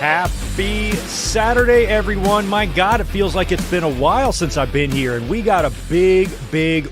Happy Saturday, everyone. My God, it feels like it's been a while since I've been here, and we got a big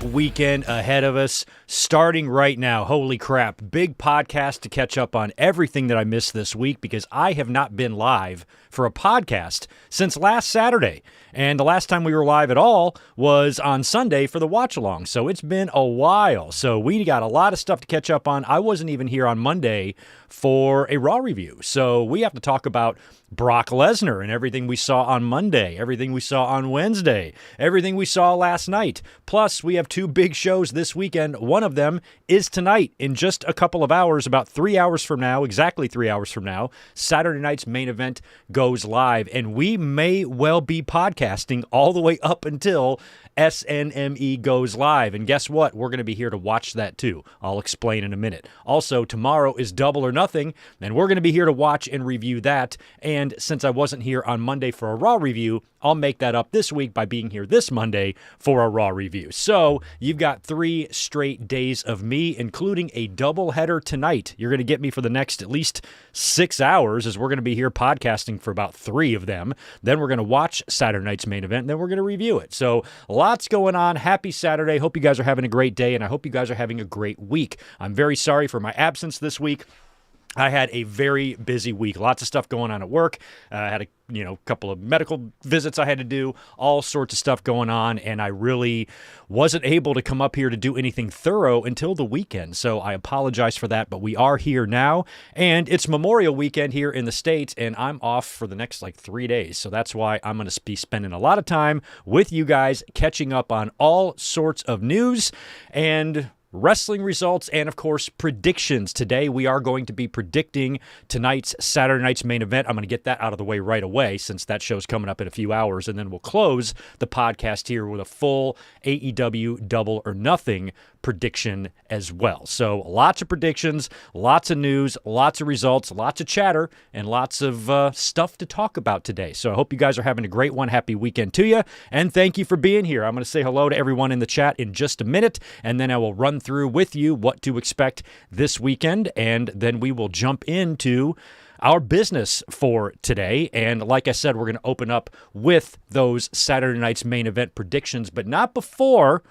weekend ahead of us starting right now. Holy crap. Big podcast to catch up on everything that I missed this week because I have not been live for a podcast since last Saturday. And the last time we were live at all was on Sunday for the watch along. So it's been a while. So we got a lot of stuff to catch up on. I wasn't even here on Monday for a Raw review. So we have to talk about Brock Lesnar and everything we saw on Monday, everything we saw on Wednesday, everything we saw last night. Plus, we have two big shows this weekend. One of them is tonight in just a couple of hours, about 3 hours from now, exactly 3 hours from now. Saturday night's main event goes live, and we may well be podcasting all the way up until SNME goes live. And guess what? We're going to be here to watch that too. I'll explain in a minute. Also, tomorrow is Double or Nothing, and we're going to be here to watch and review that. And since I wasn't here on Monday for a Raw review, I'll make that up this week by being here this Monday for a Raw review. So you've got 3 straight days of me, including a doubleheader tonight. You're going to get me for the next at least 6 hours, as we're going to be here podcasting for about 3 of them. Then we're going to watch Saturday night's main event, and then we're going to review it. So lots going on. Happy Saturday. Hope you guys are having a great day, and I hope you guys are having a great week. I'm very sorry for my absence this week. I had a very busy week. Lots of stuff going on at work. I had a couple of medical visits I had to do, all sorts of stuff going on, and I really wasn't able to come up here to do anything thorough until the weekend. So I apologize for that, but we are here now, and it's Memorial Weekend here in the States, and I'm off for the next 3 days. So that's why I'm going to be spending a lot of time with you guys, catching up on all sorts of news and wrestling results, and of course predictions. Today we are going to be predicting tonight's Saturday night's main event. I'm going to get that out of the way right away since that show's coming up in a few hours, and then we'll close the podcast here with a full AEW Double or Nothing prediction as well. So lots of predictions, lots of news, lots of results, lots of chatter, and lots of stuff to talk about today. So I hope you guys are having a great one. Happy weekend to you, and thank you for being here. I'm going to say hello to everyone in the chat in just a minute, and then I will run through with you what to expect this weekend, and then we will jump into our business for today. And like I said, we're going to open up with those Saturday night's main event predictions, but not before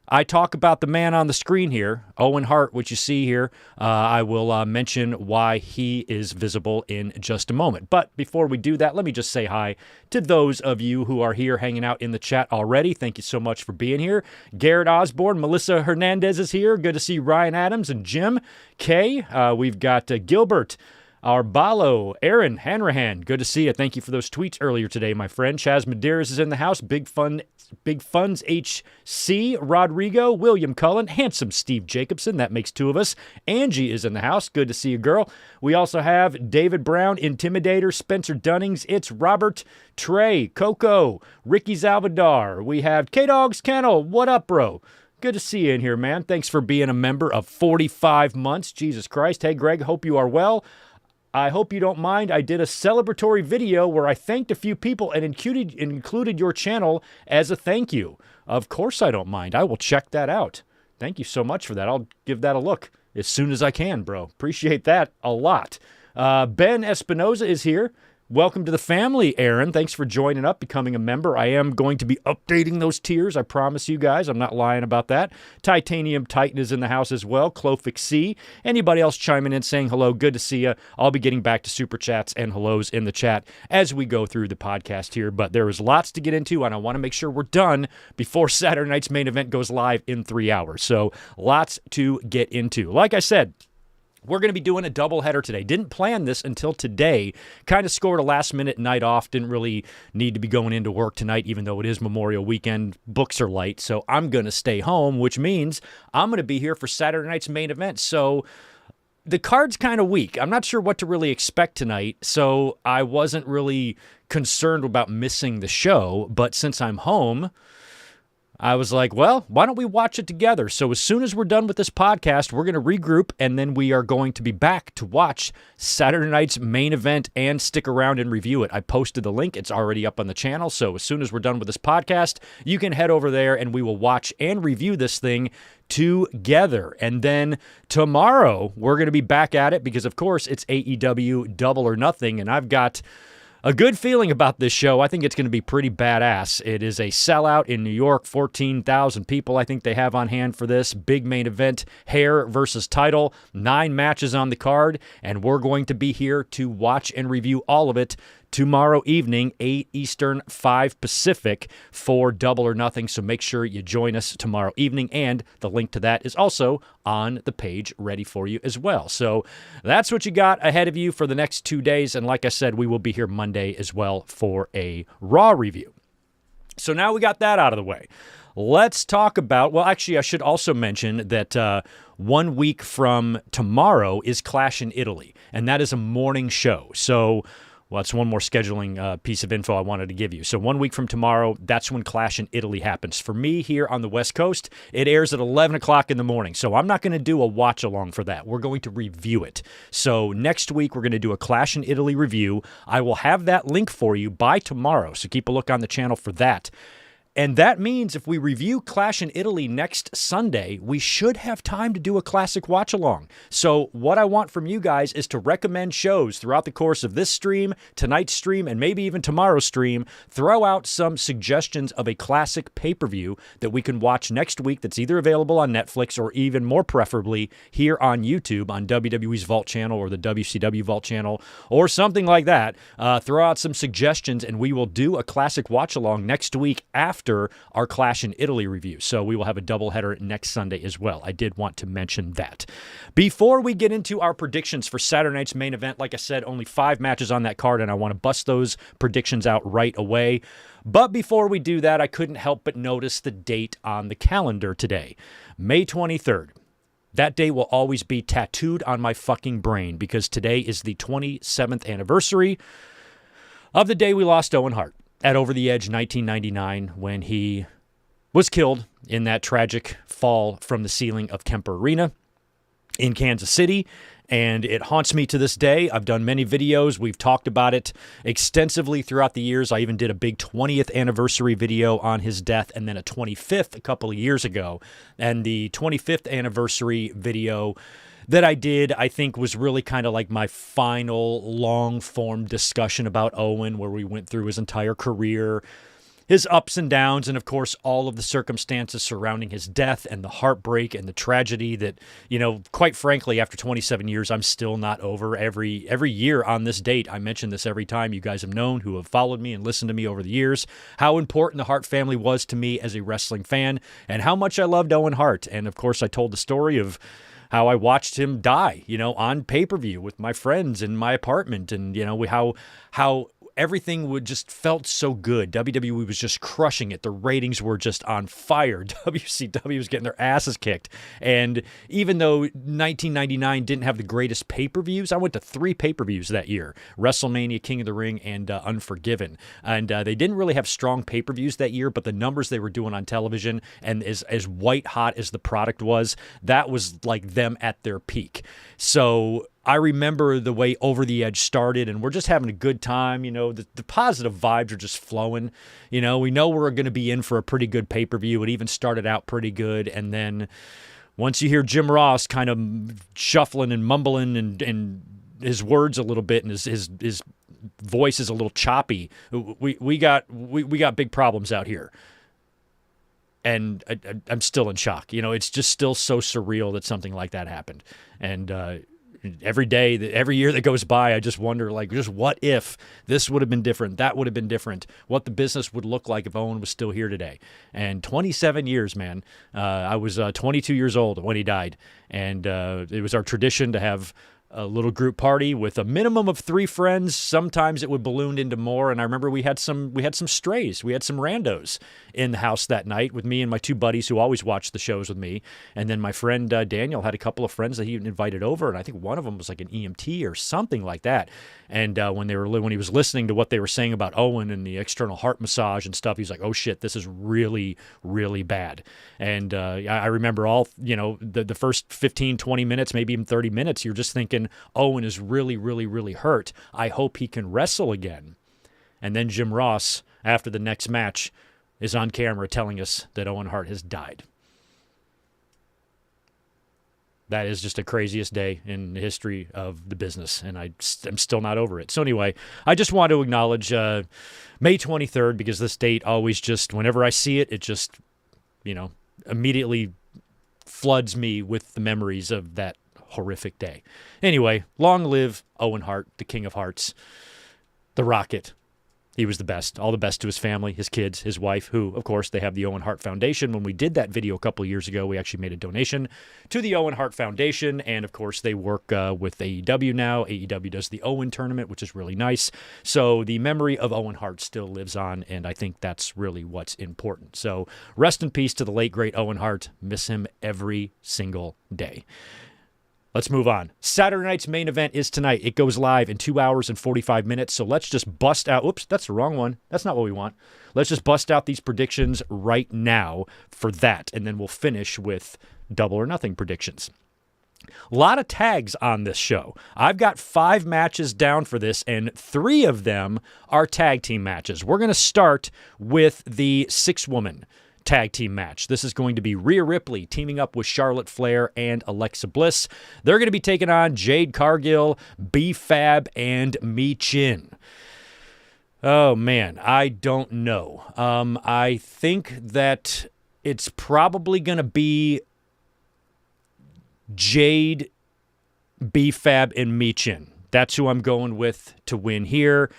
I talk about the man on the screen here, Owen Hart, which you see here. I will mention why he is visible in just a moment. But before we do that, let me just say hi to those of you who are here hanging out in the chat already. Thank you so much for being here. Garrett Osborne, Melissa Hernandez is here. Good to see Ryan Adams and Jim K. We've got Gilbert, Arbalo, Aaron Hanrahan. Good to see you. Thank you for those tweets earlier today, my friend. Chaz Medeiros is in the house. Big Funds HC, Rodrigo, William Cullen, handsome Steve Jacobson. That makes 2 of us. Angie is in the house. Good to see you, girl. We also have David Brown, Intimidator, Spencer Dunnings. It's Robert, Trey, Coco, Ricky Zalvadar. We have K-Dog's Kennel. What up, bro? Good to see you in here, man. Thanks for being a member of 45 months. Jesus Christ. Hey, Greg, hope you are well. I hope you don't mind. I did a celebratory video where I thanked a few people and included your channel as a thank you. Of course I don't mind. I will check that out. Thank you so much for that. I'll give that a look as soon as I can, bro. Appreciate that a lot. Ben Espinoza is here. Welcome to the family, Aaron. Thanks for joining up, becoming a member. I am going to be updating those tiers. I promise you guys. I'm not lying about that. Titanium Titan is in the house as well. Clofix C. Anybody else chiming in saying hello? Good to see you. I'll be getting back to super chats and hellos in the chat as we go through the podcast here. But there is lots to get into, and I want to make sure we're done before Saturday night's main event goes live in 3 hours. So lots to get into. Like I said, we're going to be doing a doubleheader today. Didn't plan this until today. Kind of scored a last-minute night off. Didn't really need to be going into work tonight, even though it is Memorial Weekend. Books are light, so I'm going to stay home, which means I'm going to be here for Saturday night's main event. So the card's kind of weak. I'm not sure what to really expect tonight, so I wasn't really concerned about missing the show. But since I'm home, I was like, well, why don't we watch it together? So as soon as we're done with this podcast, we're going to regroup, and then we are going to be back to watch Saturday night's main event and stick around and review it. I posted the link. It's already up on the channel. So as soon as we're done with this podcast, you can head over there and we will watch and review this thing together. And then tomorrow, we're going to be back at it because, of course, it's AEW Double or Nothing, and I've got a good feeling about this show. I think it's going to be pretty badass. It is a sellout in New York, 14,000 people I think they have on hand for this. Big main event, hair versus title, 9 matches on the card, and we're going to be here to watch and review all of it tomorrow evening, 8 Eastern, 5 Pacific for Double or Nothing. So make sure you join us tomorrow evening, and the link to that is also on the page ready for you as well. So that's what you got ahead of you for the next 2 days. And like I said, we will be here Monday as well for a Raw review. So now we got that out of the way. Let's talk about, well, actually, I should also mention that 1 week from tomorrow is Clash in Italy, and that is a morning show. So well, that's one more scheduling piece of info I wanted to give you. So 1 week from tomorrow, that's when Clash in Italy happens. For me here on the West Coast, it airs at 11 o'clock in the morning. So I'm not going to do a watch along for that. We're going to review it. So next week, we're going to do a Clash in Italy review. I will have that link for you by tomorrow. So keep a look on the channel for that. And that means if we review Clash in Italy next Sunday, we should have time to do a classic watch-along. So what I want from you guys is to recommend shows throughout the course of this stream, tonight's stream, and maybe even tomorrow's stream. Throw out some suggestions of a classic pay-per-view that we can watch next week that's either available on Netflix or even more preferably here on YouTube on WWE's Vault channel or the WCW Vault channel or something like that. Throw out some suggestions, and we will do a classic watch-along next week after our Clash in Italy review. So we will have a doubleheader next Sunday as well. I did want to mention that. Before we get into our predictions for Saturday night's main event, like I said, only 5 matches on that card, and I want to bust those predictions out right away. But before we do that, I couldn't help but notice the date on the calendar today, May 23rd. That day will always be tattooed on my fucking brain because today is the 27th anniversary of the day we lost Owen Hart at Over the Edge 1999 when he was killed in that tragic fall from the ceiling of Kemper Arena in Kansas City. And it haunts me to this day. I've done many videos. We've talked about it extensively throughout the years. I even did a big 20th anniversary video on his death and then a 25th a couple of years ago. And the 25th anniversary video that I did, I think, was really kind of like my final long-form discussion about Owen, where we went through his entire career, his ups and downs, and, of course, all of the circumstances surrounding his death and the heartbreak and the tragedy that, you know, quite frankly, after 27 years, I'm still not over. Every year on this date, I mention this every time. You guys have known, who have followed me and listened to me over the years, how important the Hart family was to me as a wrestling fan and how much I loved Owen Hart. And, of course, I told the story of how I watched him die, you know, on pay-per-view with my friends in my apartment, and, you know, how everything would just felt so good. WWE was just crushing it. The ratings were just on fire. WCW was getting their asses kicked. And even though 1999 didn't have the greatest pay-per-views, I went to 3 pay-per-views that year: WrestleMania, King of the Ring, and Unforgiven. And they didn't really have strong pay-per-views that year, but the numbers they were doing on television and as white hot as the product was, that was like them at their peak. So I remember the way Over the Edge started, and we're just having a good time. You know, the positive vibes are just flowing. You know, we know we're going to be in for a pretty good pay-per-view. It even started out pretty good, and then once you hear Jim Ross kind of shuffling and mumbling and his words a little bit, and his voice is a little choppy, we got big problems out here. And I'm still in shock. You know, it's just still so surreal that something like that happened. And every year that goes by, I just wonder, like, just what if this would have been different, that would have been different, what the business would look like if Owen was still here today. And 27 years, man. I was 22 years old when he died. And it was our tradition to have a little group party with a minimum of 3 friends. Sometimes it would balloon into more. And I remember we had some strays. We had some randos in the house that night with me and my 2 buddies who always watched the shows with me. And then my friend Daniel had a couple of friends that he invited over. And I think one of them was like an EMT or something like that. And when he was listening to what they were saying about Owen and the external heart massage and stuff, he's like, oh shit, this is really, really bad. And I remember the first 15, 20 minutes, maybe even 30 minutes, you're just thinking, Owen is really, really, really hurt. I hope he can wrestle again. And then Jim Ross, after the next match, is on camera telling us that Owen Hart has died. That is just the craziest day in the history of the business, and I'm still not over it. So anyway, I just want to acknowledge May 23rd, because this date always just, whenever I see it, it just, immediately floods me with the memories of that horrific day. Anyway, long live Owen Hart, the King of Hearts, the Rocket. He was the best. All the best to his family, his kids, his wife, who, of course, they have the Owen Hart Foundation. When we did that video a couple of years ago, we actually made a donation to the Owen Hart Foundation. And, of course, they work with AEW now. AEW does the Owen tournament, which is really nice. So the memory of Owen Hart still lives on, and I think that's really what's important. So rest in peace to the late, great Owen Hart. Miss him every single day. Let's move on. Saturday night's main event is tonight. It goes live in 2 hours and 45 minutes. So let's just bust out. Oops, that's the wrong one. That's not what we want. Let's just bust out these predictions right now for that. And then we'll finish with double or nothing predictions. A lot of tags on this show. I've got 5 matches down for this, and 3 of them are tag team matches. We're going to start with the 6-woman tag team match. This is going to be Rhea Ripley teaming up with Charlotte Flair and Alexa Bliss. They're going to be taking on Jade Cargill, B-Fab, and Michin. Oh, man, I don't know. I think that it's probably going to be Jade, B-Fab, and Michin. That's who I'm going with to win here.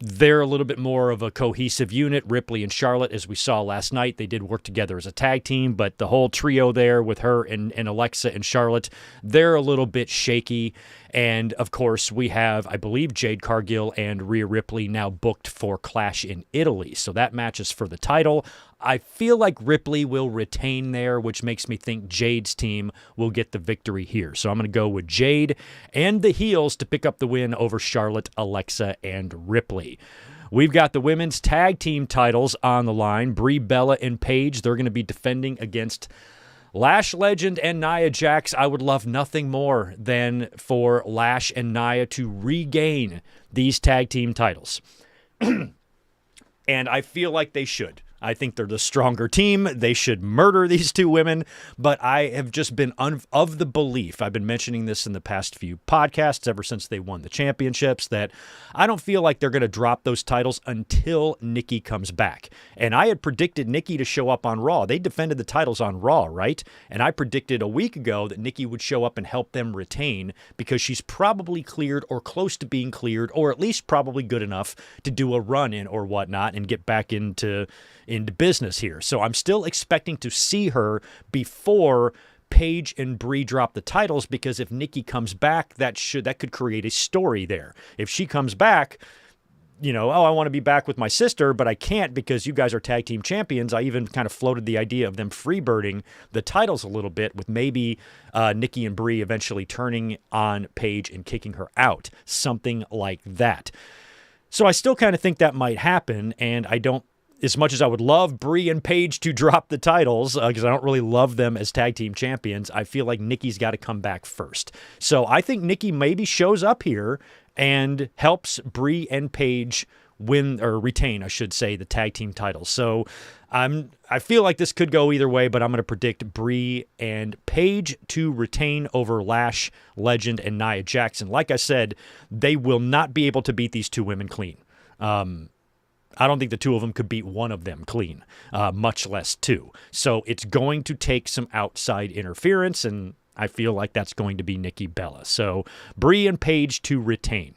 They're a little bit more of a cohesive unit. Ripley and Charlotte, as we saw last night, they did work together as a tag team, but the whole trio there with her and Alexa and Charlotte, they're a little bit shaky. And, of course, we have, I believe, Jade Cargill and Rhea Ripley now booked for Clash in Italy. So that match is for the title. I feel like Ripley will retain there, which makes me think Jade's team will get the victory here. So I'm going to go with Jade and the heels to pick up the win over Charlotte, Alexa, and Ripley. We've got the women's tag team titles on the line. Brie Bella and Paige, they're going to be defending against Lash Legend and Nia Jax. I would love nothing more than for Lash and Nia to regain these tag team titles. And I feel like they should. I think they're the stronger team. They should murder these 2 women. But I have just been of the belief, I've been mentioning this in the past few podcasts ever since they won the championships, that I don't feel like they're going to drop those titles until Nikki comes back. And I had predicted Nikki to show up on Raw. They defended the titles on Raw, right? And I predicted a week ago that Nikki would show up and help them retain because she's probably cleared or close to being cleared, or at least probably good enough to do a run-in or whatnot and get back into business here. So I'm still expecting to see her before Paige and Brie drop the titles, because if Nikki comes back, that could create a story there. If she comes back, I want to be back with my sister, but I can't because you guys are tag team champions. I even kind of floated the idea of them freebirding the titles a little bit, with maybe Nikki and Brie eventually turning on Paige and kicking her out. Something like that. So I still kind of think that might happen, and I don't, as much as I would love Brie and Paige to drop the titles, because I don't really love them as tag team champions, I feel like Nikki's got to come back first. So I think Nikki maybe shows up here and helps Brie and Paige win, or retain, I should say, the tag team titles. So I feel like this could go either way, but I'm going to predict Brie and Paige to retain over Lash, Legend, and Nia Jackson. Like I said, they will not be able to beat these 2 women clean. I don't think the 2 of them could beat one of them clean, much less 2. So it's going to take some outside interference, and I feel like that's going to be Nikki Bella. So Brie and Paige to retain.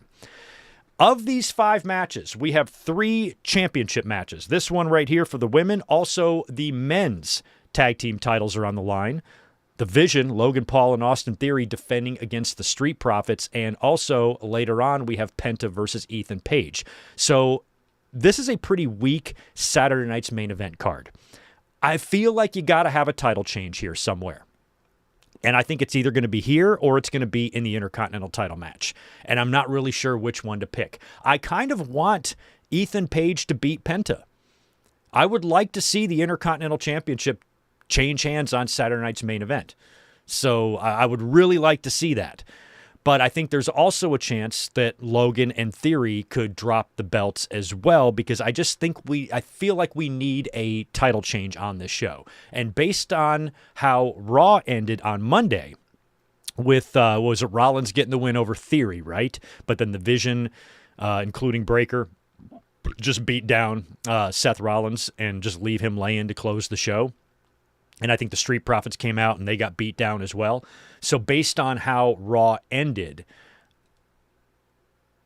Of these 5 matches, we have 3 championship matches. This one right here for the women. Also, the men's tag team titles are on the line. the Vision, Logan Paul and Austin Theory defending against the Street Profits. And also later on, we have Penta versus Ethan Page. So this is a pretty weak Saturday night's main event card. I feel like you got to have a title change here somewhere. And I think it's either going to be here or it's going to be in the Intercontinental title match. And I'm not really sure which one to pick. I kind of want Ethan Page to beat Penta. I would like to see the Intercontinental Championship change hands on Saturday night's main event. So I would really like to see that. But I think there's also a chance that Logan and Theory could drop the belts as well, because I just think I feel like we need a title change on this show. And based on how Raw ended on Monday with, was it Rollins getting the win over Theory, right? But then the Vision, including Breaker, just beat down Seth Rollins and just leave him laying to close the show. And I think the Street Profits came out and they got beat down as well. So based on how Raw ended,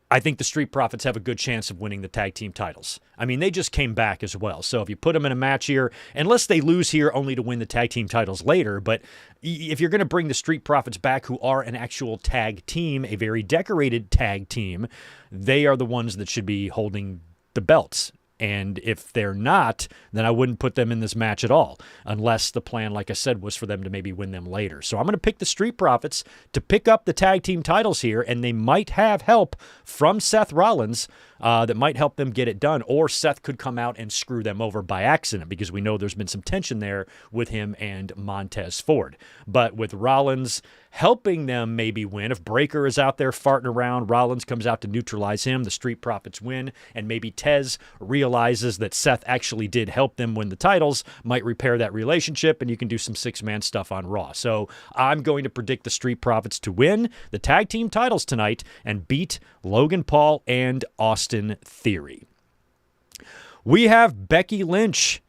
I think the Street Profits have a good chance of winning the tag team titles. I mean, they just came back as well. So if you put them in a match here, unless they lose here only to win the tag team titles later, but if you're going to bring the Street Profits back, who are an actual tag team, a very decorated tag team, they are the ones that should be holding the belts. And if they're not, then I wouldn't put them in this match at all, unless the plan, like I said, was for them to maybe win them later. So I'm going to pick the Street Profits to pick up the tag team titles here, and they might have help from Seth Rollins that might help them get it done, or Seth could come out and screw them over by accident, because we know there's been some tension there with him and Montez Ford. But with Rollins helping them maybe win, if Breaker is out there farting around, Rollins comes out to neutralize him, the Street Profits win, and maybe Tez realizes that Seth actually did help them win the titles, might repair that relationship, and you can do some six-man stuff on Raw. So I'm going to predict the Street Profits to win the tag team titles tonight and beat Logan Paul and Austin Theory. We have Becky Lynch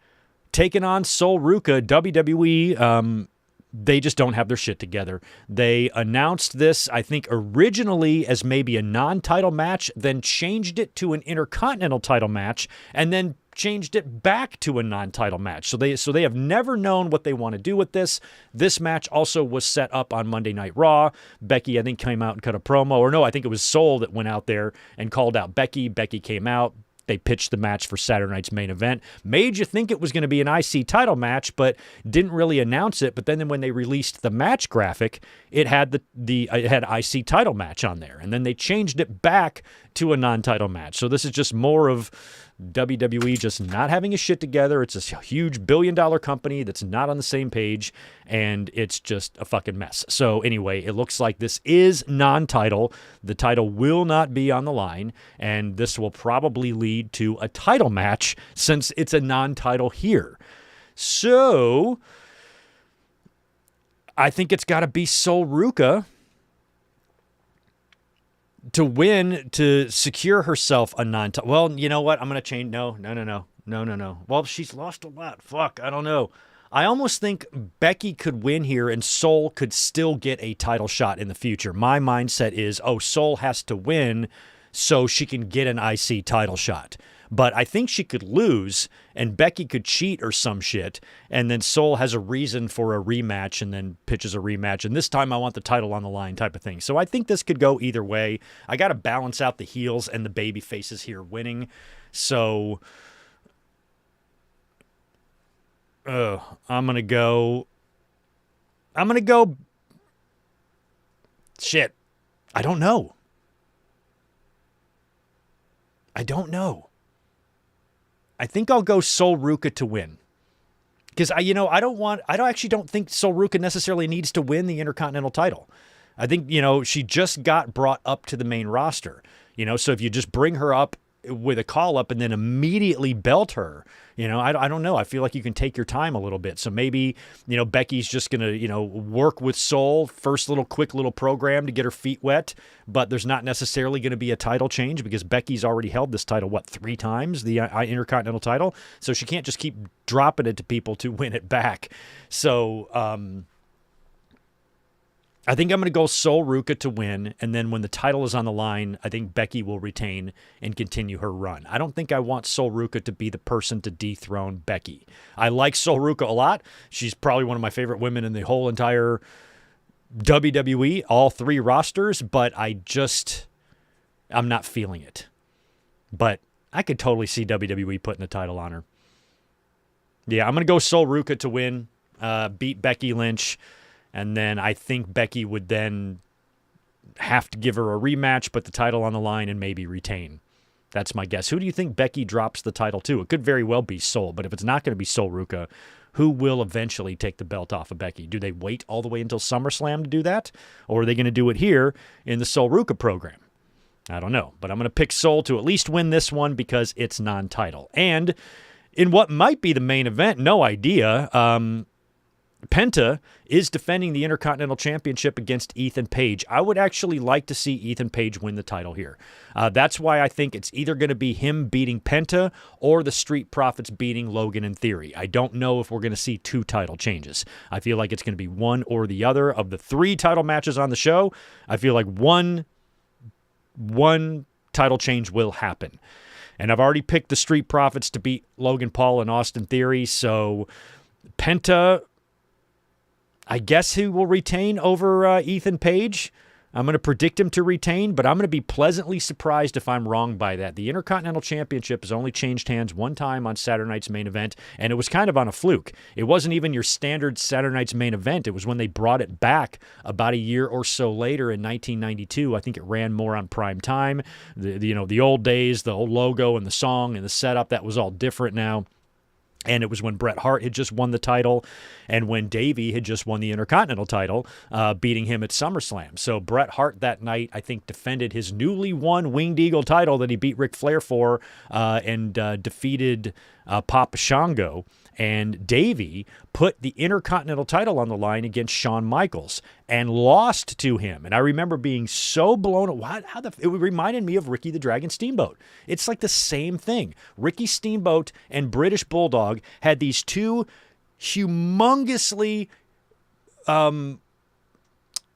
taking on Sol Ruca. WWE, they just don't have their shit together. They announced this, I think, originally as maybe a non-title match, then changed it to an Intercontinental title match, and then changed it back to a non-title match. So they have never known what they want to do with this. This match also was set up on Monday Night Raw. Becky, I think, came out and cut a promo. Or no, I think it was Sol that went out there and called out Becky. Becky came out. They pitched the match for Saturday night's main event. Made you think it was going to be an IC title match, but didn't really announce it. But then when they released the match graphic, it had it had IC title match on there. And then they changed it back to a non-title match. So this is just more of WWE just not having a shit together. It's a huge billion-dollar company that's not on the same page, and it's just a fucking mess. So anyway, it looks like this is non-title. The title will not be on the line, and this will probably lead to a title match since it's a non-title here. So I think it's got to be Sol Ruca to win, to secure herself a non-title. Well, you know what? I'm going to change. No. Well, she's lost a lot. Fuck, I don't know. I almost think Becky could win here and Sol could still get a title shot in the future. My mindset is, Sol has to win so she can get an IC title shot. But I think she could lose, and Becky could cheat or some shit, and then Sol has a reason for a rematch and then pitches a rematch, and this time I want the title on the line type of thing. So I think this could go either way. I got to balance out the heels and the baby faces here winning. So I'm going to go... Shit. I don't know. I think I'll go Sol Ruca to win. Because I actually don't think Sol Ruca necessarily needs to win the Intercontinental title. I think, she just got brought up to the main roster. So if you just bring her up with a call up and then immediately belt her, I don't know. I feel like you can take your time a little bit. So maybe, Becky's just going to, work with Sol, first quick little program to get her feet wet, but there's not necessarily going to be a title change because Becky's already held this title, 3 times, the Intercontinental title. So she can't just keep dropping it to people to win it back. So, I think I'm going to go Sol Ruca to win, and then when the title is on the line, I think Becky will retain and continue her run. I don't think I want Sol Ruca to be the person to dethrone Becky. I like Sol Ruca a lot. She's probably one of my favorite women in the whole entire WWE, all three rosters, but I'm not feeling it. But I could totally see WWE putting the title on her. Yeah, I'm going to go Sol Ruca to win, beat Becky Lynch. And then I think Becky would then have to give her a rematch, put the title on the line, and maybe retain. That's my guess. Who do you think Becky drops the title to? It could very well be Sol, but if it's not going to be Sol Ruca, who will eventually take the belt off of Becky? Do they wait all the way until SummerSlam to do that? Or are they going to do it here in the Sol Ruca program? I don't know, but I'm going to pick Sol to at least win this one because it's non-title. And in what might be the main event, no idea, Penta is defending the Intercontinental Championship against Ethan Page. I would actually like to see Ethan Page win the title here. That's why I think it's either going to be him beating Penta or the Street Profits beating Logan in Theory. I don't know if we're going to see two title changes. I feel like it's going to be one or the other. Of the three title matches on the show, I feel like one title change will happen. And I've already picked the Street Profits to beat Logan Paul and Austin Theory, so Penta, I guess he will retain over Ethan Page. I'm going to predict him to retain, but I'm going to be pleasantly surprised if I'm wrong by that. The Intercontinental Championship has only changed hands one time on Saturday Night's Main Event, and it was kind of on a fluke. It wasn't even your standard Saturday Night's Main Event. It was when they brought it back about a year or so later in 1992. I think it ran more on prime time. The old days, the old logo and the song and the setup, that was all different now. And it was when Bret Hart had just won the title and when Davey had just won the Intercontinental title, beating him at SummerSlam. So Bret Hart that night, I think, defended his newly won Winged Eagle title that he beat Ric Flair for and defeated Papa Shango. And Davey put the Intercontinental title on the line against Shawn Michaels and lost to him. And I remember being so blown away. It reminded me of Ricky the Dragon Steamboat. It's like the same thing. Ricky Steamboat and British Bulldog had these two humongously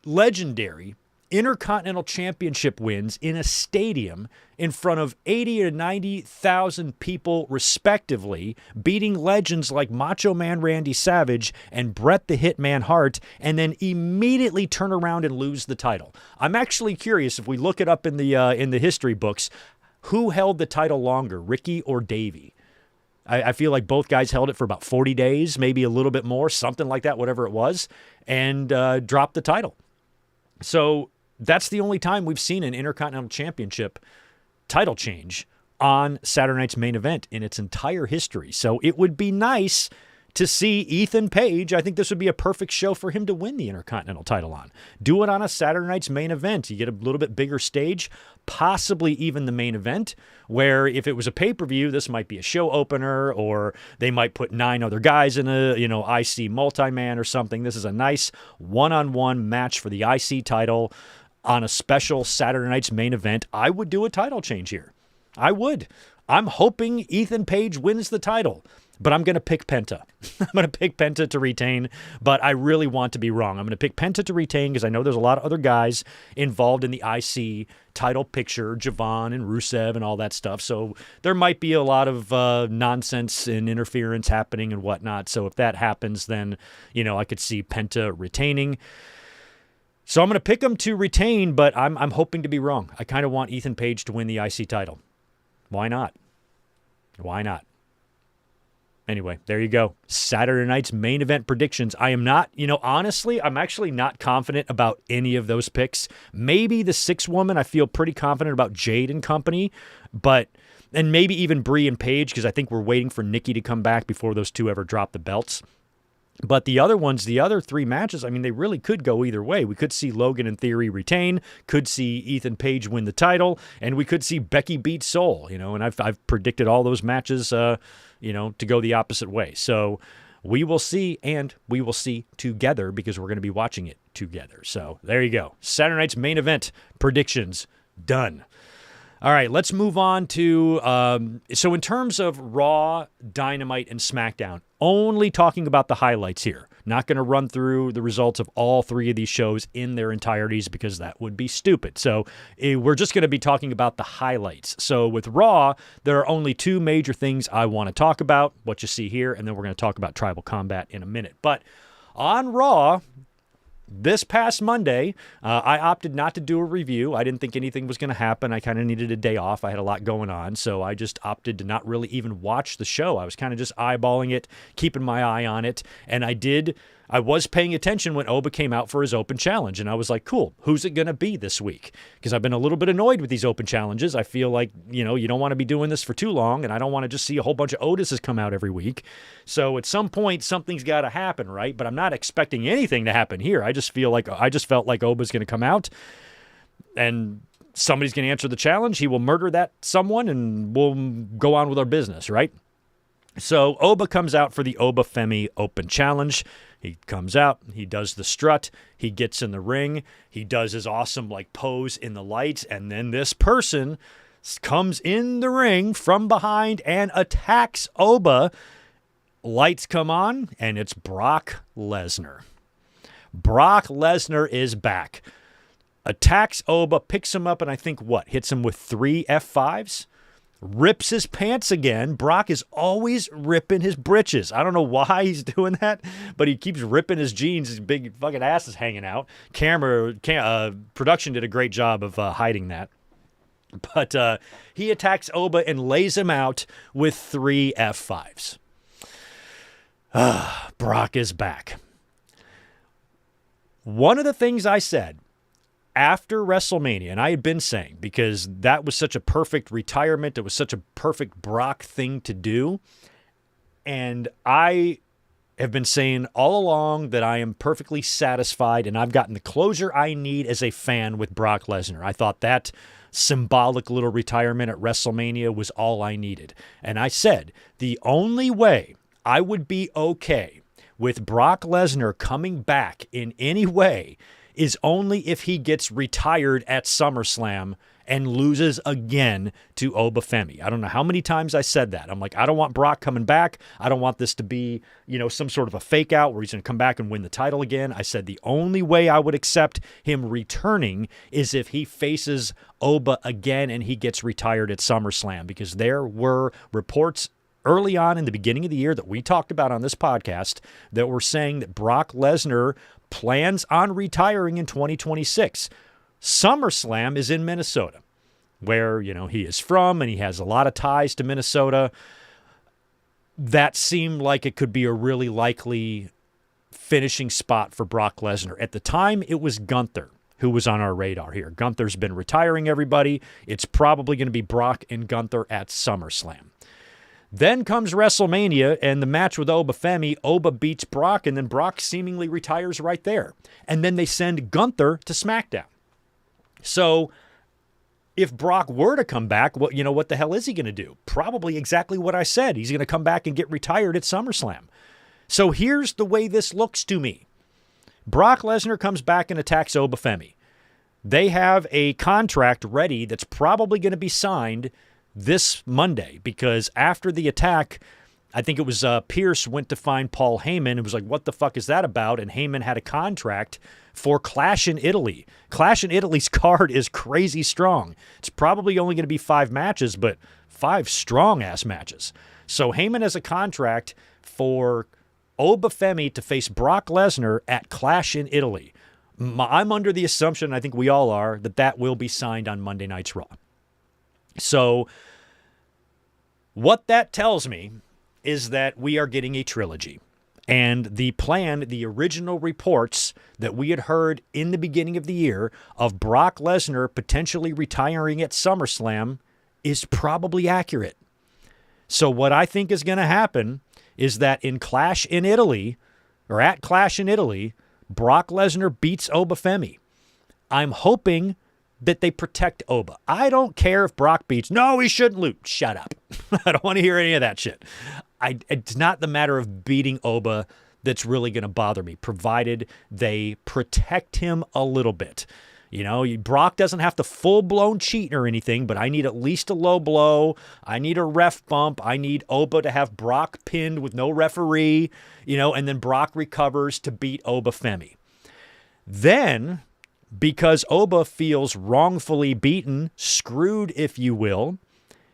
legendary Intercontinental Championship wins in a stadium in front of 80 to 90,000 people respectively, beating legends like Macho Man Randy Savage and Bret the Hitman Hart, and then immediately turn around and lose the title. I'm actually curious, if we look it up in the history books, who held the title longer, Ricky or Davey? I feel like both guys held it for about 40 days, maybe a little bit more, something like that, whatever it was, and dropped the title. So that's the only time we've seen an Intercontinental Championship title change on Saturday Night's Main Event in its entire history. So it would be nice to see Ethan Page. I think this would be a perfect show for him to win the Intercontinental title on. Do it on a Saturday Night's Main Event. You get a little bit bigger stage, possibly even the main event, where if it was a pay-per-view, this might be a show opener, or they might put 9 other guys in a, IC multi-man or something. This is a nice one-on-one match for the IC title on a special Saturday Night's Main Event. I would do a title change here. I would. I'm hoping Ethan Page wins the title, but I'm going to pick Penta. I'm going to pick Penta to retain, but I really want to be wrong. I'm going to pick Penta to retain because I know there's a lot of other guys involved in the IC title picture, Javon and Rusev and all that stuff. So there might be a lot of nonsense and interference happening and whatnot. So if that happens, then, I could see Penta retaining. So I'm going to pick him to retain, but I'm hoping to be wrong. I kind of want Ethan Page to win the IC title. Why not? Why not? Anyway, there you go. Saturday Night's Main Event predictions. I am not, honestly, I'm actually not confident about any of those picks. Maybe the 6 woman, I feel pretty confident about Jade and company, and maybe even Bree and Paige, because I think we're waiting for Nikki to come back before those two ever drop the belts. But the other ones, the other 3 matches, they really could go either way. We could see Logan in Theory retain, could see Ethan Page win the title, and we could see Becky beat Sol, and I've predicted all those matches, to go the opposite way. So we will see, and we will see together because we're going to be watching it together. So there you go. Saturday Night's Main Event predictions done. All right, let's move on to, in terms of Raw, Dynamite, and SmackDown, only talking about the highlights here. Not going to run through the results of all 3 of these shows in their entireties because that would be stupid. So we're just going to be talking about the highlights. So with Raw, there are only 2 major things I want to talk about, what you see here, and then we're going to talk about Tribal Combat in a minute. But on Raw, this past Monday, I opted not to do a review. I didn't think anything was going to happen. I kind of needed a day off. I had a lot going on, so I just opted to not really even watch the show. I was kind of just eyeballing it, keeping my eye on it, and I was paying attention when Oba came out for his open challenge, and I was like, cool, who's it going to be this week? Because I've been a little bit annoyed with these open challenges. I feel like, you don't want to be doing this for too long, and I don't want to just see a whole bunch of Otises come out every week. So at some point, something's got to happen, right? But I'm not expecting anything to happen here. I just felt like Oba's going to come out, and somebody's going to answer the challenge. He will murder that someone, and we'll go on with our business, right? So Oba comes out for the Oba Femi Open Challenge. He comes out, he does the strut, he gets in the ring, he does his awesome pose in the lights, and then this person comes in the ring from behind and attacks Oba. Lights come on, and it's Brock Lesnar. Brock Lesnar is back. Attacks Oba, picks him up, and I think hits him with 3 F5s? Rips his pants again. Brock is always ripping his britches. I don't know why he's doing that, but he keeps ripping his jeans. His big fucking ass is hanging out. Production did a great job of hiding that. But he attacks Oba and lays him out with 3 F5s. Brock is back. One of the things I said after WrestleMania, and I had been saying, because that was such a perfect retirement, it was such a perfect Brock thing to do, and I have been saying all along that I am perfectly satisfied and I've gotten the closure I need as a fan with Brock Lesnar. I thought that symbolic little retirement at WrestleMania was all I needed. And I said, the only way I would be okay with Brock Lesnar coming back in any way is only if he gets retired at SummerSlam and loses again to Oba Femi. I don't know how many times I said that. I'm like, I don't want Brock coming back. I don't want this to be, some sort of a fake out where he's going to come back and win the title again. I said the only way I would accept him returning is if he faces Oba again and he gets retired at SummerSlam, because there were reports early on in the beginning of the year that we talked about on this podcast that were saying that Brock Lesnar plans on retiring in 2026. SummerSlam is in Minnesota, where, he is from, and he has a lot of ties to Minnesota. That seemed like it could be a really likely finishing spot for Brock Lesnar. At the time, it was Gunther who was on our radar here. Gunther's been retiring everybody. It's probably going to be Brock and Gunther at SummerSlam. Then comes WrestleMania and the match with Oba Femi. Oba beats Brock, and then Brock seemingly retires right there. And then they send Gunther to Smackdown. So if Brock were to come back, what the hell is he going to do? Probably exactly what I said. He's going to come back and get retired at SummerSlam. So here's the way this looks to me. Brock Lesnar comes back and attacks Oba Femi. They have a contract ready that's probably going to be signed this Monday, because after the attack, I think it was Pierce went to find Paul Heyman and was like, what the fuck is that about? And Heyman had a contract for Clash in Italy. Clash in Italy's card is crazy strong. It's probably only going to be 5 matches, but 5 strong-ass matches. So Heyman has a contract for Oba Femi to face Brock Lesnar at Clash in Italy. I'm under the assumption, I think we all are, that will be signed on Monday Night's Raw. So what that tells me is that we are getting a trilogy. And the plan, the original reports that we had heard in the beginning of the year of Brock Lesnar potentially retiring at SummerSlam is probably accurate. So what I think is going to happen is that in Clash in Italy, or at Clash in Italy, Brock Lesnar beats Oba Femi. I'm hoping that they protect Oba. I don't care if Brock beats. No, he shouldn't lose. Shut up. I don't want to hear any of that shit. It's not the matter of beating Oba that's really going to bother me, provided they protect him a little bit. Brock doesn't have to full-blown cheat or anything, but I need at least a low blow. I need a ref bump. I need Oba to have Brock pinned with no referee, and then Brock recovers to beat Oba Femi. Then, because Oba feels wrongfully beaten, screwed, if you will,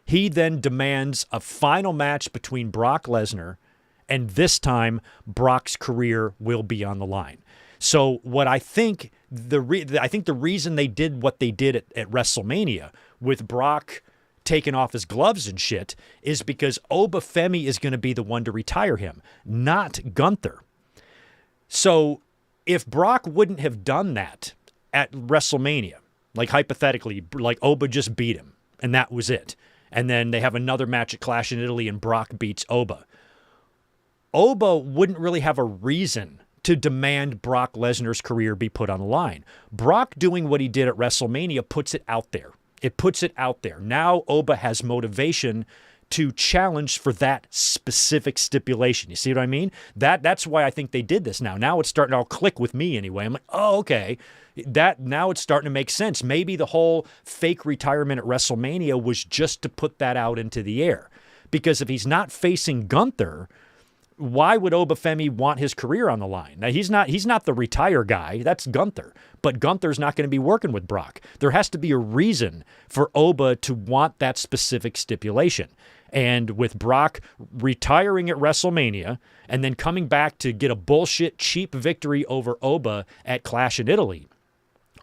he then demands a final match between Brock Lesnar, and this time Brock's career will be on the line. So what I think the reason they did what they did at WrestleMania with Brock taking off his gloves and shit is because Oba Femi is going to be the one to retire him, not Gunther. So if Brock wouldn't have done that at WrestleMania, like hypothetically, like Oba just beat him and that was it, and then they have another match at Clash in Italy and Brock beats Oba, Oba wouldn't really have a reason to demand Brock Lesnar's career be put on the line. Brock doing what he did at WrestleMania puts it out there. It puts it out there. Now Oba has motivation to challenge for that specific stipulation. You see what I mean? That's why I think they did this now. Now it's starting to all click with me anyway. I'm like, oh, okay. Now it's starting to make sense. Maybe the whole fake retirement at WrestleMania was just to put that out into the air. Because if he's not facing Gunther, why would Oba Femi want his career on the line? Now, he's not the retire guy. That's Gunther. But Gunther's not going to be working with Brock. There has to be a reason for Oba to want that specific stipulation. And with Brock retiring at WrestleMania and then coming back to get a bullshit cheap victory over Oba at Clash in Italy,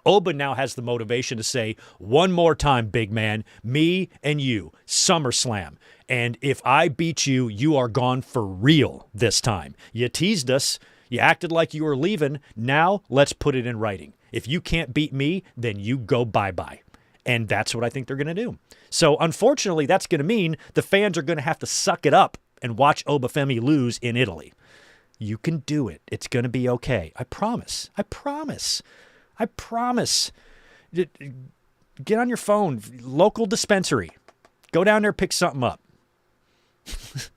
Oba now has the motivation to say, one more time, big man, me and you, SummerSlam. And if I beat you, you are gone for real this time. You teased us. You acted like you were leaving. Now let's put it in writing. If you can't beat me, then you go bye-bye. And that's what I think they're going to do. So unfortunately, that's going to mean the fans are going to have to suck it up and watch Oba Femi lose in Italy. You can do it. It's going to be okay. I promise. I promise. I promise. Get on your phone, local dispensary. Go down there, pick something up.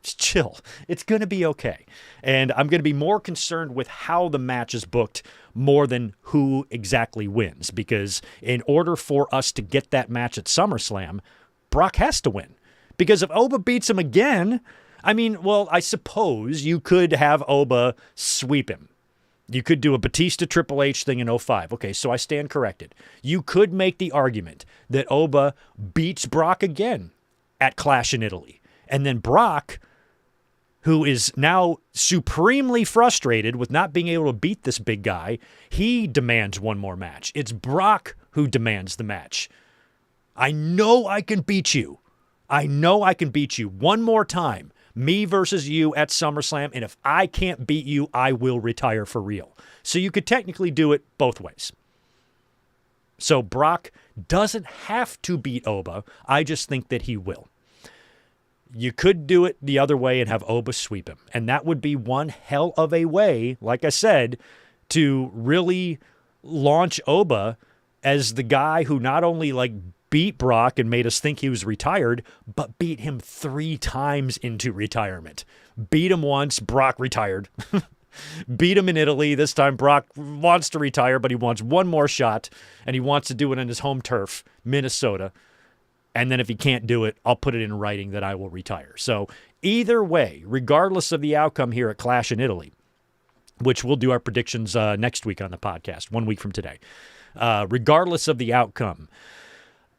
Just chill. It's going to be okay. And I'm going to be more concerned with how the match is booked more than who exactly wins. Because in order for us to get that match at SummerSlam, Brock has to win. Because if Oba beats him again, I suppose you could have Oba sweep him. You could do a Batista Triple H thing in 2005. Okay, so I stand corrected. You could make the argument that Oba beats Brock again at Clash in Italy. And then Brock, who is now supremely frustrated with not being able to beat this big guy, he demands one more match. It's Brock who demands the match. I know I can beat you. I know I can beat you one more time. Me versus you at SummerSlam, and if I can't beat you, I will retire for real. So you could technically do it both ways. So Brock doesn't have to beat Oba. I just think that he will. You could do it the other way and have Oba sweep him. And that would be one hell of a way, like I said, to really launch Oba as the guy who not only beat Brock and made us think he was retired, but beat him 3 times into retirement. Beat him once, Brock retired. Beat him in Italy. This time Brock wants to retire, but he wants one more shot, and he wants to do it on his home turf, Minnesota. And then if he can't do it, I'll put it in writing that I will retire. So either way, regardless of the outcome here at Clash in Italy, which we'll do our predictions next week on the podcast, 1 week from today, regardless of the outcome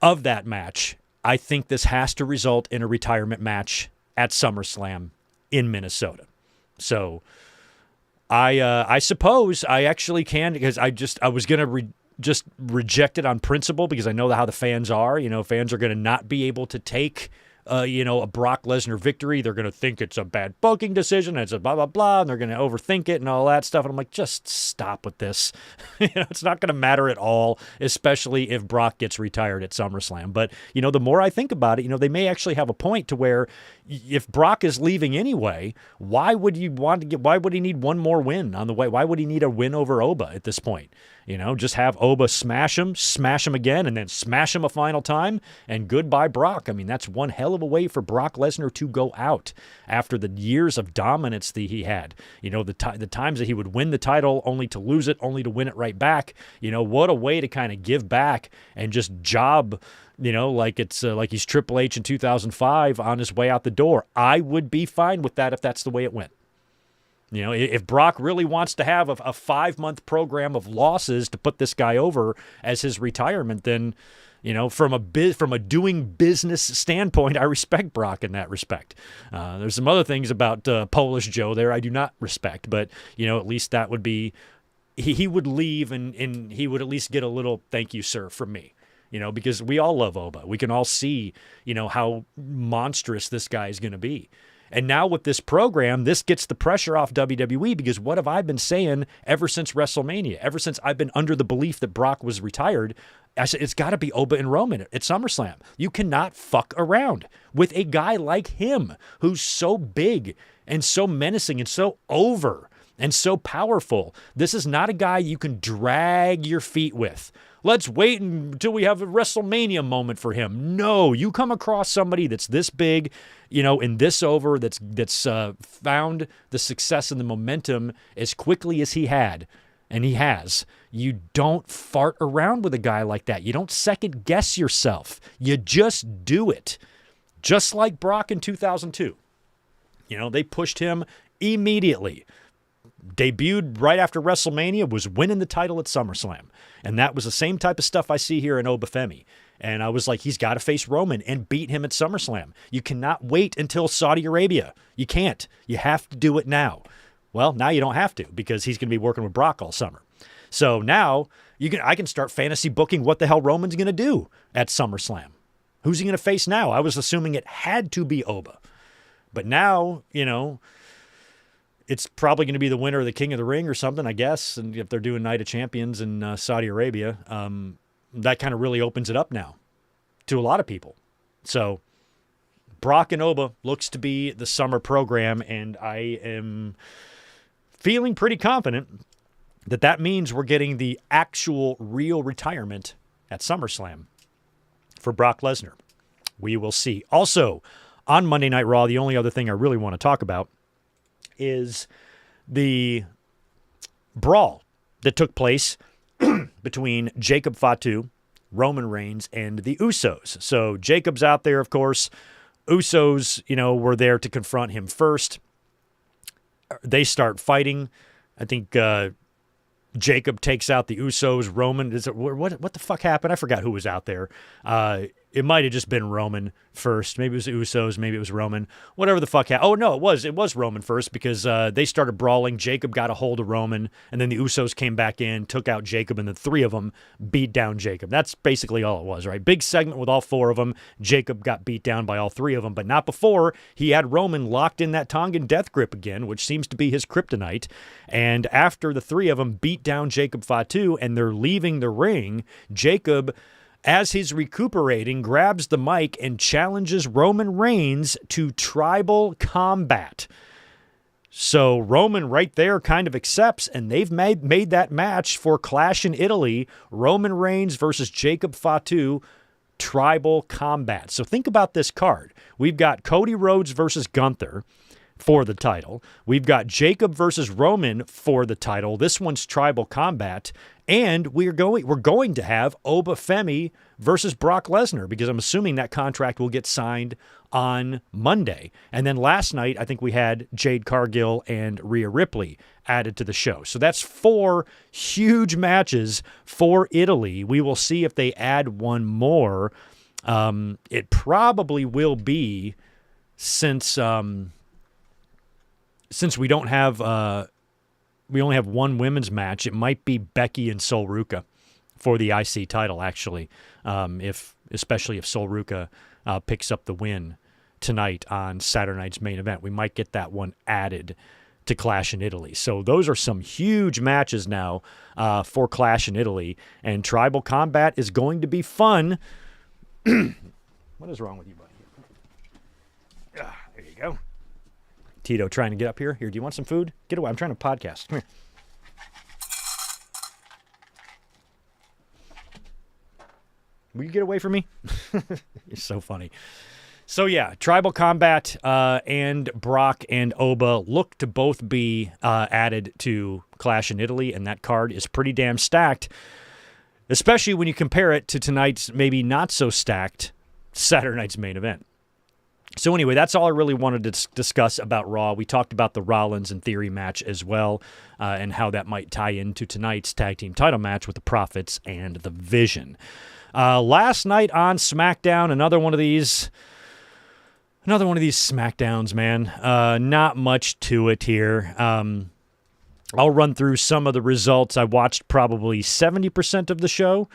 of that match, I think this has to result in a retirement match at SummerSlam in Minnesota. So I suppose I actually can, because I was going to just reject it on principle because I know how the fans are. Fans are going to not be able to take, a Brock Lesnar victory. They're going to think it's a bad booking decision. And it's a blah, blah, blah. And they're going to overthink it and all that stuff. And I'm like, just stop with this. It's not going to matter at all, especially if Brock gets retired at SummerSlam. But, the more I think about it, they may actually have a point to where if Brock is leaving anyway, why would he need one more win on the way? Why would he need a win over Oba at this point? Just have Oba smash him again, and then smash him a final time, and goodbye, Brock. I mean, that's one hell of a way for Brock Lesnar to go out after the years of dominance that he had. The times that he would win the title only to lose it, only to win it right back. What a way to kind of give back and just job, like it's like he's Triple H in 2005 on his way out the door. I would be fine with that if that's the way it went. If Brock really wants to have a 5-month program of losses to put this guy over as his retirement, then, from a doing business standpoint, I respect Brock in that respect. There's some other things about Polish Joe there I do not respect, but, at least that would be, he would leave and he would at least get a little thank you, sir, from me. Because we all love Oba. We can all see, how monstrous this guy is going to be. And now with this program, this gets the pressure off WWE, because what have I been saying ever since WrestleMania? Ever since I've been under the belief that Brock was retired, I said, it's got to be Oba and Roman at SummerSlam. You cannot fuck around with a guy like him who's so big and so menacing and so over and so powerful. This is not a guy you can drag your feet with. Let's wait until we have a WrestleMania moment for him. No, you come across somebody that's this big, and this over, that's found the success and the momentum as quickly as he had, and he has. You don't fart around with a guy like that. You don't second guess yourself. You just do it. Just like Brock in 2002. They pushed him immediately. Debuted right after WrestleMania, was winning the title at SummerSlam. And that was the same type of stuff I see here in Obafemi. And I was like, he's got to face Roman and beat him at SummerSlam. You cannot wait until Saudi Arabia. You can't. You have to do it now. Well, now you don't have to, because he's going to be working with Brock all summer. So now I can start fantasy booking what the hell Roman's going to do at SummerSlam. Who's he going to face now? I was assuming it had to be Oba. But now, it's probably going to be the winner of the King of the Ring or something, I guess. And if they're doing Night of Champions in Saudi Arabia, that kind of really opens it up now to a lot of people. So Brock and Oba looks to be the summer program, and I am feeling pretty confident that means we're getting the actual real retirement at SummerSlam for Brock Lesnar. We will see. Also, on Monday Night Raw, the only other thing I really want to talk about is the brawl that took place between Jacob Fatu, Roman Reigns, and the Usos. So Jacob's out there, of course. Usos, were there to confront him first. They start fighting. I think Jacob takes out the Usos. Roman, what the fuck happened? I forgot who was out there. It might have just been Roman first. Maybe it was the Usos. Maybe it was Roman. Whatever the fuck happened. Oh, no, it was Roman first, because they started brawling. Jacob got a hold of Roman, and then the Usos came back in, took out Jacob, and the three of them beat down Jacob. That's basically all it was, right? Big segment with all four of them. Jacob got beat down by all three of them, but not before he had Roman locked in that Tongan death grip again, which seems to be his kryptonite. And after the three of them beat down Jacob Fatu and they're leaving the ring, Jacob, as he's recuperating, grabs the mic and challenges Roman Reigns to tribal combat. So Roman right there kind of accepts, and they've made that match for Clash in Italy, Roman Reigns versus Jacob Fatu, tribal combat. So think about this card. We've got Cody Rhodes versus Gunther for the title. We've got Jacob versus Roman for the title. This one's tribal combat. And we're going to have Obafemi versus Brock Lesnar, because I'm assuming that contract will get signed on Monday. And then last night, I think we had Jade Cargill and Rhea Ripley added to the show. So that's 4 huge matches for Italy. We will see if they add one more. It probably will be, since we don't have... we only have one women's match. It might be Becky and Sol Ruca for the IC title, actually, especially if Sol Ruca picks up the win tonight on Saturday night's main event. We might get that one added to Clash in Italy. So those are some huge matches now for Clash in Italy, and Tribal Combat is going to be fun. What is wrong with you, buddy? There you go. Tito trying to get up here. Here, do you want some food? Get away. I'm trying to podcast. Come here. Will you get away from me? It's so funny. So, yeah, Tribal Combat and Brock and Oba look to both be added to Clash in Italy, and that card is pretty damn stacked, especially when you compare it to tonight's maybe not so stacked Saturday night's main event. So anyway, that's all I really wanted to discuss about Raw. We talked about the Rollins and Theory match as well, and how that might tie into tonight's tag team title match with the Profits and the Vision. Last night on SmackDown, another one of these SmackDowns, man. Not much to it here. I'll run through some of the results. I watched probably 70% of the show.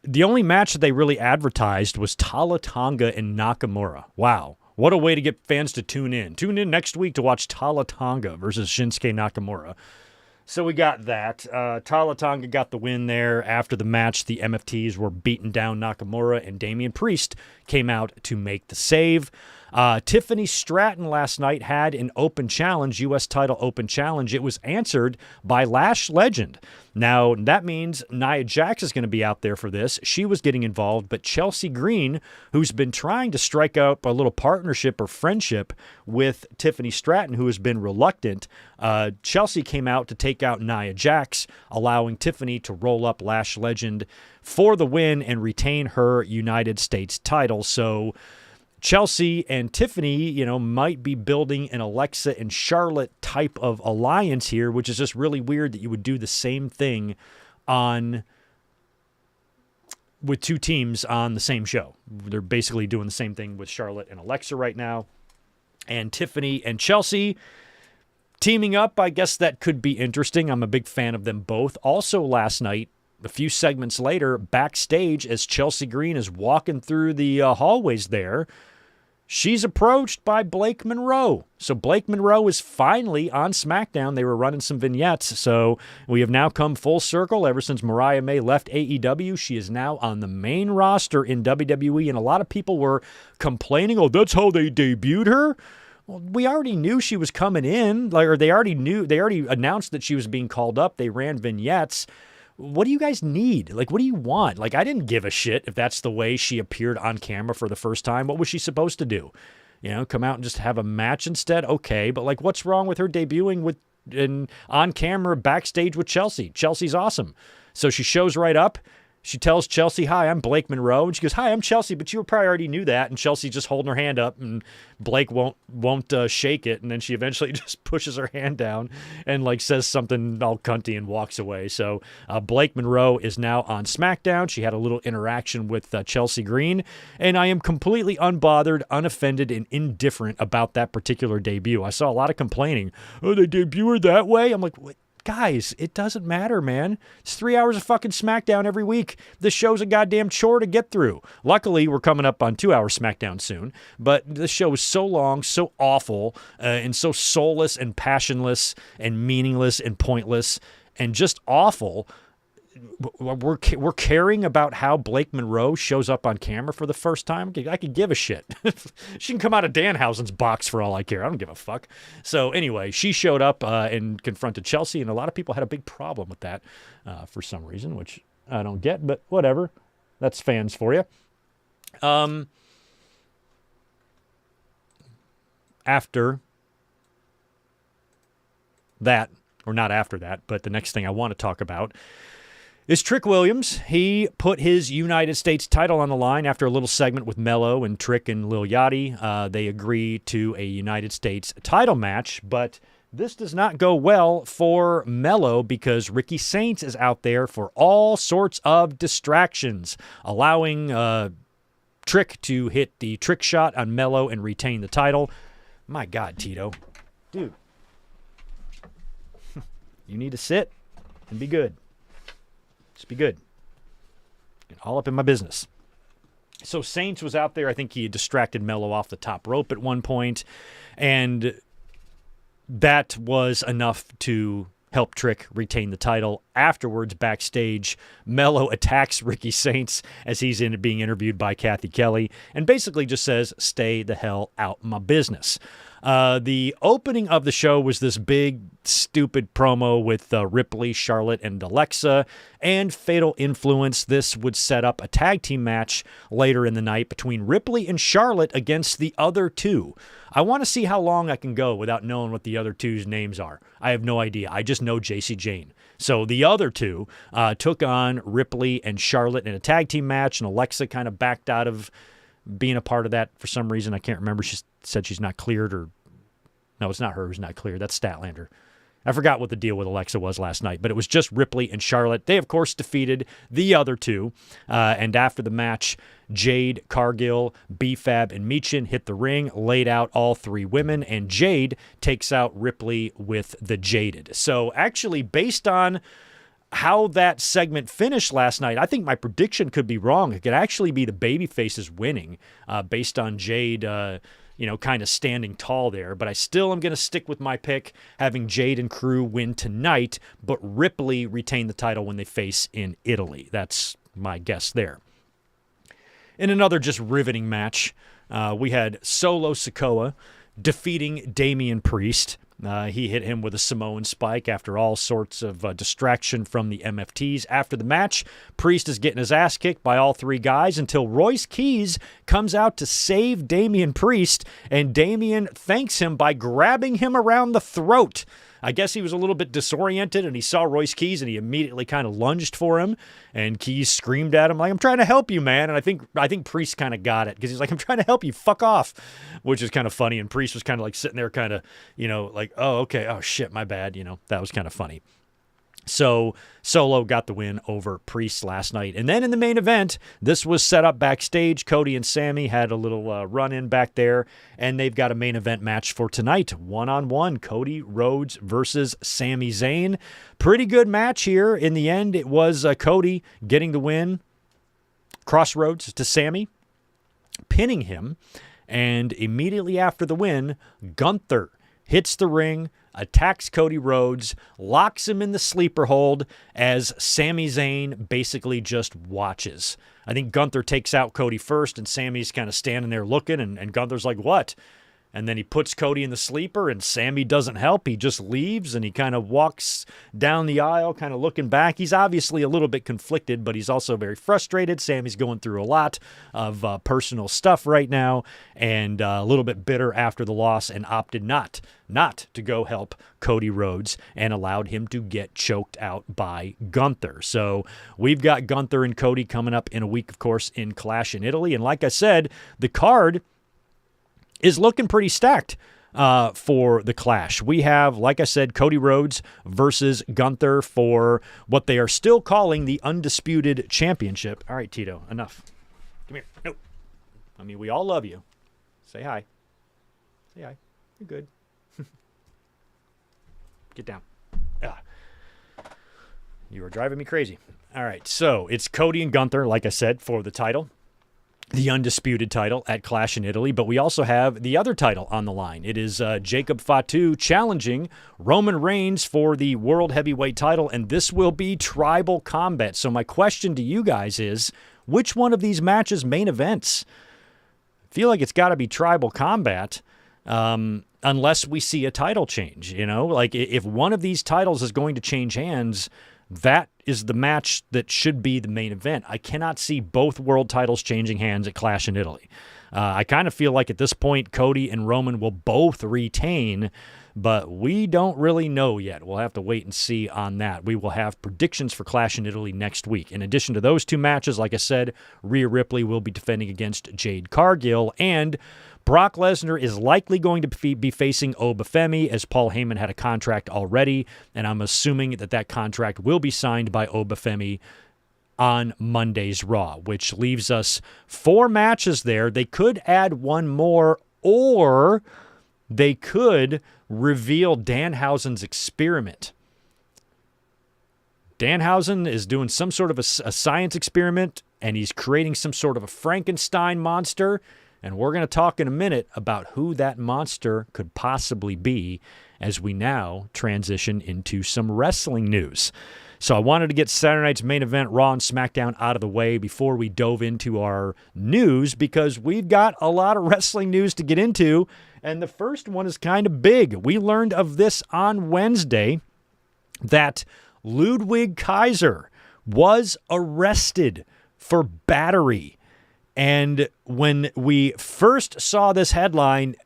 The only match that they really advertised was Tala Tonga and Nakamura. Wow. What a way to get fans to tune in. Tune in next week to watch Tala Tonga versus Shinsuke Nakamura. So we got that. Tala Tonga got the win there. After the match, the MFTs were beating down Nakamura, and Damian Priest came out to make the save. Tiffany Stratton last night had an open challenge, U.S. title open challenge. It was answered by Lash Legend. Now, that means Nia Jax is going to be out there for this. She was getting involved, but Chelsea Green, who's been trying to strike up a little partnership or friendship with Tiffany Stratton, who has been reluctant, Chelsea came out to take out Nia Jax, allowing Tiffany to roll up Lash Legend for the win and retain her United States title. So Chelsea and Tiffany, might be building an Alexa and Charlotte type of alliance here, which is just really weird that you would do the same thing with two teams on the same show. They're basically doing the same thing with Charlotte and Alexa right now. And Tiffany and Chelsea teaming up, I guess that could be interesting. I'm a big fan of them both. Also last night, a few segments later, backstage, as Chelsea Green is walking through the hallways there, she's approached by Blake Monroe. So Blake Monroe is finally on SmackDown. They were running some vignettes. So we have now come full circle. Ever since Mariah May left AEW, she is now on the main roster in WWE. And a lot of people were complaining, oh, that's how they debuted her? Well, we already knew she was coming in. They already announced that she was being called up. They ran vignettes. What do you guys need? What do you want? I didn't give a shit if that's the way she appeared on camera for the first time. What was she supposed to do? Come out and just have a match instead? Okay, but what's wrong with her debuting on camera backstage with Chelsea? Chelsea's awesome. So she shows right up. She tells Chelsea, hi, I'm Blake Monroe. And she goes, hi, I'm Chelsea, but you probably already knew that. And Chelsea just holding her hand up, and Blake won't shake it. And then she eventually just pushes her hand down and says something all cunty and walks away. So Blake Monroe is now on SmackDown. She had a little interaction with Chelsea Green. And I am completely unbothered, unoffended, and indifferent about that particular debut. I saw a lot of complaining. Oh, they debut her that way? I'm like, what? Guys, it doesn't matter, man. It's 3 hours of fucking SmackDown every week. This show's a goddamn chore to get through. Luckily, we're coming up on 2 hour SmackDown soon, but this show is so long, so awful, and so soulless and passionless and meaningless and pointless and just awful. We're caring about how Blake Monroe shows up on camera for the first time. I could give a shit. She can come out of Danhausen's box for all I care. I don't give a fuck. So anyway, she showed up and confronted Chelsea, and a lot of people had a big problem with that for some reason, which I don't get, but whatever. That's fans for you. After that, or not after that, but the next thing I want to talk about is Trick Williams. He put his United States title on the line after a little segment with Mello and Trick and Lil Yachty. They agree to a United States title match, but this does not go well for Mello because Ricky Saints is out there for all sorts of distractions, allowing Trick to hit the trick shot on Mello and retain the title. My God, Tito. Dude. You need to sit and be good. Just be good. Get all up in my business. So Saints was out there. I think he had distracted Mello off the top rope at one point, and that was enough to help Trick retain the title afterwards, backstage, Mello attacks Ricky Saints as he's being interviewed by Kathy Kelly and basically just says, "Stay the hell out my business." The opening of the show was this big, stupid promo with Ripley, Charlotte, and Alexa, and Fatal Influence. This would set up a tag team match later in the night between Ripley and Charlotte against the other two. I want to see how long I can go without knowing what the other two's names are. I have no idea. I just know JC Jane. So the other two took on Ripley and Charlotte in a tag team match, and Alexa kind of backed out of being a part of that for some reason. I can't remember. She said she's not cleared, or no, it's not her who's not cleared. That's Statlander. I forgot what the deal with Alexa was last night, but it was just Ripley and Charlotte. They, of course, defeated the other two. And after the match, Jade, Cargill, B-Fab, and Michin hit the ring, laid out all three women, and Jade takes out Ripley with the Jaded. So actually, based on how that segment finished last night, I think my prediction could be wrong. It could actually be the babyfaces winning based on Jade kind of standing tall there. But I still am going to stick with my pick, having Jade and crew win tonight, but Ripley retain the title when they face in Italy. That's my guess there. In another just riveting match, we had Solo Sikoa defeating Damian Priest. He hit him with a Samoan spike after all sorts of distraction from the MFTs. After the match, Priest is getting his ass kicked by all three guys until Royce Keys comes out to save Damian Priest, and Damian thanks him by grabbing him around the throat. I guess he was a little bit disoriented, and he saw Royce Keys, and he immediately kind of lunged for him, and Keys screamed at him like, "I'm trying to help you, man." And I think Priest kind of got it, because he's like, "I'm trying to help you, fuck off," which is kind of funny. And Priest was kind of like sitting there kind of, like, "Oh, okay, oh shit, my bad." That was kind of funny. So Solo got the win over Priest last night. And then in the main event, this was set up backstage. Cody and Sammy had a little run-in back there, and they've got a main event match for tonight. One-on-one, Cody Rhodes versus Sami Zayn. Pretty good match here. In the end, it was Cody getting the win. Crossroads to Sammy, pinning him. And immediately after the win, Gunther hits the ring, attacks Cody Rhodes, locks him in the sleeper hold as Sami Zayn basically just watches. I think Gunther takes out Cody first, and Sammy's kind of standing there looking, and Gunther's like, "What?" And then he puts Cody in the sleeper, and Sammy doesn't help. He just leaves, and he kind of walks down the aisle, kind of looking back. He's obviously a little bit conflicted, but he's also very frustrated. Sammy's going through a lot of personal stuff right now, and a little bit bitter after the loss, and opted not to go help Cody Rhodes, and allowed him to get choked out by Gunther. So we've got Gunther and Cody coming up in a week, of course, in Clash in Italy. And like I said, the card is looking pretty stacked for the Clash. We have, like I said, Cody Rhodes versus Gunther for what they are still calling the Undisputed Championship. All right, Tito, enough. Come here. Nope. I mean, we all love you. Say hi. Say hi. You're good. Get down. You are driving me crazy. All right, so it's Cody and Gunther, like I said, for the title. The undisputed title at Clash in Italy, but we also have the other title on the line. It is Jacob Fatu challenging Roman Reigns for the World Heavyweight title, and this will be tribal combat. So my question to you guys is, which one of these matches main events? I feel like it's got to be tribal combat, unless we see a title change. Like if one of these titles is going to change hands, that is the match that should be the main event. I cannot see both world titles changing hands at Clash in Italy. I kind of feel like at this point, Cody and Roman will both retain, but we don't really know yet. We'll have to wait and see on that. We will have predictions for Clash in Italy next week. In addition to those two matches, like I said, Rhea Ripley will be defending against Jade Cargill, and Brock Lesnar is likely going to be facing Obafemi, as Paul Heyman had a contract already, and I'm assuming that contract will be signed by Obafemi on Monday's Raw, which leaves us 4 matches there. They could add one more, or they could reveal Danhausen's experiment. Danhausen is doing some sort of a science experiment, and he's creating some sort of a Frankenstein monster. And we're going to talk in a minute about who that monster could possibly be as we now transition into some wrestling news. So I wanted to get Saturday night's main event, Raw and SmackDown, out of the way before we dove into our news, because we've got a lot of wrestling news to get into, and the first one is kind of big. We learned of this on Wednesday that Ludwig Kaiser was arrested for battery. And when we first saw this headline,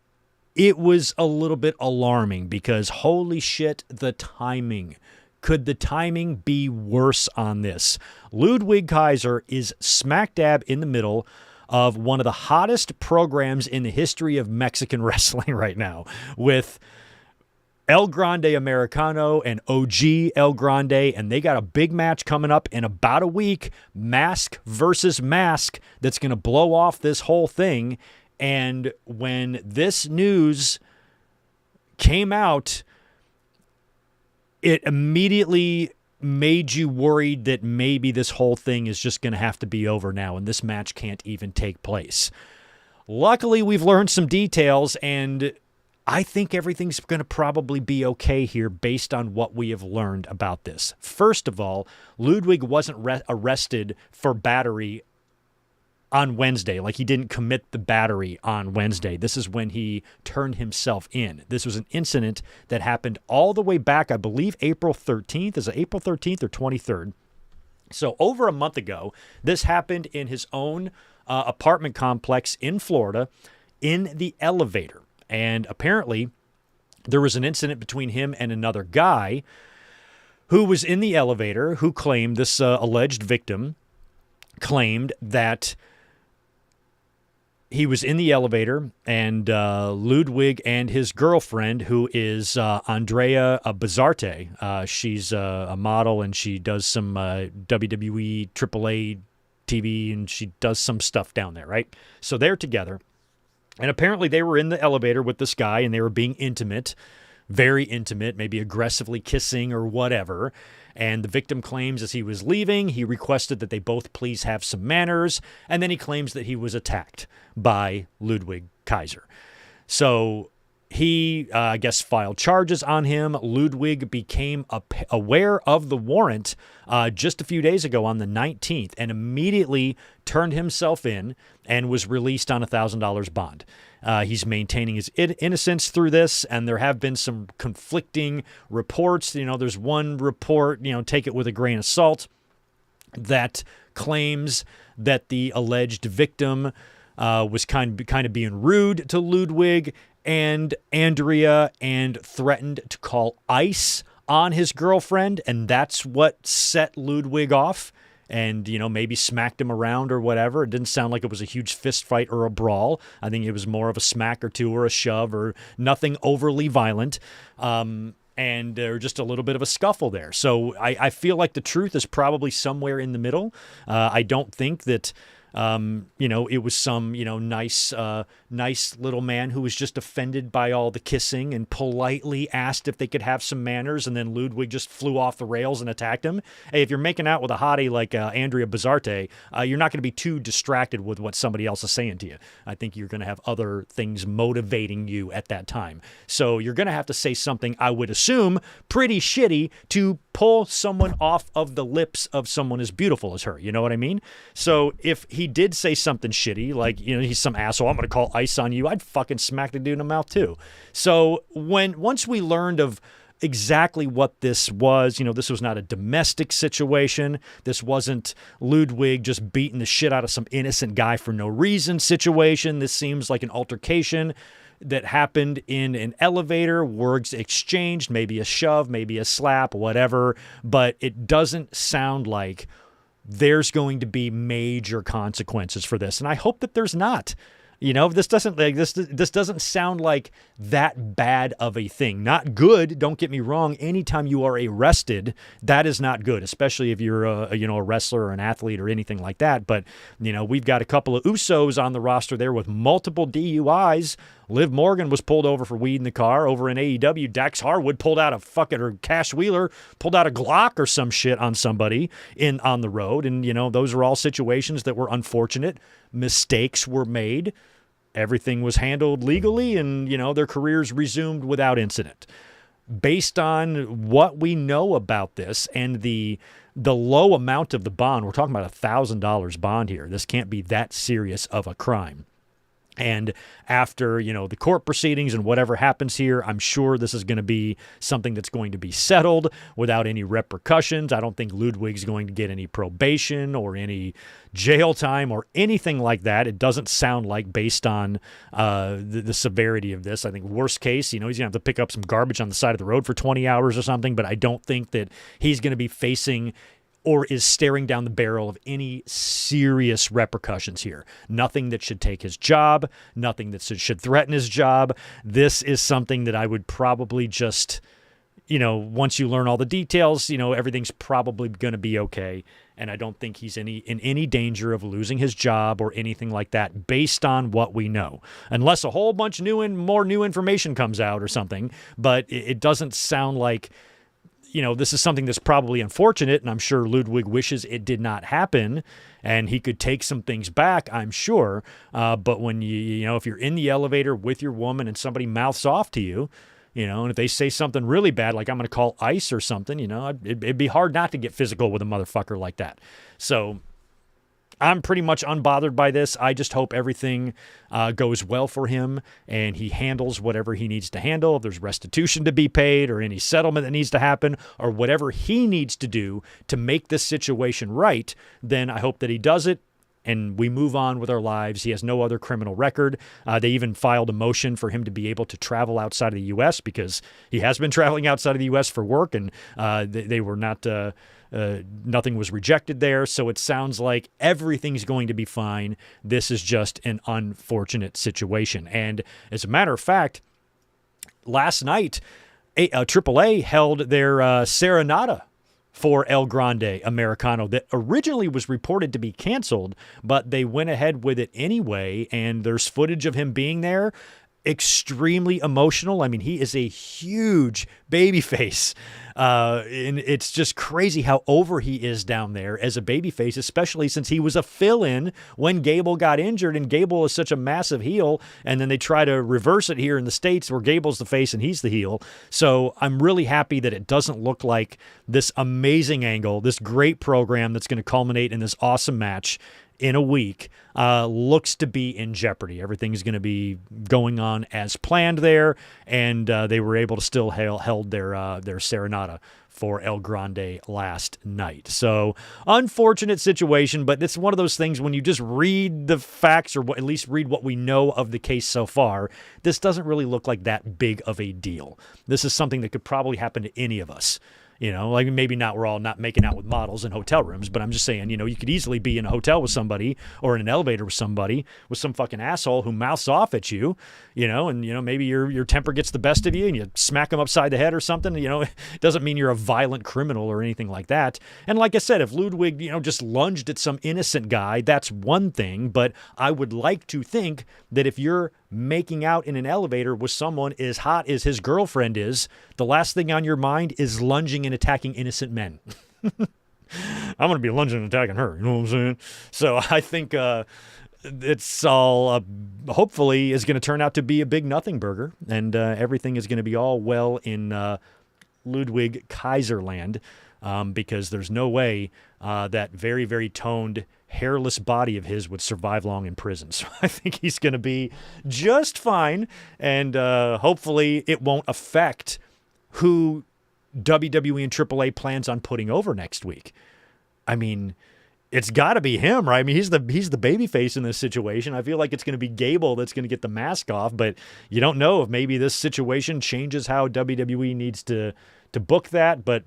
it was a little bit alarming because holy shit, the timing. Could the timing be worse on this? Ludwig Kaiser is smack dab in the middle of one of the hottest programs in the history of Mexican wrestling right now, with El Grande Americano and OG El Grande, and they got a big match coming up in about a week, mask versus mask, that's going to blow off this whole thing. And when this news came out, it immediately made you worried that maybe this whole thing is just going to have to be over now and this match can't even take place. Luckily, we've learned some details, and I think everything's going to probably be okay here based on what we have learned about this. First of all, Ludwig wasn't arrested for battery on Wednesday. Like, he didn't commit the battery on Wednesday. This is when he turned himself in. This was an incident that happened all the way back, I believe, April 13th. Is it April 13th or 23rd? So over a month ago, this happened in his own apartment complex in Florida in the elevator. And apparently, there was an incident between him and another guy who was in the elevator, who claimed, this alleged victim claimed that he was in the elevator and Ludwig and his girlfriend, who is Andrea Bazarte. She's a model and she does some WWE AAA TV and she does some stuff down there, right? So they're together. And apparently they were in the elevator with this guy and they were being intimate, very intimate, maybe aggressively kissing or whatever. And the victim claims as he was leaving, he requested that they both please have some manners. And then he claims that he was attacked by Ludwig Kaiser. So he, I guess, filed charges on him. Ludwig became aware of the warrant just a few days ago on the 19th and immediately turned himself in and was released on $1,000 bond. He's maintaining his innocence through this, and there have been some conflicting reports. You know, there's one report, you know, take it with a grain of salt, that claims that the alleged victim was kind of being rude to Ludwig and Andrea and threatened to call ICE on his girlfriend, and that's what set Ludwig off and, you know, maybe smacked him around or whatever. It didn't sound like it was a huge fist fight or a brawl. I think it was more of a smack or two or a shove or nothing overly violent. And there's just a little bit of a scuffle there. So I feel like the truth is probably somewhere in the middle. I don't think that you know, it was some, you know, nice little man who was just offended by all the kissing and politely asked if they could have some manners, and then Ludwig just flew off the rails and attacked him. Hey, if you're making out with a hottie like Andrea Bazarte, you're not going to be too distracted with what somebody else is saying to you. I think you're going to have other things motivating you at that time. So you're going to have to say something, I would assume, pretty shitty to pull someone off of the lips of someone as beautiful as her. You know what I mean? So if he did say something shitty, like, you know, he's some asshole, I'm going to call ICE on you, I'd fucking smack the dude in the mouth too. So once we learned of exactly what this was, you know, this was not a domestic situation. This wasn't Ludwig just beating the shit out of some innocent guy for no reason situation. This seems like an altercation that happened in an elevator, words exchanged, maybe a shove, maybe a slap, whatever, but it doesn't sound like there's going to be major consequences for this. And I hope that there's not. You know, this doesn't sound like that bad of a thing. Not good, don't get me wrong. Anytime you are arrested, that is not good, especially if you're a wrestler or an athlete or anything like that. But, you know, we've got a couple of Usos on the roster there with multiple DUIs. Liv Morgan was pulled over for weed in the car. Over in AEW, Dax Harwood pulled out or Cash Wheeler pulled out a Glock or some shit on somebody on the road. And, you know, those are all situations that were unfortunate. Mistakes were made. Everything was handled legally and, you know, their careers resumed without incident. based on what we know about this and the low amount of the bond, we're talking about $1,000 bond here. This can't be that serious of a crime. And after, the court proceedings and whatever happens here, I'm sure this is going to be something that's going to be settled without any repercussions. I don't think Ludwig's going to get any probation or any jail time or anything like that. It doesn't sound like, based on the severity of this. I think worst case, he's going to have to pick up some garbage on the side of the road for 20 hours or something, but I don't think that he's going to be facing or is staring down the barrel of any serious repercussions here. Nothing that should take his job, nothing that should threaten his job. This is something that I would probably just, once you learn all the details, everything's probably going to be okay. And I don't think he's in any danger of losing his job or anything like that based on what we know. Unless a whole bunch more new information comes out or something. But it doesn't sound like, this is something that's probably unfortunate, and I'm sure Ludwig wishes it did not happen, and he could take some things back, I'm sure. But when if you're in the elevator with your woman and somebody mouths off to you, and if they say something really bad, like I'm going to call ICE or something, it'd be hard not to get physical with a motherfucker like that. So I'm pretty much unbothered by this. I just hope everything goes well for him and he handles whatever he needs to handle. If there's restitution to be paid or any settlement that needs to happen or whatever he needs to do to make this situation right, then I hope that he does it and we move on with our lives. He has no other criminal record. They even filed a motion for him to be able to travel outside of the U.S. because he has been traveling outside of the U.S. for work, and they were not... nothing was rejected there, so it sounds like everything's going to be fine. This is just an unfortunate situation. And as a matter of fact, last night, AAA held their Serenata for El Grande Americano that originally was reported to be canceled, but they went ahead with it anyway, and there's footage of him being there. Extremely emotional. I mean, he is a huge babyface. And it's just crazy how over he is down there as a babyface, especially since he was a fill-in when Gable got injured, and Gable is such a massive heel, and then they try to reverse it here in the States where Gable's the face and he's the heel. So I'm really happy that it doesn't look like this amazing angle, this great program that's going to culminate in this awesome match in a week, looks to be in jeopardy. Everything's going to be going on as planned there, and they were able to still held their Serenata for El Grande last night. So, unfortunate situation, but it's one of those things when you just read the facts, or at least read what we know of the case so far, this doesn't really look like that big of a deal. This is something that could probably happen to any of us. Like maybe not, we're all not making out with models in hotel rooms, but I'm just saying, you could easily be in a hotel with somebody or in an elevator with somebody with some fucking asshole who mouths off at you, and, maybe your temper gets the best of you and you smack them upside the head or something. It doesn't mean you're a violent criminal or anything like that. And like I said, if Ludwig, just lunged at some innocent guy, that's one thing, but I would like to think that if you're making out in an elevator with someone as hot as his girlfriend is, the last thing on your mind is lunging and attacking innocent men. I'm going to be lunging and attacking her. You know what I'm saying? So I think it's all hopefully is going to turn out to be a big nothing burger, and everything is going to be all well in Ludwig Kaiserland, because there's no way that very, very toned, hairless body of his would survive long in prison. So I think he's going to be just fine, and hopefully it won't affect who WWE and AAA plans on putting over next week. I mean, it's got to be him, right? I mean, he's the babyface in this situation. I feel like it's going to be Gable that's going to get the mask off, but you don't know if maybe this situation changes how WWE needs to book that. But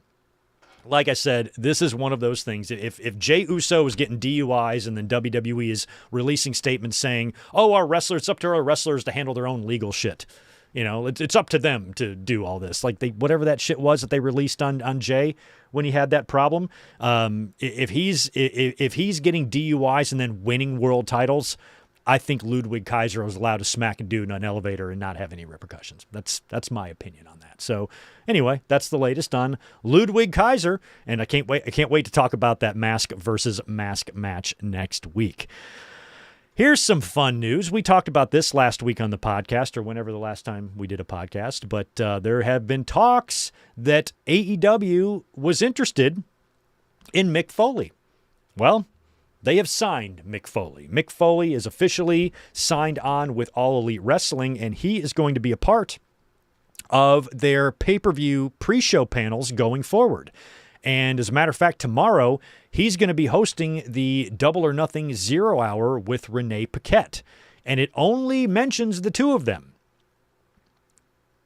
like I said, this is one of those things. If Jey Uso is getting DUIs and then WWE is releasing statements saying, "Oh, it's up to our wrestlers to handle their own legal shit," it's up to them to do all this. Like whatever that shit was that they released on Jey when he had that problem. If he's getting DUIs and then winning world titles, I think Ludwig Kaiser was allowed to smack a dude in an elevator and not have any repercussions. That's my opinion on that. So anyway, that's the latest on Ludwig Kaiser, and I can't wait to talk about that mask versus mask match next week. Here's some fun news. We talked about this last week on the podcast, or whenever the last time we did a podcast, but there have been talks that AEW was interested in Mick Foley. Well, they have signed Mick Foley. Mick Foley is officially signed on with All Elite Wrestling, and he is going to be a part of their pay-per-view pre-show panels going forward. And as a matter of fact, tomorrow, he's going to be hosting the Double or Nothing 0 Hour with Renee Paquette. And it only mentions the two of them,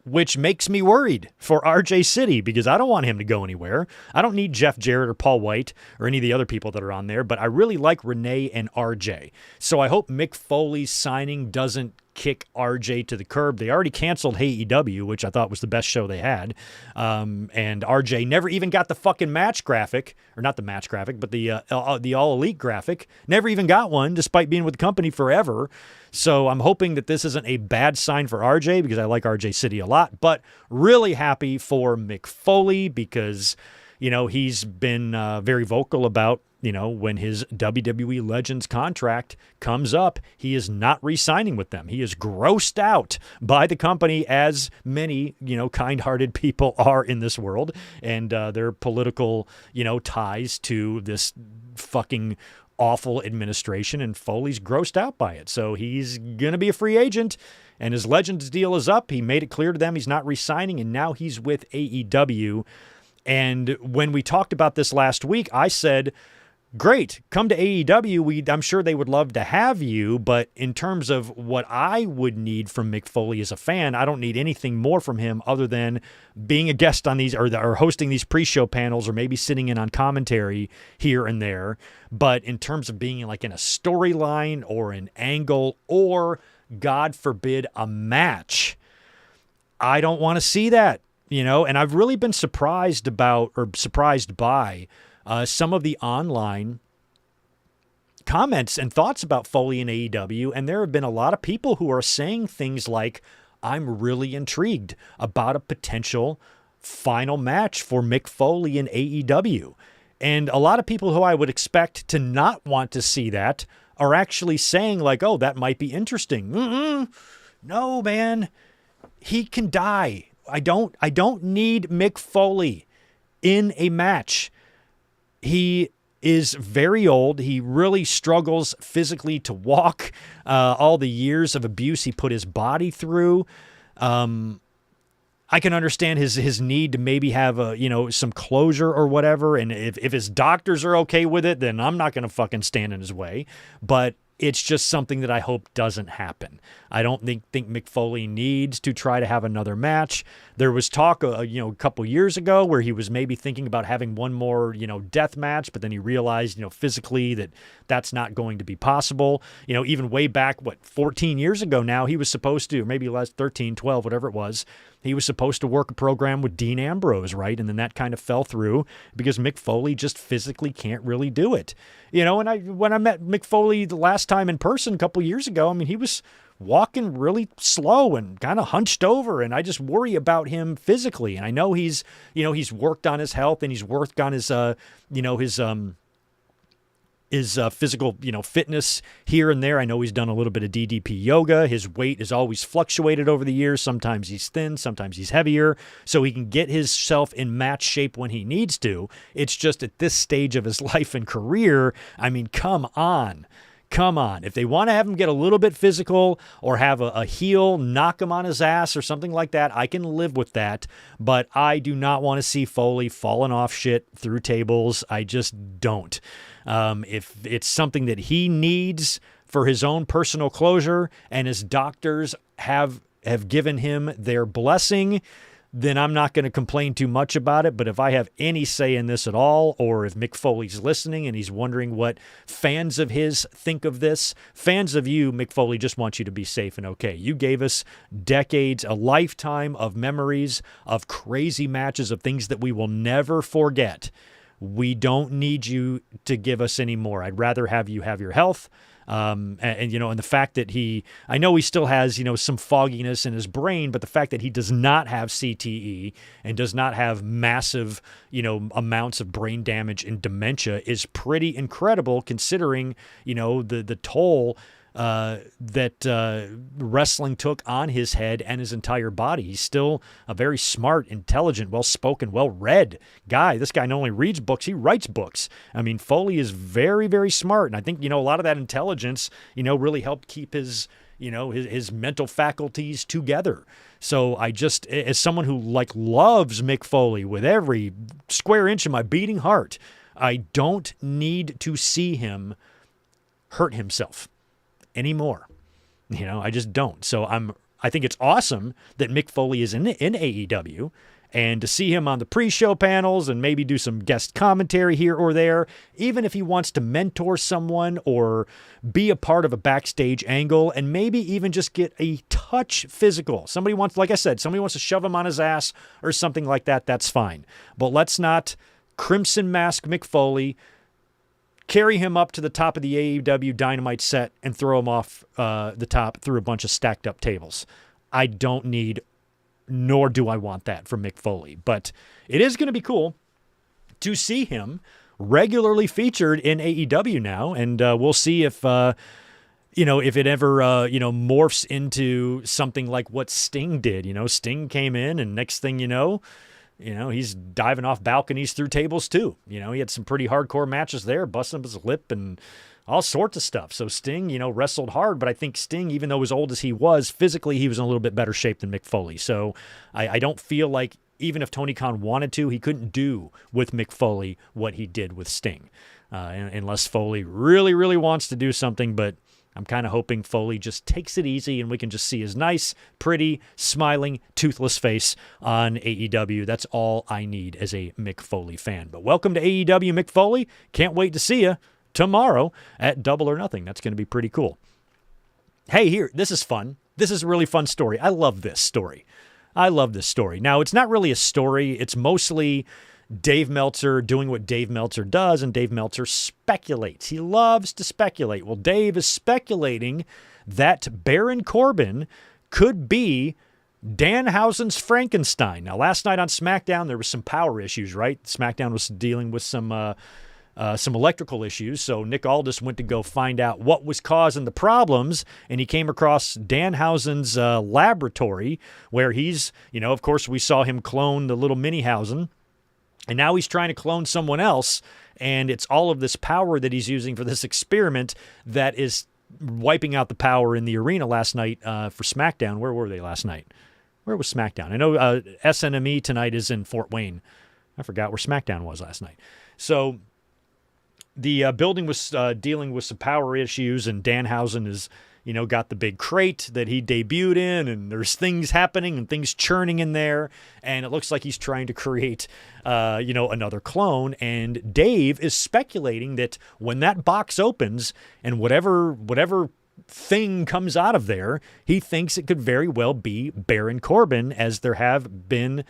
which makes me worried for RJ City because I don't want him to go anywhere. I don't need Jeff Jarrett or Paul White or any of the other people that are on there, but I really like Renee and RJ. So I hope Mick Foley's signing doesn't kick RJ to the curb. They already canceled AEW, which I thought was the best show they had. And RJ never even got the fucking match graphic, or not the match graphic, but the All Elite graphic. Never even got one, despite being with the company forever. So I'm hoping that this isn't a bad sign for RJ because I like RJ City a lot, but really happy for Mick Foley because, you know, he's been very vocal about, you know, when his WWE Legends contract comes up, he is not re-signing with them. He is grossed out by the company, as many, you know, kind-hearted people are in this world, and their political, you know, ties to this fucking awful administration, and Foley's grossed out by it. So he's going to be a free agent, and his Legends deal is up. He made it clear to them he's not re-signing, and now he's with AEW. And when we talked about this last week, I said, great, come to AEW. I'm sure they would love to have you, but in terms of what I would need from Mick Foley as a fan, I don't need anything more from him other than being a guest on these or hosting these pre-show panels or maybe sitting in on commentary here and there. But in terms of being like in a storyline or an angle or, God forbid, a match, I don't want to see that, you know? And I've really been surprised by some of the online comments and thoughts about Foley and AEW, and there have been a lot of people who are saying things like, I'm really intrigued about a potential final match for Mick Foley and AEW. And a lot of people who I would expect to not want to see that are actually saying like, oh, that might be interesting. No, man, he can die. I don't need Mick Foley in a match. He is very old. He really struggles physically to walk. All the years of abuse he put his body through. I can understand his need to maybe have some closure or whatever. And if his doctors are okay with it, then I'm not going to fucking stand in his way. But it's just something that I hope doesn't happen. I don't think Mick Foley needs to try to have another match. There was talk, a couple years ago where he was maybe thinking about having one more, death match, but then he realized, physically that that's not going to be possible. Even way back, 14 years ago now, he was supposed to, or maybe last 13, 12, whatever it was, he was supposed to work a program with Dean Ambrose, right? And then that kind of fell through because Mick Foley just physically can't really do it. And when I met Mick Foley the last time in person a couple years ago, I mean, he was walking really slow and kind of hunched over, and I just worry about him physically. And I know he's worked on his health and he's worked on his physical, fitness here and there. I know he's done a little bit of DDP yoga. His weight has always fluctuated over the years. Sometimes he's thin, sometimes he's heavier, so he can get himself in match shape when he needs to. It's just at this stage of his life and career, I mean, come on. If they want to have him get a little bit physical or have a heel knock him on his ass or something like that, I can live with that. But I do not want to see Foley falling off shit through tables. I just don't. If it's something that he needs for his own personal closure and his doctors have given him their blessing, then I'm not going to complain too much about it. But if I have any say in this at all, or if Mick Foley's listening and he's wondering what fans of his think of this, fans of you, Mick Foley, just want you to be safe and okay. You gave us decades, a lifetime of memories of crazy matches, of things that we will never forget. We don't need you to give us any more. I'd rather have you have your health. And the fact that I know he still has, some fogginess in his brain, but the fact that he does not have CTE and does not have massive, amounts of brain damage and dementia is pretty incredible considering, the toll that wrestling took on his head and his entire body. He's still a very smart, intelligent, well-spoken, well-read guy. This guy not only reads books, he writes books. I mean, Foley is very, very smart. And I think, a lot of that intelligence, really helped keep his mental faculties together. So I just, as someone who loves Mick Foley with every square inch of my beating heart, I don't need to see him hurt himself anymore. I just don't. So I think it's awesome that Mick Foley is in AEW, and to see him on the pre-show panels and maybe do some guest commentary here or there, even if he wants to mentor someone or be a part of a backstage angle and maybe even just get a touch physical. Somebody wants to shove him on his ass or something like that, that's fine. But let's not Crimson Mask Mick Foley, carry him up to the top of the AEW Dynamite set and throw him off the top through a bunch of stacked up tables. I don't need, nor do I want that from Mick Foley. But it is going to be cool to see him regularly featured in AEW now, and we'll see if if it ever morphs into something like what Sting did. Sting came in, and next thing he's diving off balconies through tables too. He had some pretty hardcore matches there, busting up his lip and all sorts of stuff. So Sting, wrestled hard, but I think Sting, even though as old as he was, physically he was in a little bit better shape than Mick Foley. So I don't feel like even if Tony Khan wanted to, he couldn't do with Mick Foley what he did with Sting, unless Foley really, really wants to do something. But I'm kind of hoping Foley just takes it easy and we can just see his nice, pretty, smiling, toothless face on AEW. That's all I need as a Mick Foley fan. But welcome to AEW, Mick Foley. Can't wait to see you tomorrow at Double or Nothing. That's going to be pretty cool. Hey, here, this is fun. This is a really fun story. I love this story. Now, it's not really a story. It's mostly Dave Meltzer doing what Dave Meltzer does, and Dave Meltzer speculates. He loves to speculate. Well, Dave is speculating that Baron Corbin could be Danhausen's Frankenstein. Now, last night on Smackdown, there was some power issues, right? Smackdown was dealing with some electrical issues, so Nick Aldis went to go find out what was causing the problems, and he came across Danhausen's laboratory, where he's, of course, we saw him clone the little Minihausen. And now he's trying to clone someone else, and it's all of this power that he's using for this experiment that is wiping out the power in the arena last night for Smackdown. Where were they last night? Where was Smackdown? I know SNME tonight is in Fort Wayne. I forgot where Smackdown was last night. So the building was dealing with some power issues, and Danhausen is got the big crate that he debuted in, and there's things happening and things churning in there, and it looks like he's trying to create, another clone. And Dave is speculating that when that box opens and whatever thing comes out of there, he thinks it could very well be Baron Corbin, as there have been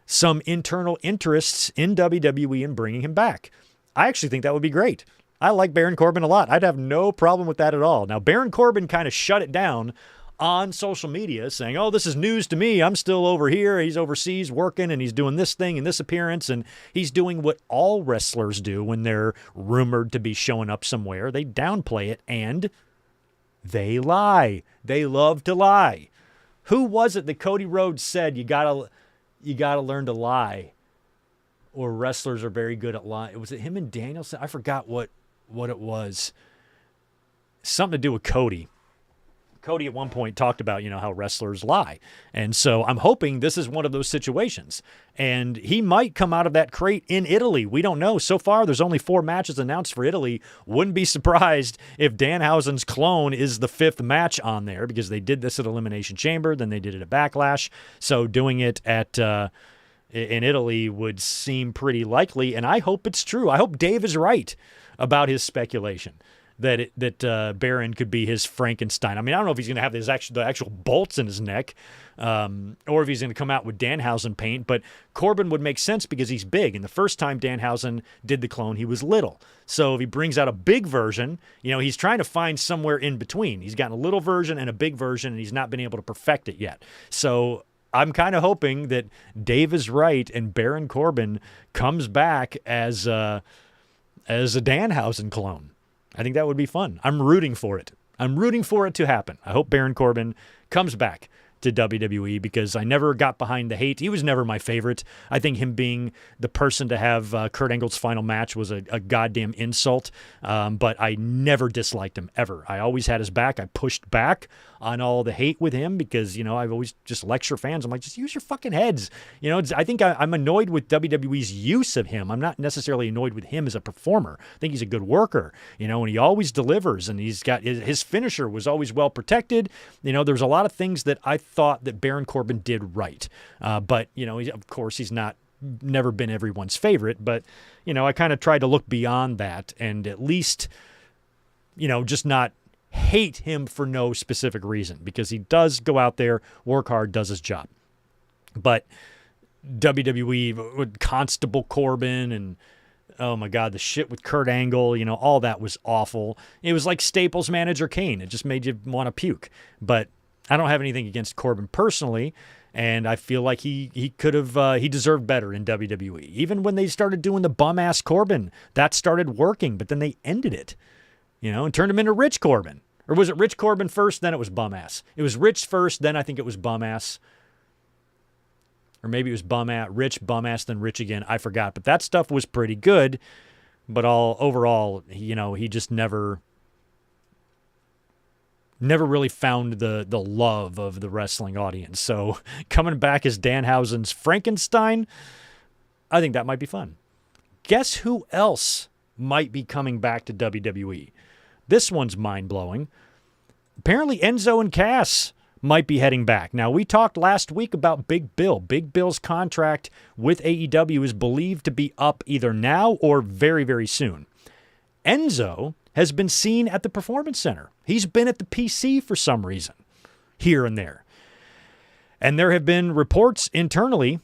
some internal interests in WWE in bringing him back. I actually think that would be great. I like Baron Corbin a lot. I'd have no problem with that at all. Now, Baron Corbin kind of shut it down on social media, saying, oh, this is news to me. I'm still over here. He's overseas working, and he's doing this thing and this appearance, and he's doing what all wrestlers do when they're rumored to be showing up somewhere. They downplay it, and they lie. They love to lie. Who was it that Cody Rhodes said, you gotta learn to lie, or wrestlers are very good at lying? Was it him and Danielson? I forgot what it was. Something to do with Cody. Cody at one point talked about, how wrestlers lie. And so I'm hoping this is one of those situations. And he might come out of that crate in Italy. We don't know. So far, there's only 4 matches announced for Italy. Wouldn't be surprised if Danhausen's clone is the 5th match on there, because they did this at Elimination Chamber, then they did it at Backlash. So doing it at in Italy would seem pretty likely, and I hope it's true. I hope Dave is right about his speculation that Baron could be his Frankenstein. I mean, I don't know if he's going to have the actual bolts in his neck, or if he's going to come out with Danhausen paint, but Corbin would make sense because he's big, and the first time Danhausen did the clone, he was little. So if he brings out a big version, he's trying to find somewhere in between. He's gotten a little version and a big version, and he's not been able to perfect it yet. So I'm kind of hoping that Dave is right and Baron Corbin comes back as a Danhausen clone. I think that would be fun. I'm rooting for it. I'm rooting for it to happen. I hope Baron Corbin comes back to WWE because I never got behind the hate. He was never my favorite. I think him being the person to have Kurt Angle's final match was a goddamn insult, but I never disliked him, ever. I always had his back. I pushed back on all the hate with him because, I've always just lecture fans. I'm like, just use your fucking heads. I think I'm annoyed with WWE's use of him. I'm not necessarily annoyed with him as a performer. I think he's a good worker, and he always delivers, and he's got his finisher was always well protected. There's a lot of things that I thought that Baron Corbin did right. But, of course, he's never been everyone's favorite. But, I kind of tried to look beyond that and at least, just not hate him for no specific reason, because he does go out there, work hard, does his job. But WWE with Constable Corbin and, oh my God, the shit with Kurt Angle, all that was awful. It was like Staples manager Kane. It just made you want to puke. But I don't have anything against Corbin personally, and I feel like he could have he deserved better in WWE. Even when they started doing the bum-ass Corbin, that started working, but then they ended it, and turned him into Rich Corbin. Or was it Rich Corbin first, then it was bum-ass? It was Rich first, then I think it was bum-ass. Or maybe it was Rich, bum-ass, then Rich again. I forgot. But that stuff was pretty good. But overall, he just never really found the love of the wrestling audience. So coming back as Danhausen's Frankenstein, I think that might be fun. Guess who else might be coming back to WWE? This one's mind-blowing. Apparently Enzo and Cass might be heading back. Now, we talked last week about Big Bill. Big Bill's contract with AEW is believed to be up either now or very, very soon. Enzo has been seen at the Performance Center. He's been at the PC for some reason, here and there. And there have been reports internally,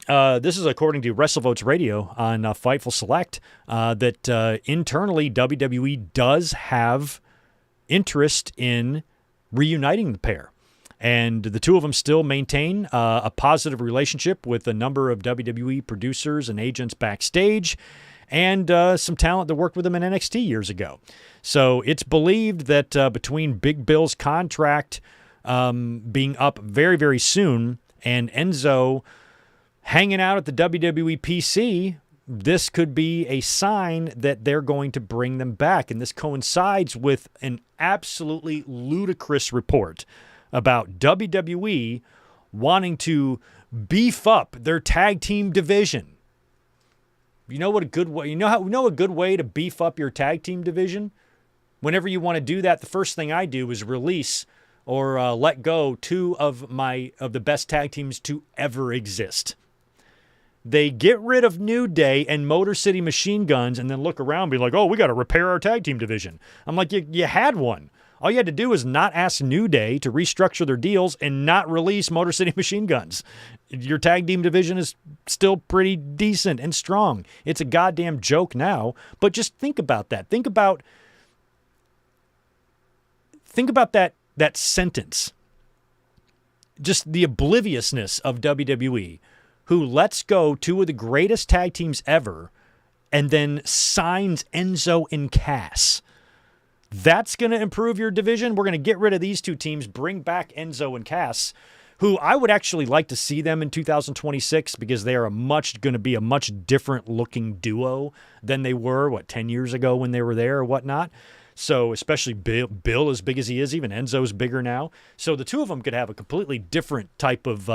this is according to WrestleVotes Radio on Fightful Select, that internally WWE does have interest in reuniting the pair. And the two of them still maintain a positive relationship with a number of WWE producers and agents backstage, and some talent that worked with them in NXT years ago. So it's believed that between Big Bill's contract being up very, very soon and Enzo hanging out at the WWE PC, this could be a sign that they're going to bring them back. And this coincides with an absolutely ludicrous report about WWE wanting to beef up their tag team division. You know what a good way, a good way to beef up your tag team division? Whenever you want to do that, the first thing I do is release or let go two of the best tag teams to ever exist. They get rid of New Day and Motor City Machine Guns and then look around and be like, oh, we got to repair our tag team division. I'm like, you had one. All you had to do is not ask New Day to restructure their deals and not release Motor City Machine Guns. Your tag team division is still pretty decent and strong. It's a goddamn joke now, but just think about that. Think about that sentence. Just the obliviousness of WWE, who lets go two of the greatest tag teams ever and then signs Enzo and Cass. That's going to improve your division. We're going to get rid of these two teams, bring back Enzo and Cass, who I would actually like to see them in 2026 because they are going to be a much different looking duo than they were, 10 years ago when they were there or whatnot. So especially Bill, as big as he is, even Enzo's bigger now. So the two of them could have a completely different type of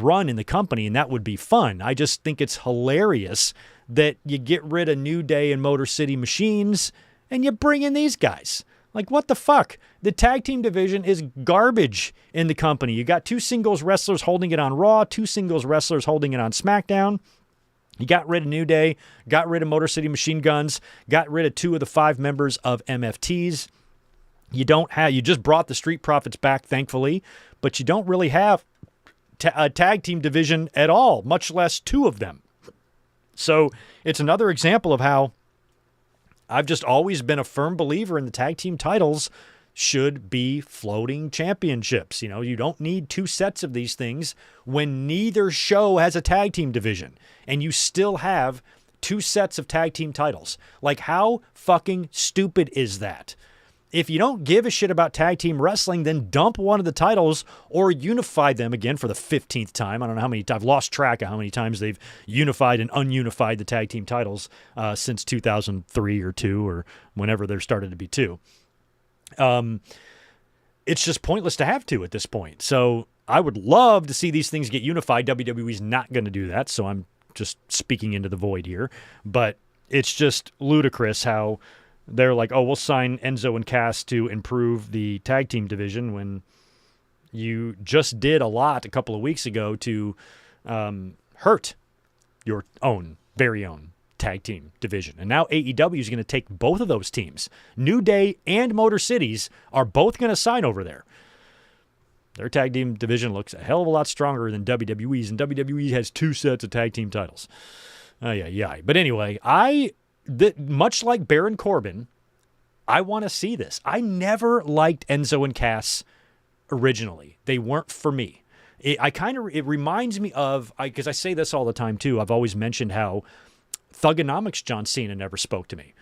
run in the company, and that would be fun. I just think it's hilarious that you get rid of New Day and Motor City Machines and you bring in these guys. Like, what the fuck? The tag team division is garbage in the company. You got two singles wrestlers holding it on Raw, two singles wrestlers holding it on SmackDown. You got rid of New Day, got rid of Motor City Machine Guns, got rid of two of the 5 members of MFTs. You just brought the Street Profits back, thankfully, but you don't really have a tag team division at all, much less two of them. So it's another example of how I've just always been a firm believer in the tag team titles should be floating championships. You don't need 2 sets of these things when neither show has a tag team division, and you still have 2 sets of tag team titles. Like, how fucking stupid is that? if you don't give a shit about tag team wrestling, then dump one of the titles or unify them again for the 15th time. I don't know how many times. I've lost track of how many times they've unified and ununified the tag team titles since 2003 or 2 or whenever there started to be 2. It's just pointless to have 2 at this point. So I would love to see these things get unified. WWE's not going to do that, so I'm just speaking into the void here. But it's just ludicrous how they're like, oh, we'll sign Enzo and Cass to improve the tag team division when you just did a lot a couple of weeks ago to hurt your own, very own tag team division. And now AEW is going to take both of those teams. New Day and Motor Cities are both going to sign over there. Their tag team division looks a hell of a lot stronger than WWE's, and WWE has 2 sets of tag team titles. But anyway, much like Baron Corbin, I want to see this. I never liked Enzo and Cass originally. They weren't for me. It reminds me of, because I say this all the time too, I've always mentioned how Thugonomics John Cena never spoke to me.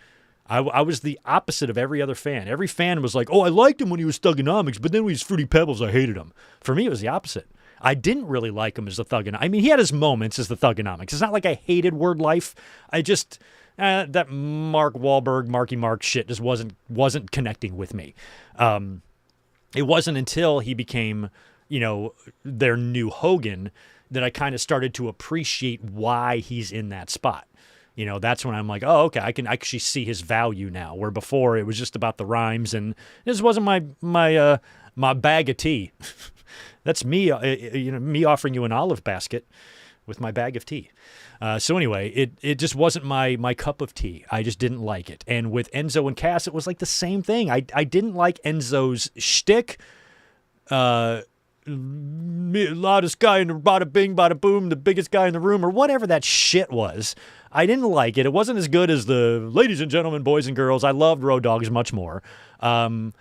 I was the opposite of every other fan. Every fan was like, oh, I liked him when he was Thugonomics, but then when he was Fruity Pebbles, I hated him. For me, it was the opposite. I didn't really like him as the Thugonomics. I mean, he had his moments as the Thugonomics. It's not like I hated Word Life. I just... that Mark Wahlberg, Marky Mark shit just wasn't connecting with me. It wasn't until he became, their new Hogan that I kind of started to appreciate why he's in that spot. That's when I'm like, oh, okay, I can actually see his value now. Where before it was just about the rhymes, and this wasn't my bag of tea. That's me, me offering you an olive basket with my bag of tea. So anyway, it just wasn't my cup of tea. I just didn't like it. And with Enzo and Cass, it was like the same thing. I didn't like Enzo's shtick. Loudest guy in the bada bing, bada boom, the biggest guy in the room, or whatever that shit was. I didn't like it. It wasn't as good as the ladies and gentlemen, boys and girls. I loved Road Dogs much more. And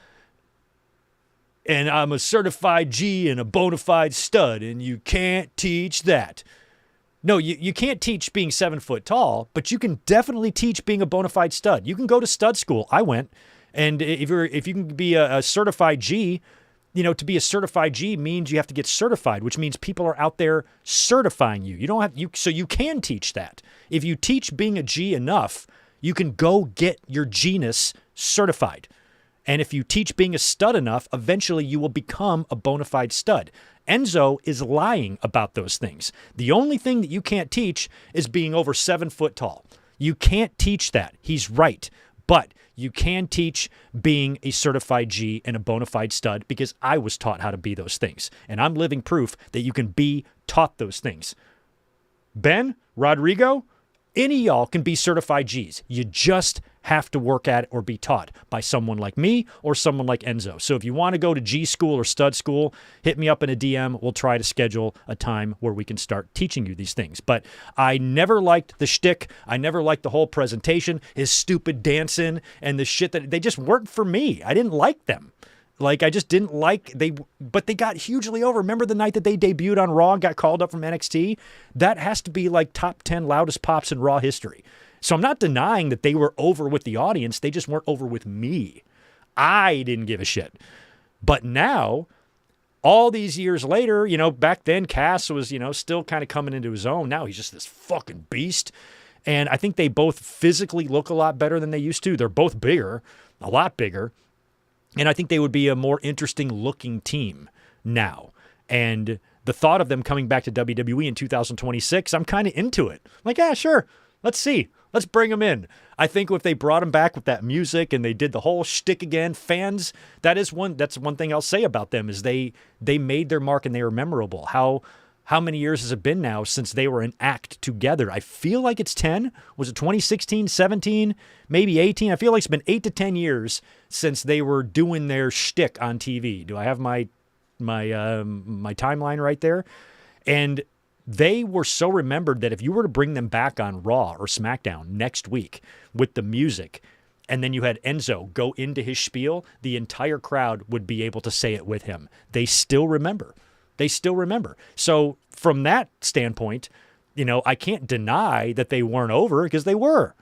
I'm a certified G and a bona fide stud, and you can't teach that. No, you can't teach being 7 foot tall, but you can definitely teach being a bona fide stud. You can go to stud school. I went, and if you can be a certified G, to be a certified G means you have to get certified, which means people are out there certifying you. So you can teach that. If you teach being a G enough, you can go get your G-ness certified. And if you teach being a stud enough, eventually you will become a bona fide stud. Enzo is lying about those things. The only thing that you can't teach is being over 7 foot tall. You can't teach that. He's right. But you can teach being a certified G and a bona fide stud, because I was taught how to be those things. And I'm living proof that you can be taught those things. Ben, Rodrigo, any of y'all can be certified Gs. You just have to work at it or be taught by someone like me or someone like Enzo. So if you want to go to G school or stud school, hit me up in a DM. We'll try to schedule a time where we can start teaching you these things. But I never liked the shtick. I never liked the whole presentation, his stupid dancing and the shit that they just weren't for me. I didn't like them. Like, I just didn't like but they got hugely over. Remember the night that they debuted on Raw and got called up from NXT? That has to be like top 10 loudest pops in Raw history. So I'm not denying that they were over with the audience. They just weren't over with me. I didn't give a shit. But now, all these years later, back then Cass was, still kind of coming into his own. Now he's just this fucking beast. And I think they both physically look a lot better than they used to. They're both bigger, a lot bigger. And I think they would be a more interesting looking team now. And the thought of them coming back to WWE in 2026, I'm kind of into it. Like, yeah, sure. Let's see. Let's bring them in. I think if they brought them back with that music and they did the whole shtick again, fans, that's one thing I'll say about them is they made their mark and they were memorable. How many years has it been now since they were an act together? I feel like it's 10. Was it 2016, 17, maybe 18? I feel like it's been 8 to 10 years since they were doing their shtick on TV. Do I have my timeline right there? And they were so remembered that if you were to bring them back on Raw or SmackDown next week with the music, and then you had Enzo go into his spiel, the entire crowd would be able to say it with him. They still remember. So from that standpoint, I can't deny that they weren't over, because they were.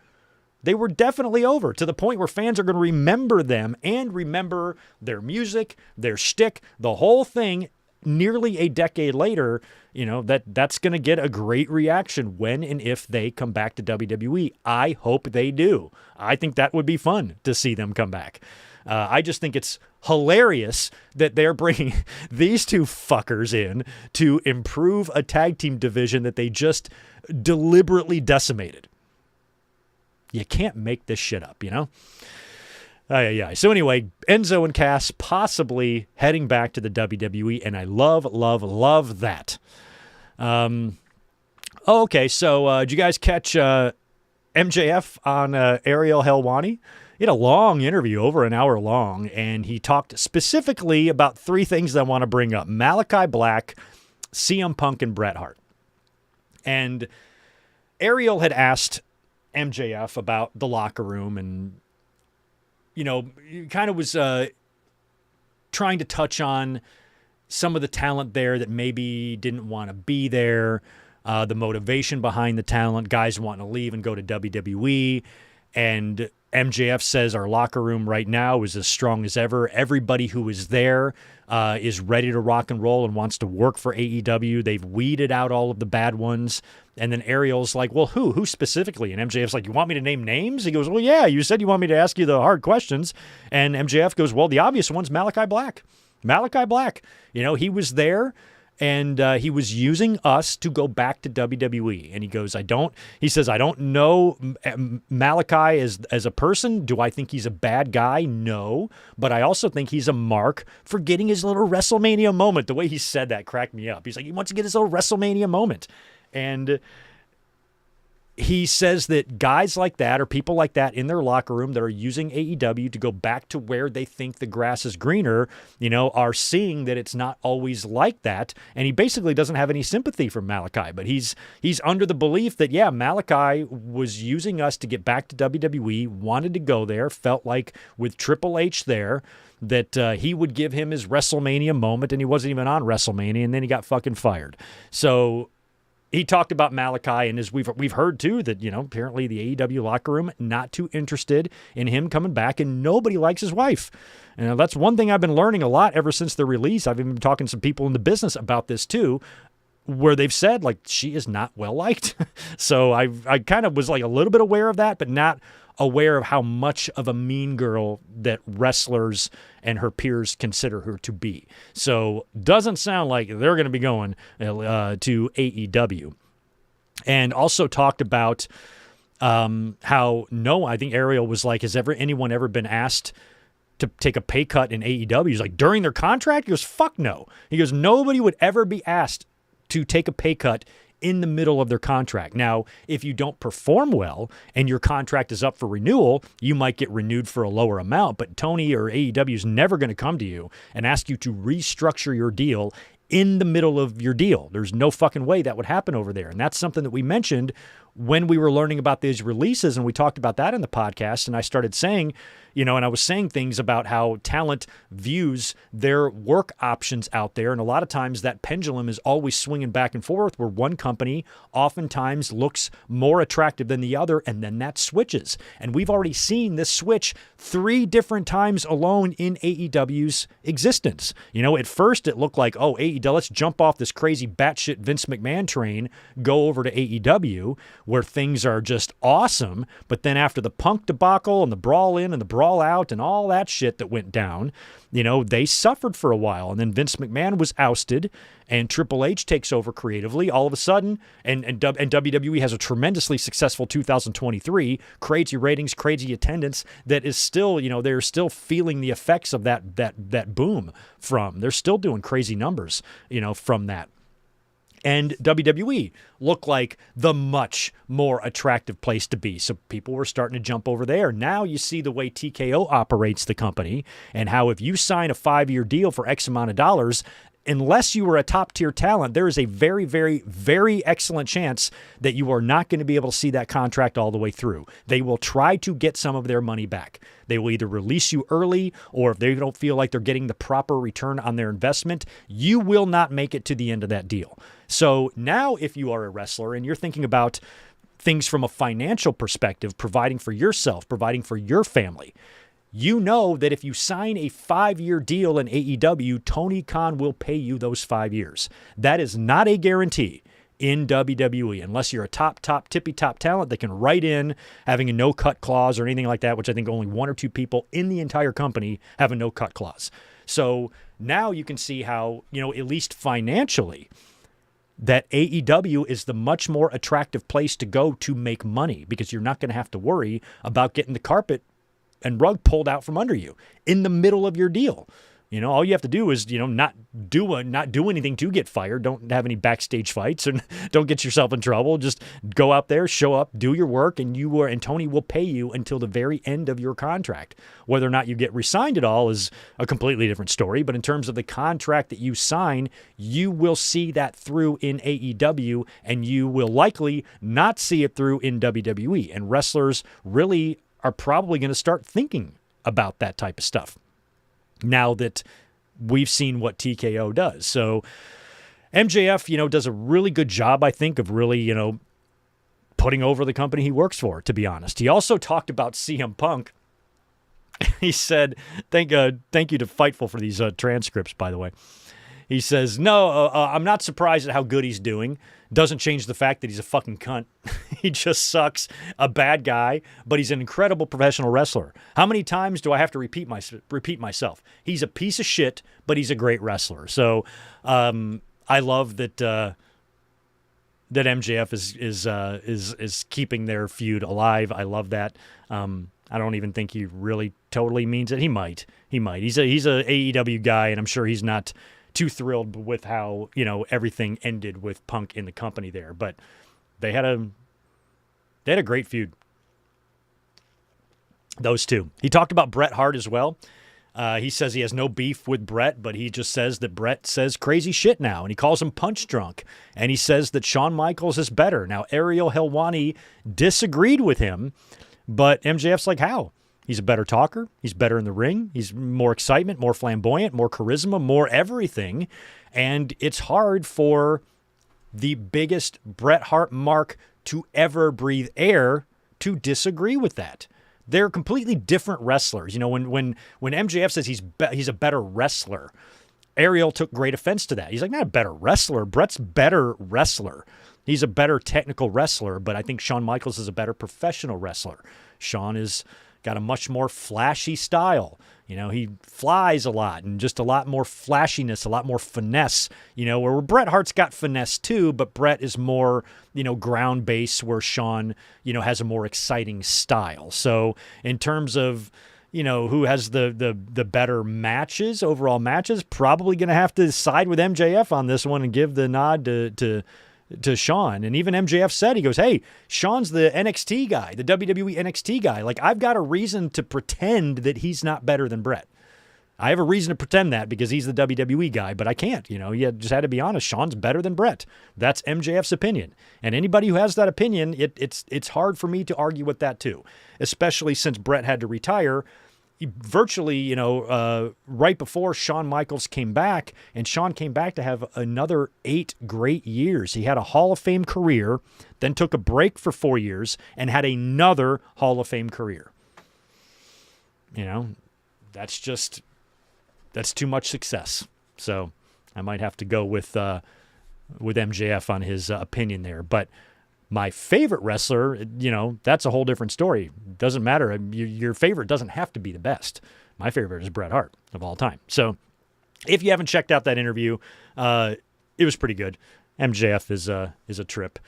They were definitely over, to the point where fans are going to remember them and remember their music, their shtick, the whole thing nearly a decade later. That's going to get a great reaction when and if they come back to WWE. I hope they do. I think that would be fun to see them come back. I just think it's hilarious that they're bringing these two fuckers in to improve a tag team division that they just deliberately decimated. You can't make this shit up, Yeah. So anyway, Enzo and Cass possibly heading back to the WWE, and I love, love, love that. Okay, so did you guys catch MJF on Ariel Helwani? He had a long interview, over an hour long, and he talked specifically about three things that I want to bring up: Malachi Black, CM Punk, and Bret Hart. And Ariel had asked MJF about the locker room, and he kind of was trying to touch on some of the talent there that maybe didn't want to be there, the motivation behind the talent, guys wanting to leave and go to WWE. And MJF says our locker room right now is as strong as ever. Everybody who is there is ready to rock and roll and wants to work for AEW. They've weeded out all of the bad ones. And then Ariel's like, well, who specifically? And MJF's like, you want me to name names? He goes, well, yeah, you said you want me to ask you the hard questions. And MJF goes, well, the obvious one's Malachi Black. Malachi Black, he was there, and he was using us to go back to WWE. And he goes, I don't know Malachi as a person. Do I think he's a bad guy? No. But I also think he's a mark for getting his little WrestleMania moment. The way he said that cracked me up. He's like, he wants to get his little WrestleMania moment. And he says that guys like that, or people like that in their locker room that are using AEW to go back to where they think the grass is greener, are seeing that it's not always like that. And he basically doesn't have any sympathy for Malachi, but he's under the belief that, yeah, Malachi was using us to get back to WWE, wanted to go there, felt like with Triple H there, that he would give him his WrestleMania moment, and he wasn't even on WrestleMania, and then he got fucking fired. So he talked about Malachi, and as we've heard too, that apparently the AEW locker room not too interested in him coming back, and nobody likes his wife. And that's one thing I've been learning a lot ever since the release. I've even been talking to some people in the business about this too, where they've said like she is not well liked. So I kind of was like a little bit aware of that, but not aware of how much of a mean girl that wrestlers and her peers consider her to be. So doesn't sound like they're going to be going to AEW. And also talked about I think Ariel was like, has anyone ever been asked to take a pay cut in AEW? He's like, during their contract? He goes, fuck no. He goes, nobody would ever be asked to take a pay cut in the middle of their contract. Now, if you don't perform well and your contract is up for renewal, you might get renewed for a lower amount, but Tony or AEW is never going to come to you and ask you to restructure your deal in the middle of your deal. There's no fucking way that would happen over there. And that's something that we mentioned when we were learning about these releases, and we talked about that in the podcast, and I started saying, and I was saying things about how talent views their work options out there, and a lot of times that pendulum is always swinging back and forth, where one company oftentimes looks more attractive than the other, and then that switches. And we've already seen this switch 3 different times alone in AEW's existence. At first it looked like, oh, AEW, let's jump off this crazy batshit Vince McMahon train, go over to AEW, where things are just awesome. But then after the Punk debacle and the brawl in and the brawl out and all that shit that went down, they suffered for a while. And then Vince McMahon was ousted and Triple H takes over creatively all of a sudden. And WWE has a tremendously successful 2023, crazy ratings, crazy attendance that is still, they're still feeling the effects of that boom from. They're still doing crazy numbers, from that. And WWE looked like the much more attractive place to be. So people were starting to jump over there. Now you see the way TKO operates the company, and how if you sign a 5-year deal for X amount of dollars, unless you were a top-tier talent, there is a very, very, very excellent chance that you are not going to be able to see that contract all the way through. They will try to get some of their money back. They will either release you early, or if they don't feel like they're getting the proper return on their investment, you will not make it to the end of that deal. So now if you are a wrestler and you're thinking about things from a financial perspective, providing for yourself, providing for your family. You know that if you sign a 5-year deal in AEW, Tony Khan will pay you those 5 years. That is not a guarantee in WWE, unless you're a top, tippy-top talent that can write in having a no-cut clause or anything like that, which I think only 1 or 2 people in the entire company have a no-cut clause. So now you can see how, at least financially, that AEW is the much more attractive place to go to make money, because you're not going to have to worry about getting the carpet and rug pulled out from under you in the middle of your deal. All you have to do is, not do anything to get fired. Don't have any backstage fights, and don't get yourself in trouble. Just go out there, show up, do your work, and Tony will pay you until the very end of your contract. Whether or not you get re-signed at all is a completely different story. But in terms of the contract that you sign, you will see that through in AEW, and you will likely not see it through in WWE. And wrestlers really are probably going to start thinking about that type of stuff now that we've seen what TKO does. So MJF, does a really good job, I think, of really, putting over the company he works for, to be honest. He also talked about CM Punk. He said, thank you to Fightful for these transcripts, by the way. He says, no, I'm not surprised at how good he's doing. Doesn't change the fact that he's a fucking cunt. He just sucks, a bad guy, but he's an incredible professional wrestler. How many times do I have to repeat myself? He's a piece of shit, but he's a great wrestler. So I love that that MJF is keeping their feud alive. I love that. I don't even think he really totally means it. He might. He's a AEW guy, and I'm sure he's not too thrilled with how, everything ended with Punk in the company there. But they had a great feud. Those two. He talked about Bret Hart as well. He says he has no beef with Bret, but he just says that Bret says crazy shit now, and he calls him punch drunk. And he says that Shawn Michaels is better. Now, Ariel Helwani disagreed with him, but MJF's like, how? He's a better talker. He's better in the ring. He's more excitement, more flamboyant, more charisma, more everything. And it's hard for the biggest Bret Hart mark to ever breathe air to disagree with that. They're completely different wrestlers. When MJF says he's a better wrestler, Ariel took great offense to that. He's like, not a better wrestler. Bret's better wrestler. He's a better technical wrestler, but I think Shawn Michaels is a better professional wrestler. Shawn is got a much more flashy style. He flies a lot and just a lot more flashiness, a lot more finesse, where Bret Hart's got finesse too, but Bret is more, ground based, where Shawn, has a more exciting style. So in terms of, who has the better matches, overall matches, probably going to have to side with MJF on this one and give the nod to Shawn. And even MJF said, he goes, hey, Shawn's the NXT guy, the WWE NXT guy. Like, I've got a reason to pretend that he's not better than Bret. I have a reason to pretend that because he's the WWE guy, but I can't. You just had to be honest. Shawn's better than Bret. That's MJF's opinion. And anybody who has that opinion, it's hard for me to argue with that too, especially since Bret had to retire virtually, right before Shawn Michaels came back, and Shawn came back to have another 8 great years. He had a Hall of Fame career, then took a break for 4 years, and had another Hall of Fame career. That's too much success. So I might have to go with MJF on his opinion there. But my favorite wrestler, that's a whole different story. Doesn't matter. Your favorite doesn't have to be the best. My favorite is Bret Hart of all time. So if you haven't checked out that interview, it was pretty good. MJF is a trip.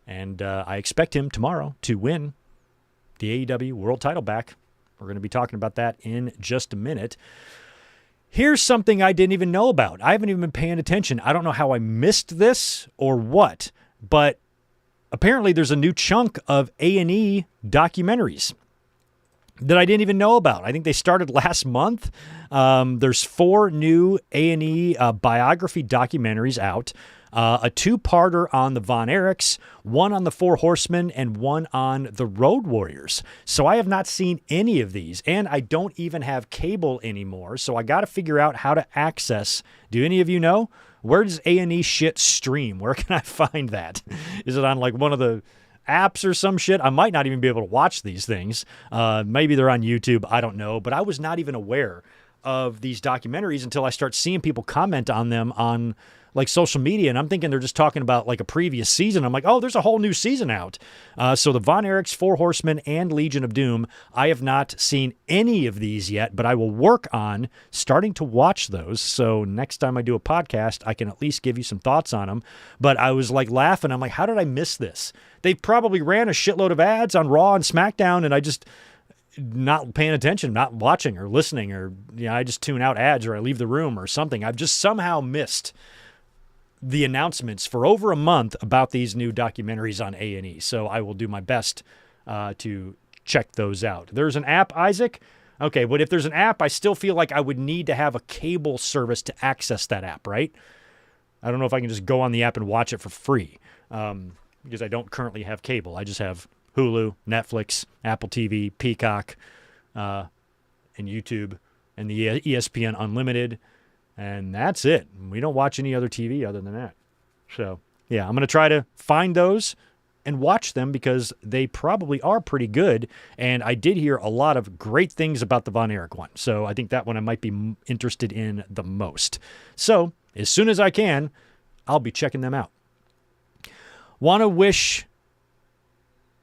And I expect him tomorrow to win the AEW World title back. We're going to be talking about that in just a minute. Here's something I didn't even know about. I haven't even been paying attention. I don't know how I missed this or what, but apparently there's a new chunk of A&E documentaries that I didn't even know about. I think they started last month. There's 4 new A&E biography documentaries out. A 2-parter on the Von Erichs, 1 on the 4 Horsemen, and 1 on the Road Warriors. So I have not seen any of these, and I don't even have cable anymore, so I got to figure out how to access. Do any of you know? Where does A&E shit stream? Where can I find that? Is it on like one of the apps or some shit. I might not even be able to watch these things. Maybe they're on YouTube. I don't know. But I was not even aware of these documentaries until I start seeing people comment on them on like social media, and I'm thinking they're just talking about like a previous season. I'm like, oh, there's a whole new season out. So the Von Erichs, Four Horsemen, and Legion of Doom, I have not seen any of these yet, but I will work on starting to watch those. So next time I do a podcast, I can at least give you some thoughts on them. But I was like laughing. I'm like, how did I miss this? They probably ran a shitload of ads on Raw and SmackDown, and I just not paying attention, not watching or listening, or I just tune out ads or I leave the room or something. I've just somehow missed the announcements for over a month about these new documentaries on A&E. So I will do my best to check those out. There's an app, Isaac. Okay, but if there's an app, I still feel like I would need to have a cable service to access that app, right? I don't know if I can just go on the app and watch it for free because I don't currently have cable. I just have Hulu, Netflix, Apple TV, Peacock, and YouTube, and the ESPN Unlimited. And that's it. We don't watch any other TV other than that. So, yeah, I'm going to try to find those and watch them because they probably are pretty good. And I did hear a lot of great things about the Von Erich one. So I think that one I might be interested in the most. So as soon as I can, I'll be checking them out. Want to wish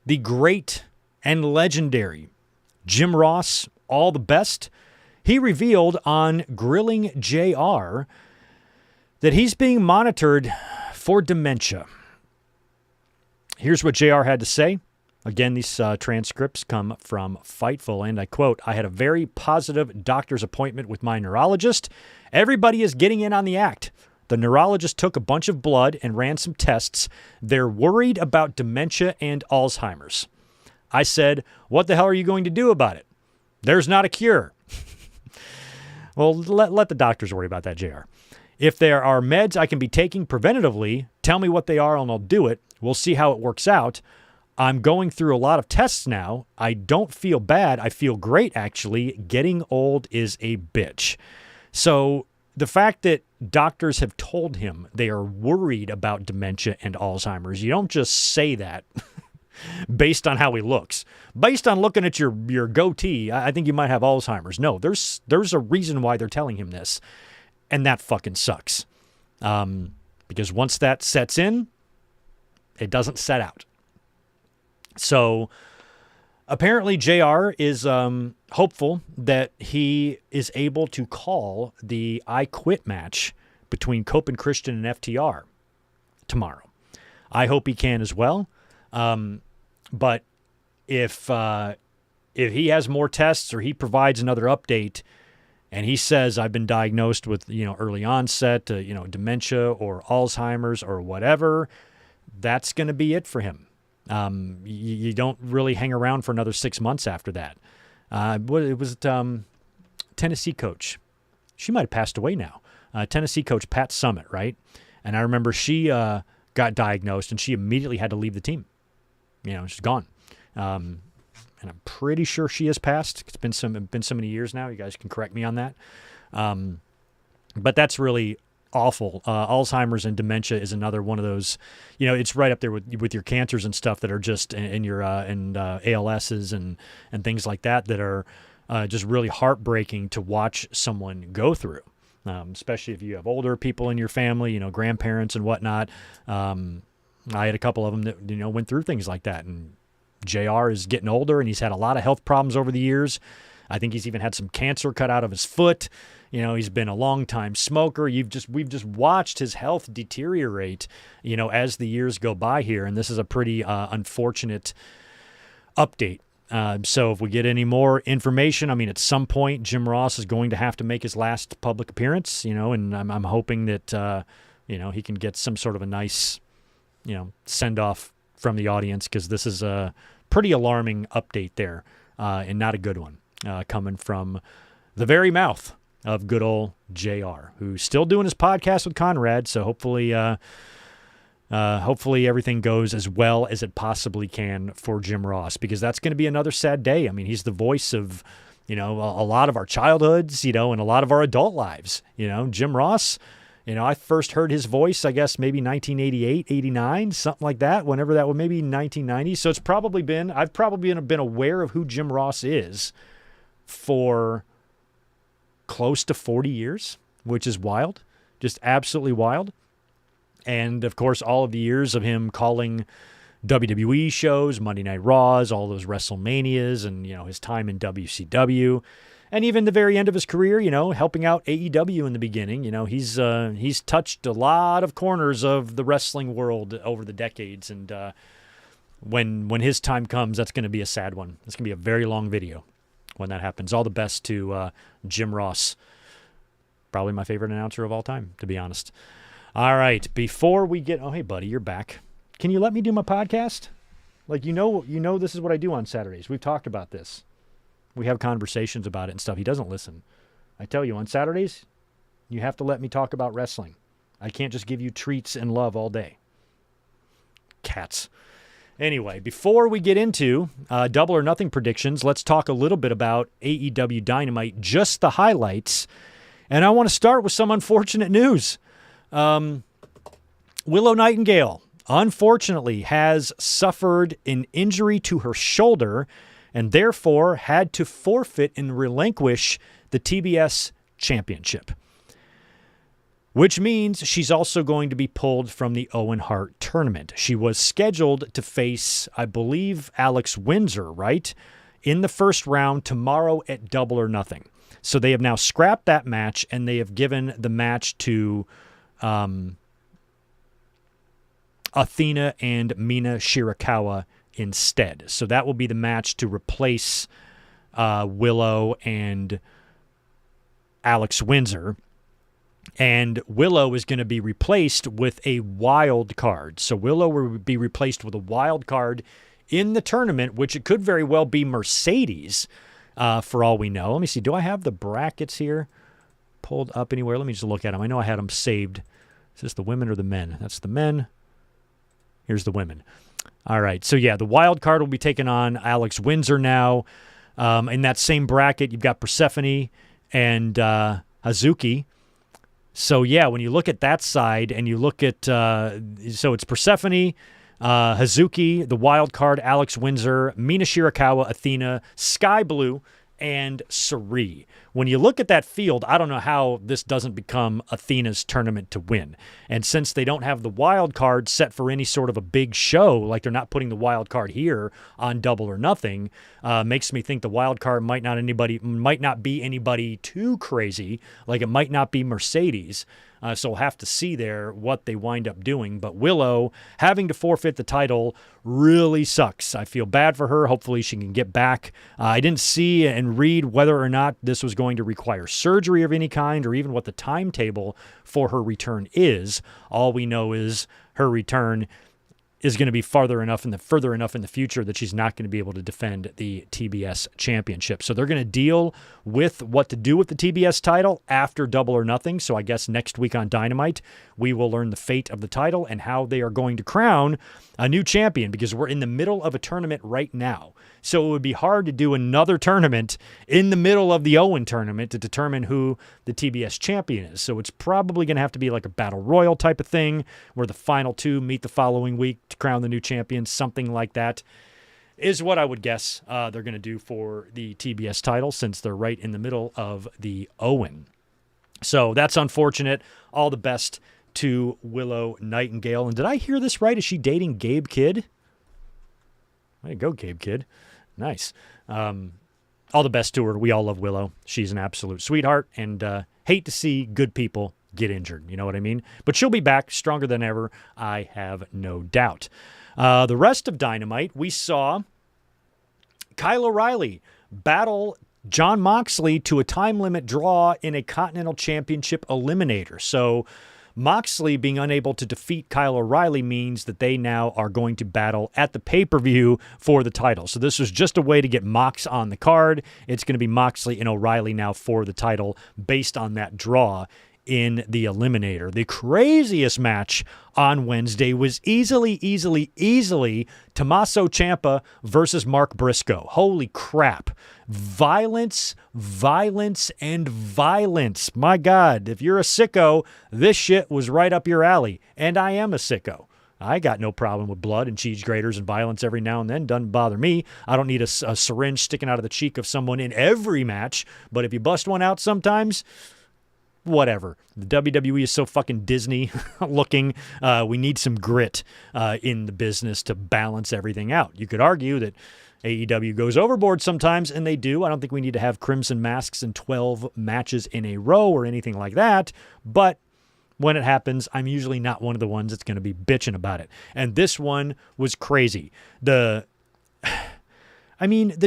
the great and legendary Jim Ross all the best. He revealed on Grilling JR that he's being monitored for dementia. Here's what JR had to say. Again, these transcripts come from Fightful, and I quote, "I had a very positive doctor's appointment with my neurologist. Everybody is getting in on the act. The neurologist took a bunch of blood and ran some tests. They're worried about dementia and Alzheimer's. I said, what the hell are you going to do about it? There's not a cure." Well, let the doctors worry about that, JR. "If there are meds I can be taking preventatively, tell me what they are and I'll do it. We'll see how it works out. I'm going through a lot of tests now. I don't feel bad. I feel great, actually. Getting old is a bitch." So the fact that doctors have told him they are worried about dementia and Alzheimer's, you don't just say that based on how he looks. Based on looking at your goatee, I think you might have Alzheimer's. No, there's a reason why they're telling him this, and that fucking sucks. Because once that sets in, it doesn't set out. So apparently JR is hopeful that he is able to call the I Quit match between Cope and Christian and FTR tomorrow. I hope he can as well. But if he has more tests or he provides another update and he says, I've been diagnosed with, early onset, dementia or Alzheimer's or whatever, that's going to be it for him. You don't really hang around for another 6 months after that. It was Tennessee coach. She might have passed away now. Tennessee coach Pat Summitt, right? And I remember she got diagnosed and she immediately had to leave the team. She's gone. And I'm pretty sure she has passed. It's been so many years now. You guys can correct me on that. But that's really awful. Alzheimer's and dementia is another one of those, it's right up there with your cancers and stuff that are just in your ALSs and things like that are just really heartbreaking to watch someone go through. Especially if you have older people in your family, grandparents and whatnot. I had a couple of them that, went through things like that. And JR is getting older and he's had a lot of health problems over the years. I think he's even had some cancer cut out of his foot. He's been a long time smoker. We've just watched his health deteriorate, as the years go by here. And this is a pretty unfortunate update. So if we get any more information, at some point Jim Ross is going to have to make his last public appearance, and I'm hoping that, he can get some sort of a nice, send off from the audience, because this is a pretty alarming update there, and not a good one, coming from the very mouth of good old JR, who's still doing his podcast with Conrad. So hopefully everything goes as well as it possibly can for Jim Ross, because that's going to be another sad day. He's the voice of, a lot of our childhoods, and a lot of our adult lives. Jim Ross, I first heard his voice, I guess, maybe 1988, 89, something like that, whenever that was, maybe 1990. So I've probably been aware of who Jim Ross is for close to 40 years, which is wild, just absolutely wild. And, of course, all of the years of him calling WWE shows, Monday Night Raws, all those WrestleManias, and, his time in WCW. And even the very end of his career, helping out AEW in the beginning. He's touched a lot of corners of the wrestling world over the decades. And when his time comes, that's going to be a sad one. It's going to be a very long video when that happens. All the best to Jim Ross. Probably my favorite announcer of all time, to be honest. All right, before we get... Oh, hey, buddy, you're back. Can you let me do my podcast? Like, this is what I do on Saturdays. We've talked about this. We have conversations about it and stuff. He doesn't listen. I tell you, on Saturdays, you have to let me talk about wrestling. I can't just give you treats and love all day. Cats. Anyway, before we get into Double or Nothing predictions, let's talk a little bit about AEW Dynamite, just the highlights. And I want to start with some unfortunate news. Willow Nightingale, unfortunately, has suffered an injury to her shoulder and therefore had to forfeit and relinquish the TBS championship, which means she's also going to be pulled from the Owen Hart tournament. She was scheduled to face, I believe, Alex Windsor, right, in the first round tomorrow at Double or Nothing. So they have now scrapped that match, and they have given the match to Athena and Mina Shirakawa instead. So that will be the match to replace Willow and Alex Windsor. And Willow is going to be replaced with a wild card. So Willow will be replaced with a wild card in the tournament, which it could very well be Mercedes, for all we know. Let me see. Do I have the brackets here pulled up anywhere? Let me just look at them. I know I had them saved. Is this the women or the men? That's the men. Here's the women. All right. So, yeah, the wild card will be taking on Alex Windsor now. In that same bracket, you've got Persephone and Hazuki. So, yeah, when you look at that side and you look at, so it's Persephone, Hazuki, the wild card, Alex Windsor, Mina Shirakawa, Athena, Sky Blue, and Sari. When you look at that field, I don't know how this doesn't become Athena's tournament to win. And since they don't have the wild card set for any sort of a big show, like they're not putting the wild card here on Double or Nothing, makes me think the wild card might not be anybody too crazy. Like it might not be Mercedes. So we'll have to see there what they wind up doing. But Willow having to forfeit the title really sucks. I feel bad for her. Hopefully she can get back. I didn't see and read whether or not this was going to require surgery of any kind or even what the timetable for her return is. All we know is her return is going to be further enough in the future that she's not going to be able to defend the TBS championship. So they're going to deal with what to do with the TBS title after Double or Nothing. So I guess next week on Dynamite, we will learn the fate of the title and how they are going to crown a new champion, because we're in the middle of a tournament right now. So it would be hard to do another tournament in the middle of the Owen tournament to determine who the TBS champion is. So it's probably going to have to be like a battle royal type of thing where the final two meet the following week to crown the new champion. Something like that is what I would guess they're going to do for the TBS title, since they're right in the middle of the Owen. So that's unfortunate. All the best to Willow Nightingale. And did I hear this right? Is she dating Gabe Kidd? Way to go, Gabe Kidd. Nice. All the best to her. We all love Willow. She's an absolute sweetheart, and hate to see good people get injured. You know what I mean? But she'll be back stronger than ever. I have no doubt. The rest of Dynamite, we saw Kyle O'Reilly battle Jon Moxley to a time limit draw in a Continental Championship eliminator. So Moxley being unable to defeat Kyle O'Reilly means that they now are going to battle at the pay-per-view for the title. So this was just a way to get Mox on the card. It's going to be Moxley and O'Reilly now for the title based on that draw in the Eliminator. The craziest match on Wednesday was easily Tommaso Ciampa versus Mark Briscoe. Holy crap. Violence, and violence. My God, if you're a sicko, this shit was right up your alley. And I am a sicko. I got no problem with blood and cheese graters and violence every now and then. Doesn't bother me. I don't need a syringe sticking out of the cheek of someone in every match. But if you bust one out sometimes, whatever. The WWE is so fucking Disney looking. We need some grit in the business to balance everything out. You could argue that AEW goes overboard sometimes, and they do. I don't think we need to have crimson masks in 12 matches in a row or anything like that. But when it happens, I'm usually not one of the ones that's going to be bitching about it. And this one was crazy. The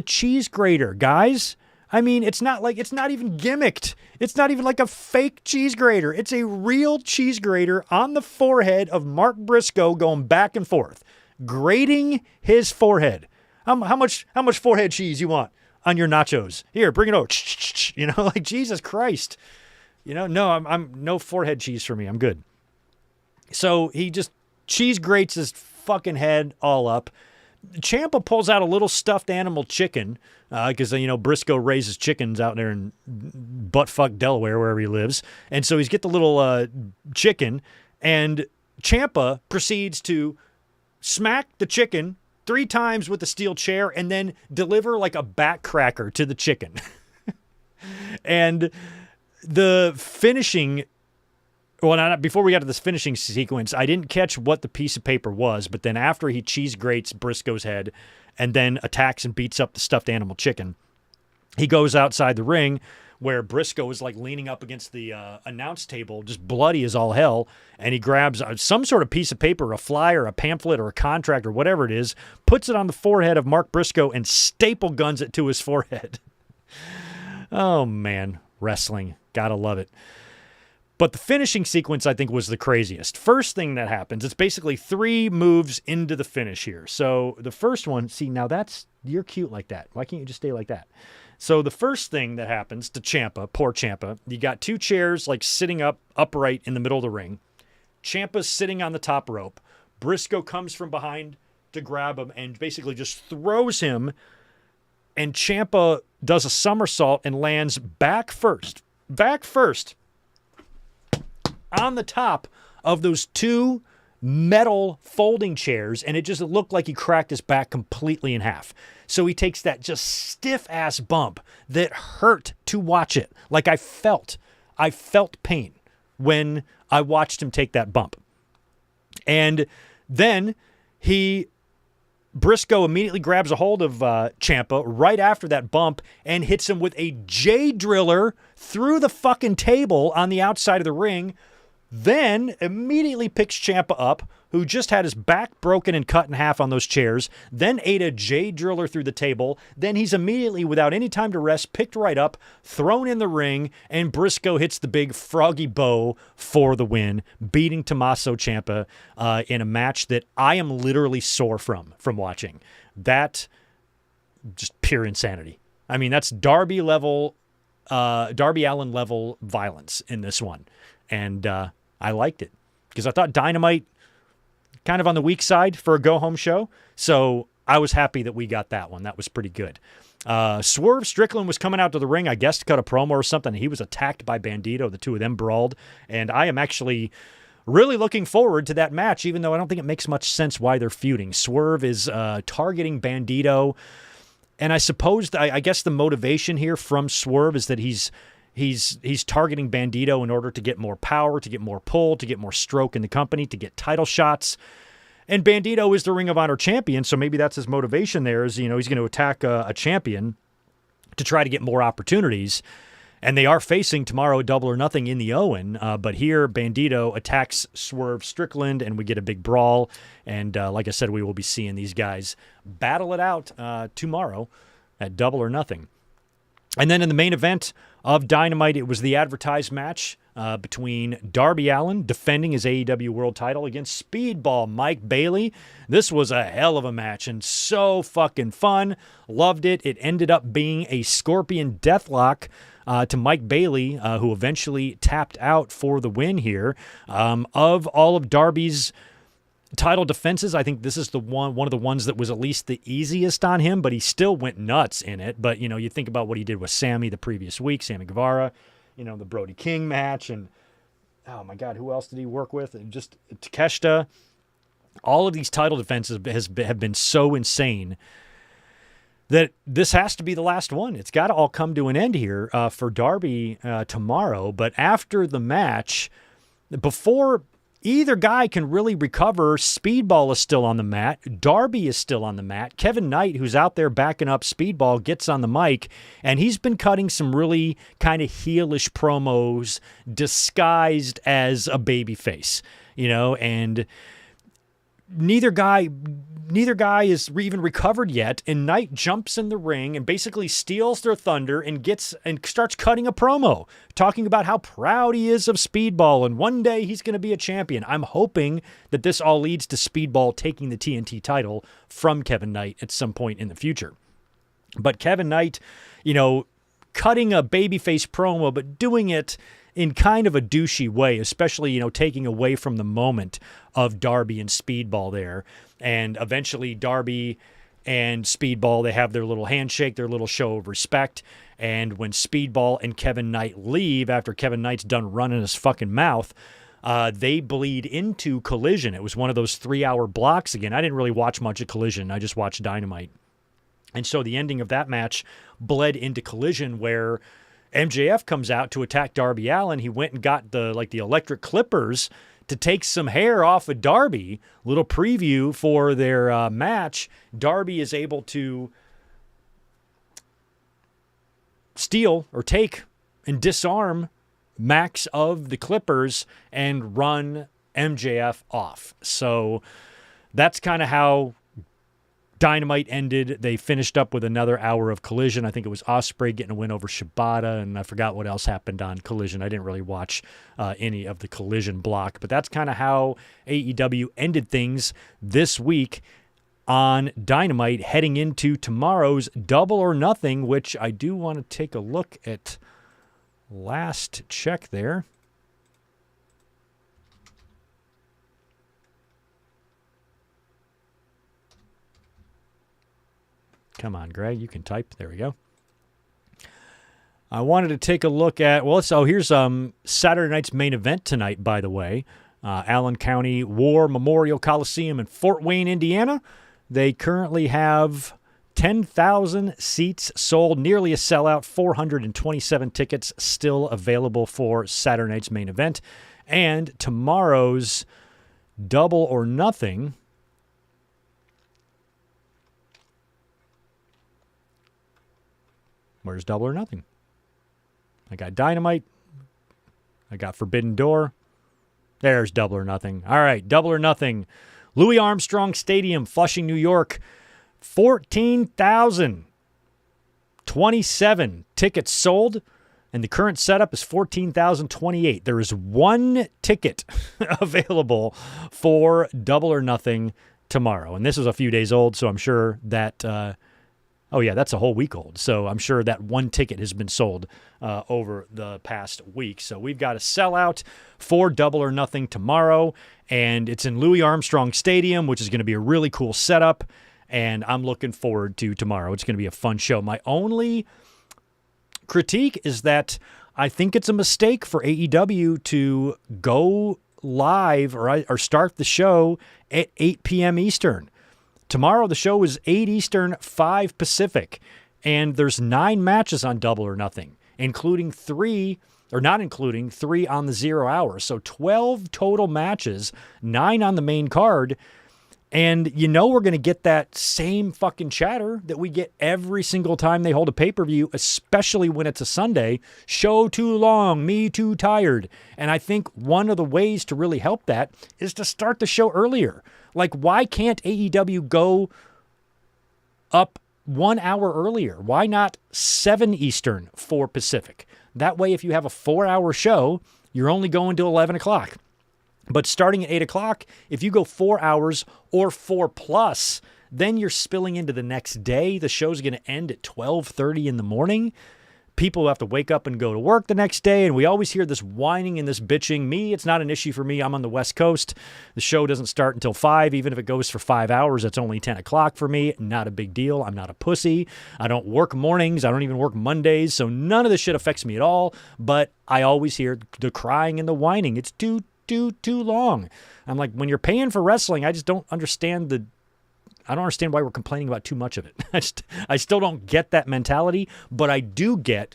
cheese grater, guys. I mean, it's not even gimmicked. It's not even like a fake cheese grater. It's a real cheese grater on the forehead of Mark Briscoe going back and forth, grating his forehead. How much forehead cheese you want on your nachos? Here, bring it over. You know, like Jesus Christ. You know, no, I'm no forehead cheese for me. I'm good. So he just cheese grates his fucking head all up. Ciampa pulls out a little stuffed animal chicken because, Briscoe raises chickens out there in buttfuck Delaware, wherever he lives. And so he's get the little chicken, and Ciampa proceeds to smack the chicken 3 times with the steel chair and then deliver like a bat cracker to the chicken. And the finishing, before we got to this finishing sequence, I didn't catch what the piece of paper was, but then after he cheese grates Briscoe's head and then attacks and beats up the stuffed animal chicken, he goes outside the ring where Briscoe is like leaning up against the announce table, just bloody as all hell, and he grabs some sort of piece of paper, a flyer, a pamphlet, or a contract, or whatever it is, puts it on the forehead of Mark Briscoe and staple guns it to his forehead. Oh, man. Wrestling. Gotta love it. But the finishing sequence, I think, was the craziest. First thing that happens, it's basically 3 moves into the finish here. So the first one, see, now you're cute like that. Why can't you just stay like that? So the first thing that happens to Ciampa, poor Ciampa, you got 2 chairs like sitting upright in the middle of the ring. Ciampa's sitting on the top rope. Briscoe comes from behind to grab him and basically just throws him. And Ciampa does a somersault and lands back first on the top of those 2 metal folding chairs, and it just looked like he cracked his back completely in half. So he takes that just stiff-ass bump that hurt to watch it. Like I felt pain when I watched him take that bump. And then Briscoe immediately grabs a hold of Ciampa right after that bump and hits him with a J-driller through the fucking table on the outside of the ring. Then immediately picks Ciampa up, who just had his back broken and cut in half on those chairs, then ate a J-driller through the table. Then he's immediately, without any time to rest, picked right up, thrown in the ring, and Briscoe hits the big froggy bow for the win, beating Tommaso Ciampa in a match that I am literally sore from watching. That, just pure insanity. I mean, that's Darby Allin level violence in this one. And I liked it because I thought Dynamite kind of on the weak side for a go-home show. So I was happy that we got that one. That was pretty good. Swerve Strickland was coming out to the ring, I guess, to cut a promo or something. He was attacked by Bandito. The 2 of them brawled. And I am actually really looking forward to that match, even though I don't think it makes much sense why they're feuding. Swerve is targeting Bandito. And I suppose, I guess the motivation here from Swerve is that he's targeting Bandito in order to get more power, to get more pull, to get more stroke in the company, to get title shots. And Bandito is the Ring of Honor champion, so maybe that's his motivation there is, he's going to attack a champion to try to get more opportunities. And they are facing tomorrow Double or Nothing in the Owen. But here, Bandito attacks Swerve Strickland, and we get a big brawl. And like I said, we will be seeing these guys battle it out tomorrow at Double or Nothing. And then in the main event of Dynamite, it was the advertised match between Darby Allin defending his AEW World title against Speedball Mike Bailey. This was a hell of a match and so fucking fun. Loved it. It ended up being a Scorpion Deathlock to Mike Bailey, who eventually tapped out for the win here. Of all of Darby's title defenses, I think this is the one of the ones that was at least the easiest on him, but he still went nuts in it. But, you think about what he did with Sammy the previous week, Sammy Guevara, the Brody King match, and oh my God, who else did he work with? And just Takeshita. All of these title defenses have been so insane that this has to be the last one. It's got to all come to an end here for Darby tomorrow. But after the match, before either guy can really recover, Speedball is still on the mat. Darby is still on the mat. Kevin Knight, who's out there backing up Speedball, gets on the mic, and he's been cutting some really kind of heelish promos disguised as a babyface, and neither guy is even recovered yet, and Knight jumps in the ring and basically steals their thunder and starts cutting a promo, talking about how proud he is of Speedball and one day he's going to be a champion. I'm hoping that this all leads to Speedball taking the TNT title from Kevin Knight at some point in the future. But Kevin Knight, cutting a babyface promo, but doing it in kind of a douchey way, especially, taking away from the moment of Darby and Speedball there. And eventually Darby and Speedball, they have their little handshake, their little show of respect. And when Speedball and Kevin Knight leave after Kevin Knight's done running his fucking mouth, they bleed into Collision. It was one of those 3-hour blocks again. I didn't really watch much of Collision. I just watched Dynamite. And so the ending of that match bled into Collision, where MJF comes out to attack Darby Allin. He went and got the electric clippers to take some hair off of Darby. Little preview for their match. Darby is able to steal or take and disarm Max of the clippers and run MJF off. So that's kind of how Dynamite ended. They finished up with another hour of Collision. I think it was Ospreay getting a win over Shibata, and I forgot what else happened on Collision. I didn't really watch any of the Collision block, but that's kind of how AEW ended things this week on Dynamite, heading into tomorrow's Double or Nothing, which I do want to take a look at. Last check there. Come on, Greg, you can type. There we go. I wanted to take a look at, here's Saturday night's main event tonight, by the way. Allen County War Memorial Coliseum in Fort Wayne, Indiana. They currently have 10,000 seats sold, nearly a sellout, 427 tickets still available for Saturday night's main event. And tomorrow's Double or Nothing. Where's Double or Nothing? I got Dynamite. I got Forbidden Door. There's Double or Nothing. All right, Double or Nothing. Louis Armstrong Stadium, Flushing, New York. 14,027 tickets sold, and the current setup is 14,028. There is one ticket available for Double or Nothing tomorrow. And this is a few days old, so I'm sure that... that's a whole week old. So I'm sure that one ticket has been sold over the past week. So we've got a sellout for Double or Nothing tomorrow, and it's in Louis Armstrong Stadium, which is going to be a really cool setup, and I'm looking forward to tomorrow. It's going to be a fun show. My only critique is that I think it's a mistake for AEW to go live or start the show at 8 p.m. Eastern. Tomorrow, the show is 8 Eastern, 5 Pacific, and there's 9 matches on Double or Nothing, including 3, or not including 3 on the 0 hour. So 12 total matches, 9 on the main card, and we're going to get that same fucking chatter that we get every single time they hold a pay-per-view, especially when it's a Sunday. Show too long, me too tired. And I think one of the ways to really help that is to start the show earlier. Like, why can't AEW go up 1 hour earlier? Why not 7 Eastern, 4 Pacific? That way, if you have a 4-hour show, you're only going to 11 o'clock. But starting at 8 o'clock, if you go 4 hours or 4 plus, then you're spilling into the next day. The show's going to end at 12:30 in the morning. people who have to wake up and go to work the next day, and we always hear this whining and this bitching. Me, it's not an issue for me. I'm on the West Coast. The show doesn't start until 5. Even if it goes for 5 hours, it's only 10 o'clock for me. Not a big deal. I'm not a pussy. I don't work mornings. I don't even work Mondays, so none of this shit affects me at all, but I always hear the crying and the whining. It's too long. I'm like, when you're paying for wrestling, I just don't understand why we're complaining about too much of it. I still don't get that mentality, but I do get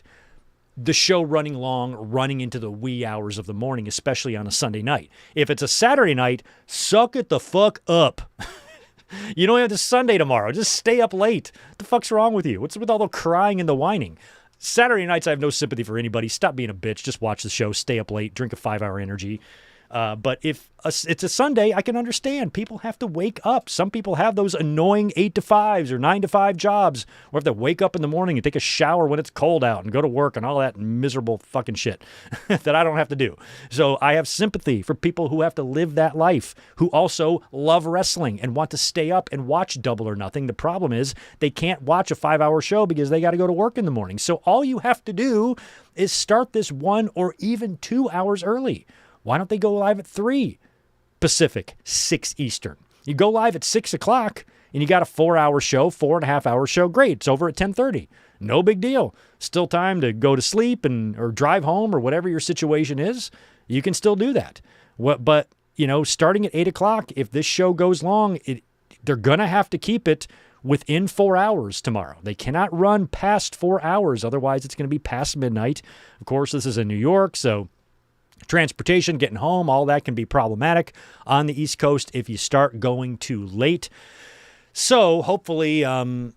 the show running long, running into the wee hours of the morning, especially on a Sunday night. If it's a Saturday night, suck it the fuck up. You don't have the Sunday tomorrow. Just stay up late. What the fuck's wrong with you? What's with all the crying and the whining? Saturday nights, I have no sympathy for anybody. Stop being a bitch. Just watch the show. Stay up late. Drink a 5-hour energy. But if it's a Sunday, I can understand. People have to wake up. Some people have those annoying 8 to 5s or 9 to 5 jobs where have to wake up in the morning and take a shower when it's cold out and go to work and all that miserable fucking shit that I don't have to do. So I have sympathy for people who have to live that life, who also love wrestling and want to stay up and watch Double or Nothing. The problem is they can't watch a 5-hour show because they got to go to work in the morning. So all you have to do is start this 1 or even 2 hours early. Why don't they go live at 3 Pacific, 6 Eastern? You go live at 6 o'clock and you got a 4-hour show, 4.5-hour show. Great. It's over at 10:30. No big deal. Still time to go to sleep or drive home or whatever your situation is. You can still do that. But starting at 8 o'clock, if this show goes long, they're going to have to keep it within 4 hours tomorrow. They cannot run past 4 hours. Otherwise, it's going to be past midnight. Of course, this is in New York, so transportation, getting home, all that can be problematic on the East Coast if you start going too late. So hopefully it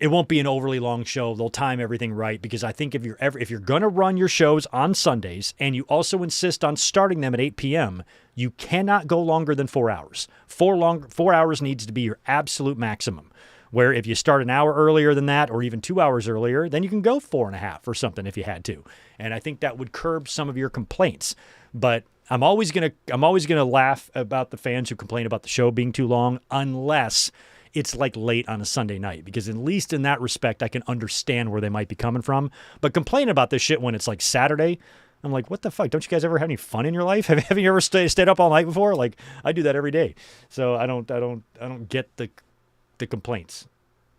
won't be an overly long show. They'll time everything right, because I think if you're going to run your shows on Sundays and you also insist on starting them at 8 p.m., you cannot go longer than 4 hours. 4 hours needs to be your absolute maximum. Where if you start an hour earlier than that, or even 2 hours earlier, then you can go 4.5 or something if you had to. And I think that would curb some of your complaints. But I'm always gonna laugh about the fans who complain about the show being too long, unless it's like late on a Sunday night, because at least in that respect, I can understand where they might be coming from. But complaining about this shit when it's like Saturday, I'm like, what the fuck? Don't you guys ever have any fun in your life? Have you ever stayed up all night before? Like, I do that every day. So I don't get the complaints.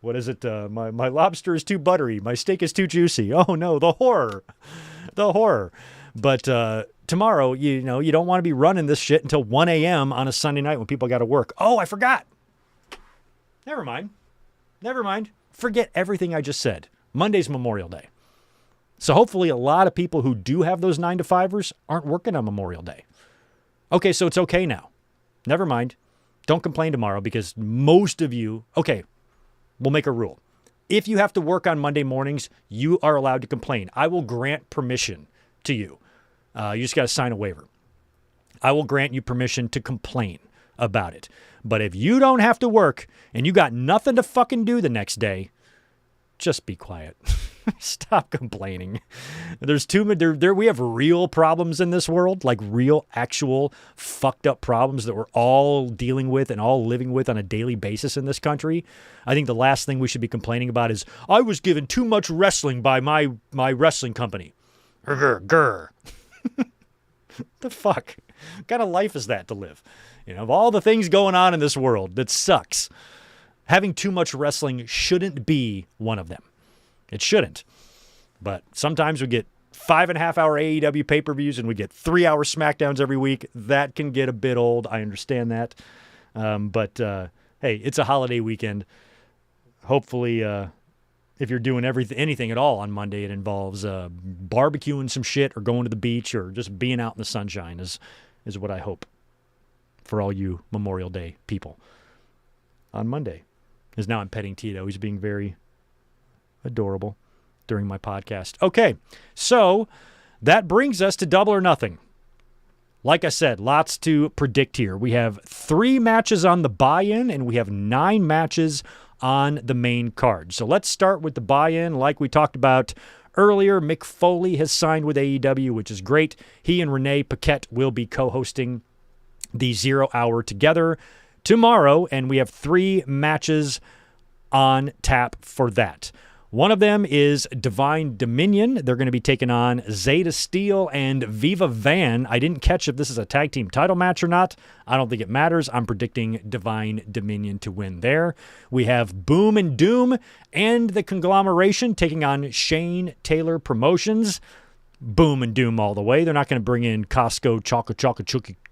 What is it? My lobster is too buttery. My steak is too juicy. Oh no, the horror. But tomorrow, you don't want to be running this shit until 1 a.m. on a Sunday night when people got to work. Oh, I forgot. Never mind. Forget everything I just said. Monday's Memorial Day. So hopefully a lot of people who do have those 9 to 5ers aren't working on Memorial Day. Okay, so it's okay now. Never mind. Don't complain tomorrow, because most of you, okay, we'll make a rule. If you have to work on Monday mornings, you are allowed to complain. I will grant permission to you. You just got to sign a waiver. I will grant you permission to complain about it. But if you don't have to work and you got nothing to fucking do the next day, just be quiet. Stop complaining. We have real problems in this world, like real, actual, fucked up problems that we're all dealing with and all living with on a daily basis in this country. I think the last thing we should be complaining about is, I was given too much wrestling by my wrestling company. Grr. The fuck? What kind of life is that to live? Of all the things going on in this world that sucks, having too much wrestling shouldn't be one of them. It shouldn't. But sometimes we get 5.5-hour AEW pay-per-views and we get 3-hour Smackdowns every week. That can get a bit old. I understand that. But hey, it's a holiday weekend. Hopefully, if you're doing anything at all on Monday, it involves barbecuing some shit or going to the beach or just being out in the sunshine is what I hope for all you Memorial Day people on Monday. Because now I'm petting Tito. He's being very adorable during my podcast. Okay, so that brings us to Double or Nothing. Like I said, lots to predict here. We have 3 matches on the buy-in, and we have 9 matches on the main card. So let's start with the buy-in. Like we talked about earlier, Mick Foley has signed with AEW, which is great. He and Renee Paquette will be co-hosting the 0 Hour together tomorrow, and we have 3 matches on tap for that. One of them is Divine Dominion. They're going to be taking on Zeta Steel and Viva Van. I didn't catch if this is a tag team title match or not. I don't think it matters. I'm predicting Divine Dominion to win there. We have Boom and Doom and the Conglomeration taking on Shane Taylor Promotions. Boom and Doom all the way. They're not going to bring in Costco chocolate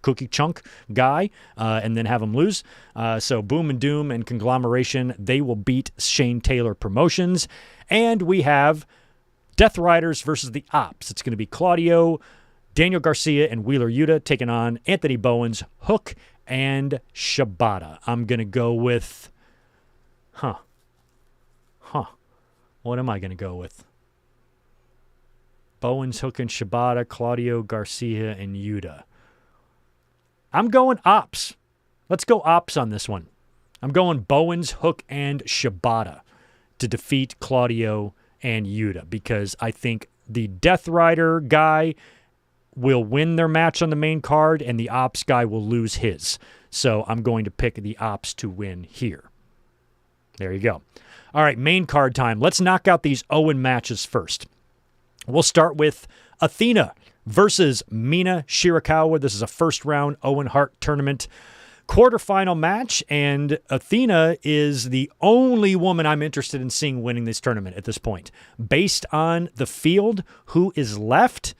cookie chunk guy and then have him lose. So Boom and Doom and Conglomeration, they will beat Shane Taylor Promotions. And we have Death Riders versus the Ops. It's going to be Claudio, Daniel Garcia, and Wheeler Yuta taking on Anthony Bowens, Hook, and Shibata. I'm going to go with... What am I going to go with? Bowens, Hook, and Shibata, Claudio, Garcia, and Yuta. I'm going Ops. Let's go Ops on this one. I'm going Bowens, Hook, and Shibata to defeat Claudio and Yuta because I think the Death Rider guy will win their match on the main card and the Ops guy will lose his. So I'm going to pick the Ops to win here. There you go. All right, main card time. Let's knock out these Owen matches first. We'll start with Athena versus Mina Shirakawa. This is a first-round Owen Hart tournament quarterfinal match, and Athena is the only woman I'm interested in seeing winning this tournament at this point. Based on the field, who is left,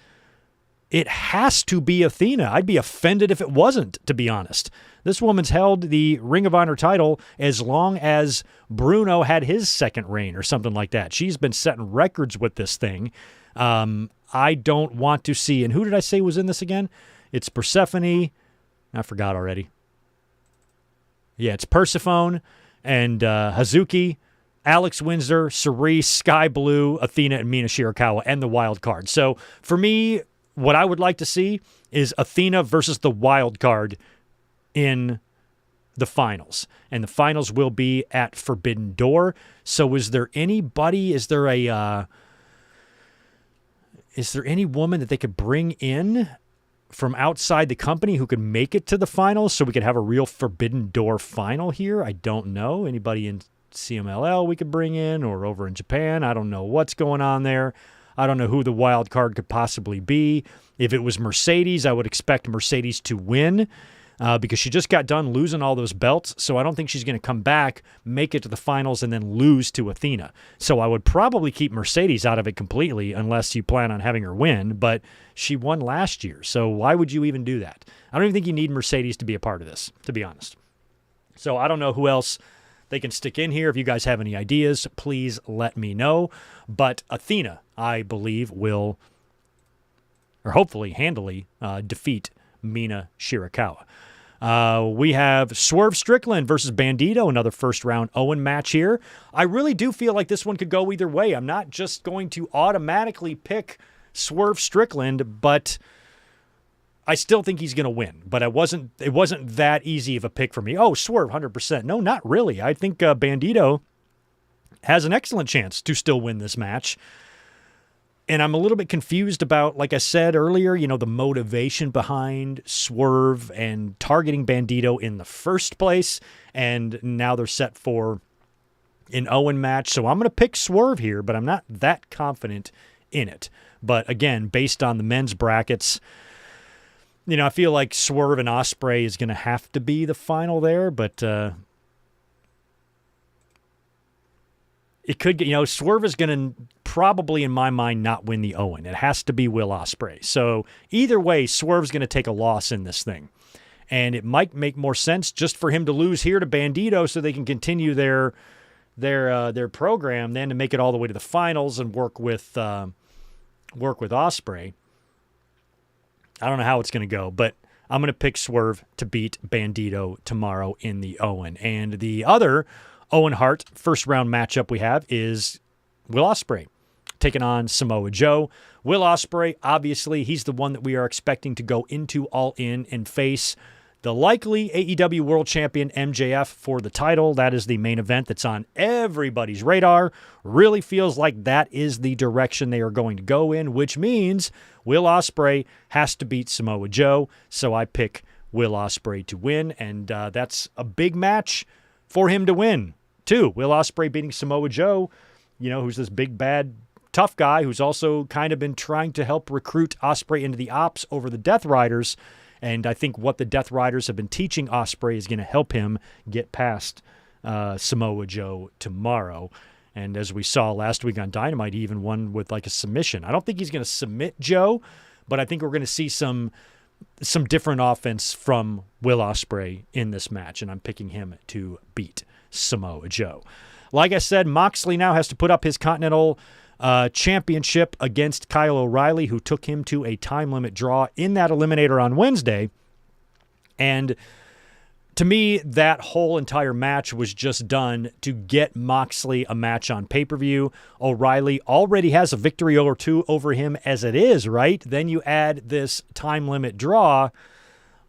it has to be Athena. I'd be offended if it wasn't, to be honest. This woman's held the Ring of Honor title as long as Bruno had his second reign or something like that. She's been setting records with this thing. I don't want to see, and who did I say was in this again? It's Persephone. I forgot already. Yeah, it's Persephone and Hazuki, Alex Windsor, Cerise, Sky Blue, Athena, and Mina Shirakawa, and the wild card. So for me, what I would like to see is Athena versus the wild card in the finals. And the finals will be at Forbidden Door. So is there anybody, is there any woman that they could bring in from outside the company who could make it to the finals so we could have a real Forbidden Door final here? I don't know. Anybody in CMLL we could bring in or over in Japan? I don't know what's going on there. I don't know who the wild card could possibly be. If it was Mercedes, I would expect Mercedes to win because she just got done losing all those belts. So I don't think she's going to come back, make it to the finals, and then lose to Athena. So I would probably keep Mercedes out of it completely unless you plan on having her win. But she won last year. So why would you even do that? I don't even think you need Mercedes to be a part of this, to be honest. So I don't know who else they can stick in here. If you guys have any ideas, please let me know. But Athena, I believe, will, or hopefully handily, defeat Mina Shirakawa. We have Swerve Strickland versus Bandito, another first-round Owen match here. I really do feel like this one could go either way. I'm not just going to automatically pick Swerve Strickland, but I still think he's going to win. But it wasn't that easy of a pick for me. Oh, Swerve, 100%. No, not really. I think Bandito has an excellent chance to still win this match. And I'm a little bit confused about, like I said earlier, the motivation behind Swerve and targeting Bandito in the first place. And now they're set for an Owen match. So I'm going to pick Swerve here, but I'm not that confident in it. But again, based on the men's brackets, I feel like Swerve and Ospreay is going to have to be the final there. But it could get, Swerve is going to probably, in my mind, not win the Owen. It has to be Will Ospreay. So either way, Swerve's going to take a loss in this thing. And it might make more sense just for him to lose here to Bandito so they can continue their program then to make it all the way to the finals and work with Ospreay. I don't know how it's going to go, but I'm going to pick Swerve to beat Bandito tomorrow in the Owen. And the other Owen Hart first-round matchup we have is Will Ospreay taking on Samoa Joe. Will Ospreay, obviously, he's the one that we are expecting to go into All In and face the likely AEW World Champion MJF for the title. That is the main event that's on everybody's radar. Really feels like that is the direction they are going to go in, which means Will Ospreay has to beat Samoa Joe. So I pick Will Ospreay to win, and that's a big match for him to win, too. Will Ospreay beating Samoa Joe who's this big, bad, tough guy who's also kind of been trying to help recruit Ospreay into the ops over the Death Riders. And I think what the Death Riders have been teaching Ospreay is going to help him get past Samoa Joe tomorrow. And as we saw last week on Dynamite, he even won with like a submission. I don't think he's going to submit Joe, but I think we're going to see some different offense from Will Ospreay in this match, and I'm picking him to beat Samoa Joe. Like I said, Moxley now has to put up his Continental Championship against Kyle O'Reilly, who took him to a time limit draw in that Eliminator on Wednesday. And to me, that whole entire match was just done to get Moxley a match on pay-per-view. O'Reilly already has a victory or two over him as it is, right? Then you add this time limit draw.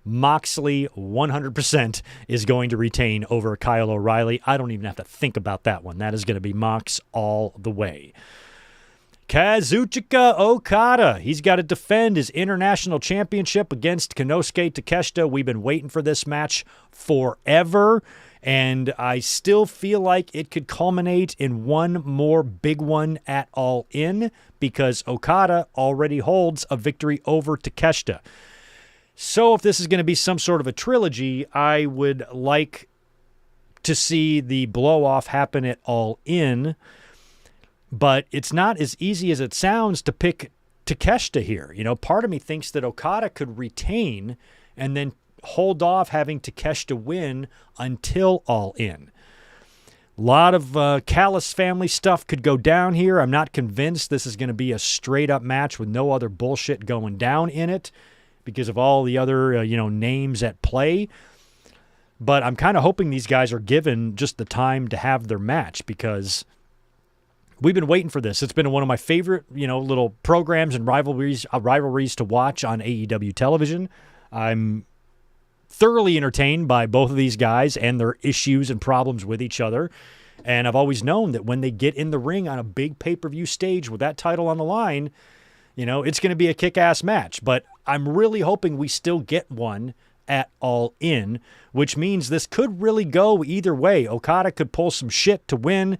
Moxley 100% is going to retain over Kyle O'Reilly. I don't even have to think about that one. That is going to be Mox all the way. Kazuchika Okada. He's got to defend his international championship against Konosuke Takeshita. We've been waiting for this match forever, and I still feel like it could culminate in one more big one at All In because Okada already holds a victory over Takeshita. So if this is going to be some sort of a trilogy, I would like to see the blow-off happen at All In. But it's not as easy as it sounds to pick Takeshita here. Part of me thinks that Okada could retain and then hold off having Takeshita win until All In. A lot of Callis family stuff could go down here. I'm not convinced this is going to be a straight-up match with no other bullshit going down in it because of all the other, names at play. But I'm kind of hoping these guys are given just the time to have their match because we've been waiting for this. It's been one of my favorite, little programs and rivalries to watch on AEW television. I'm thoroughly entertained by both of these guys and their issues and problems with each other. And I've always known that when they get in the ring on a big pay-per-view stage with that title on the line, it's going to be a kick-ass match. But I'm really hoping we still get one at All In, which means this could really go either way. Okada could pull some shit to win,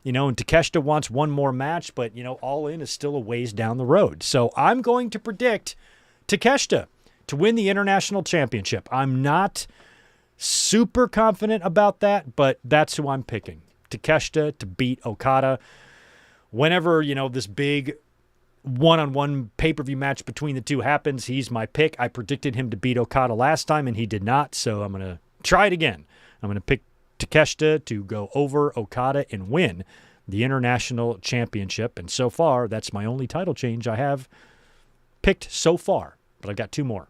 and Takeshita wants one more match, but, All In is still a ways down the road. So I'm going to predict Takeshita to win the International Championship. I'm not super confident about that, but that's who I'm picking. Takeshita to beat Okada. Whenever, this big one-on-one pay-per-view match between the two happens, he's my pick. I predicted him to beat Okada last time, and he did not, so I'm going to try it again. I'm going to pick Takeshita to go over Okada and win the International Championship. And so far, that's my only title change I have picked so far, but I've got two more.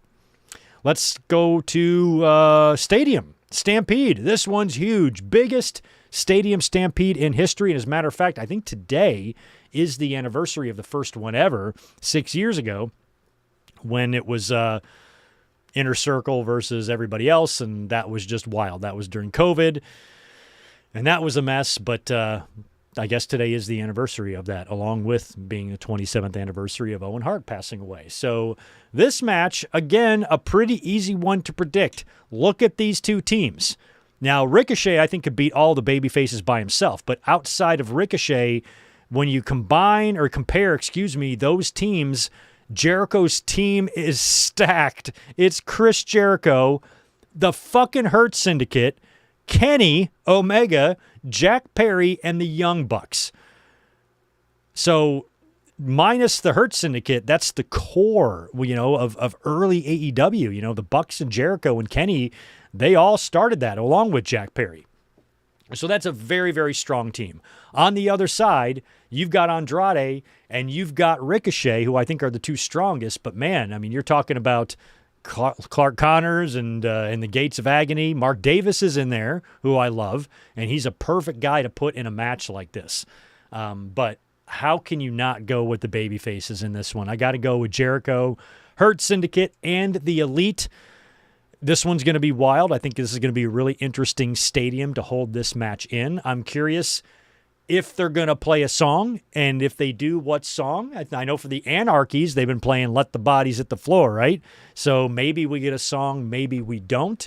Let's go to Stadium Stampede. This one's huge. Biggest Stadium Stampede in history. And as a matter of fact, I think today is the anniversary of the first one ever, 6 years ago, when it was Inner Circle versus everybody else, and that was just wild. That was during COVID, and that was a mess, but I guess today is the anniversary of that, along with being the 27th anniversary of Owen Hart passing away. So this match, again, a pretty easy one to predict. Look at these two teams. Now, Ricochet, I think, could beat all the babyfaces by himself, but outside of Ricochet, when you compare, those teams, Jericho's team is stacked. It's Chris Jericho, the fucking Hurt Syndicate, Kenny Omega, Jack Perry, and the Young Bucks. So minus the Hurt Syndicate, that's the core, of early AEW. The Bucks and Jericho and Kenny, they all started that along with Jack Perry. So that's a very, very strong team. On the other side, you've got Andrade and you've got Ricochet, who I think are the two strongest. But man, you're talking about Clark Connors and the Gates of Agony. Mark Davis is in there, who I love, and he's a perfect guy to put in a match like this. But how can you not go with the baby faces in this one? I got to go with Jericho, Hurt Syndicate, and the Elite. This one's going to be wild. I think this is going to be a really interesting stadium to hold this match in. I'm curious if they're going to play a song, and if they do, what song? I know for the Anarchies, they've been playing Let the Bodies Hit the Floor, right? So maybe we get a song, maybe we don't.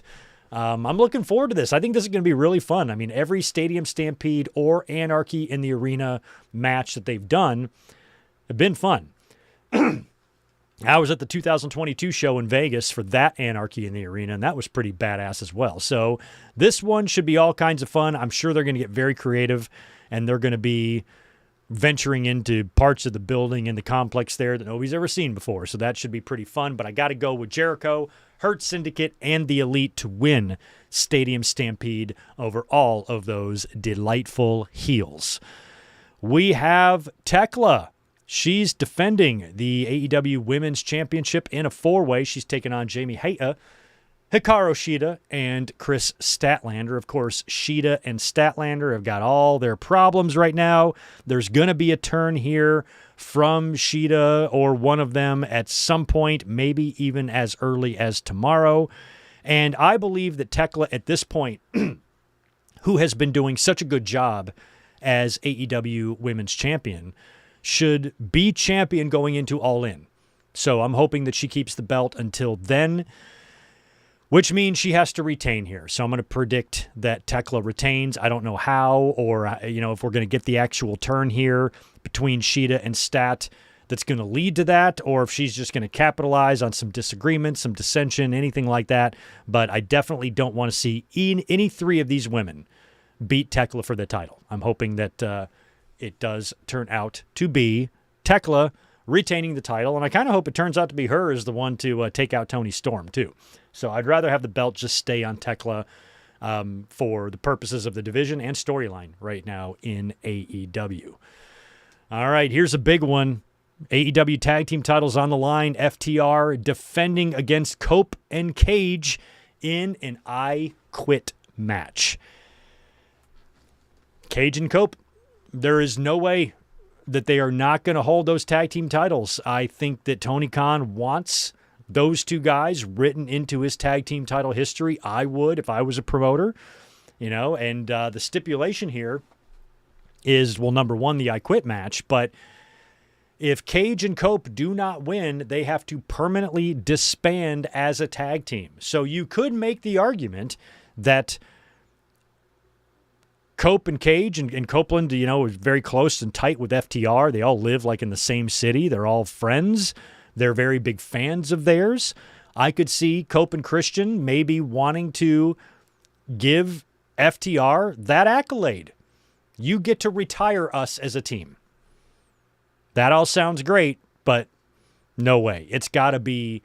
I'm looking forward to this. I think this is going to be really fun. I mean, every Stadium Stampede or Anarchy in the Arena match that they've done have been fun. I was at the 2022 show in Vegas for that Anarchy in the Arena, and that was pretty badass as well. So this one should be all kinds of fun. I'm sure they're going to get very creative, and they're going to be venturing into parts of the building and the complex there that nobody's ever seen before. So that should be pretty fun. But I got to go with Jericho, Hurt Syndicate, and the Elite to win Stadium Stampede over all of those delightful heels. We have Tekla. She's defending the AEW Women's Championship in a four-way. She's taking on Jamie Hayter, Hikaru Shida, and Chris Statlander. Of course, Shida and Statlander have got all their problems right now. There's going to be a turn here from Shida or one of them at some point, maybe even as early as tomorrow. And I believe that Tekla at this point, who has been doing such a good job as AEW Women's Champion, should be champion going into All In. So I'm hoping that she keeps the belt until then, which means she has to retain here. So I'm going to predict that Tekla retains. I don't know how, or if we're going to get the actual turn here between Shida and Stat that's going to lead to that, or if she's just going to capitalize on some disagreement, some dissension, anything like that. But I definitely don't want to see any three of these women beat Tekla for the title. I'm hoping that it does turn out to be Tekla retaining the title, and I kind of hope it turns out to be her as the one to take out Toni Storm, too. So I'd rather have the belt just stay on Tekla for the purposes of the division and storyline right now in AEW. All right, here's a big one. AEW Tag Team titles on the line. FTR defending against Cope and Cage in an I Quit match. Cage and Cope, there is no way that they are not going to hold those tag team titles. I think that Tony Khan wants those two guys written into his tag team title history. I would if I was a promoter, and the stipulation here is, well, number one, the I Quit match, but if Cage and Cope do not win, they have to permanently disband as a tag team. So you could make the argument that Cope and Cage and Copeland, is very close and tight with FTR. They all live like in the same city. They're all friends. They're very big fans of theirs. I could see Cope and Christian maybe wanting to give FTR that accolade. You get to retire us as a team. That all sounds great, but no way. It's got to be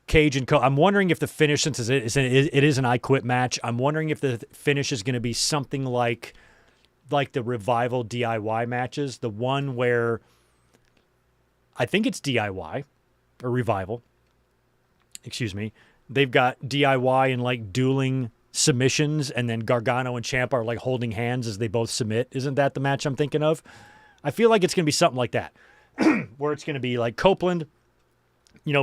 Cage and Cope. I'm wondering if the finish, since it is an I Quit match, I'm wondering if the finish is going to be something like the Revival DIY matches, the one where I think it's DIY or Revival. Excuse me. They've got DIY and like dueling submissions, and then Gargano and Ciampa are like holding hands as they both submit. Isn't that the match I'm thinking of? I feel like it's going to be something like that, where it's going to be like Copeland,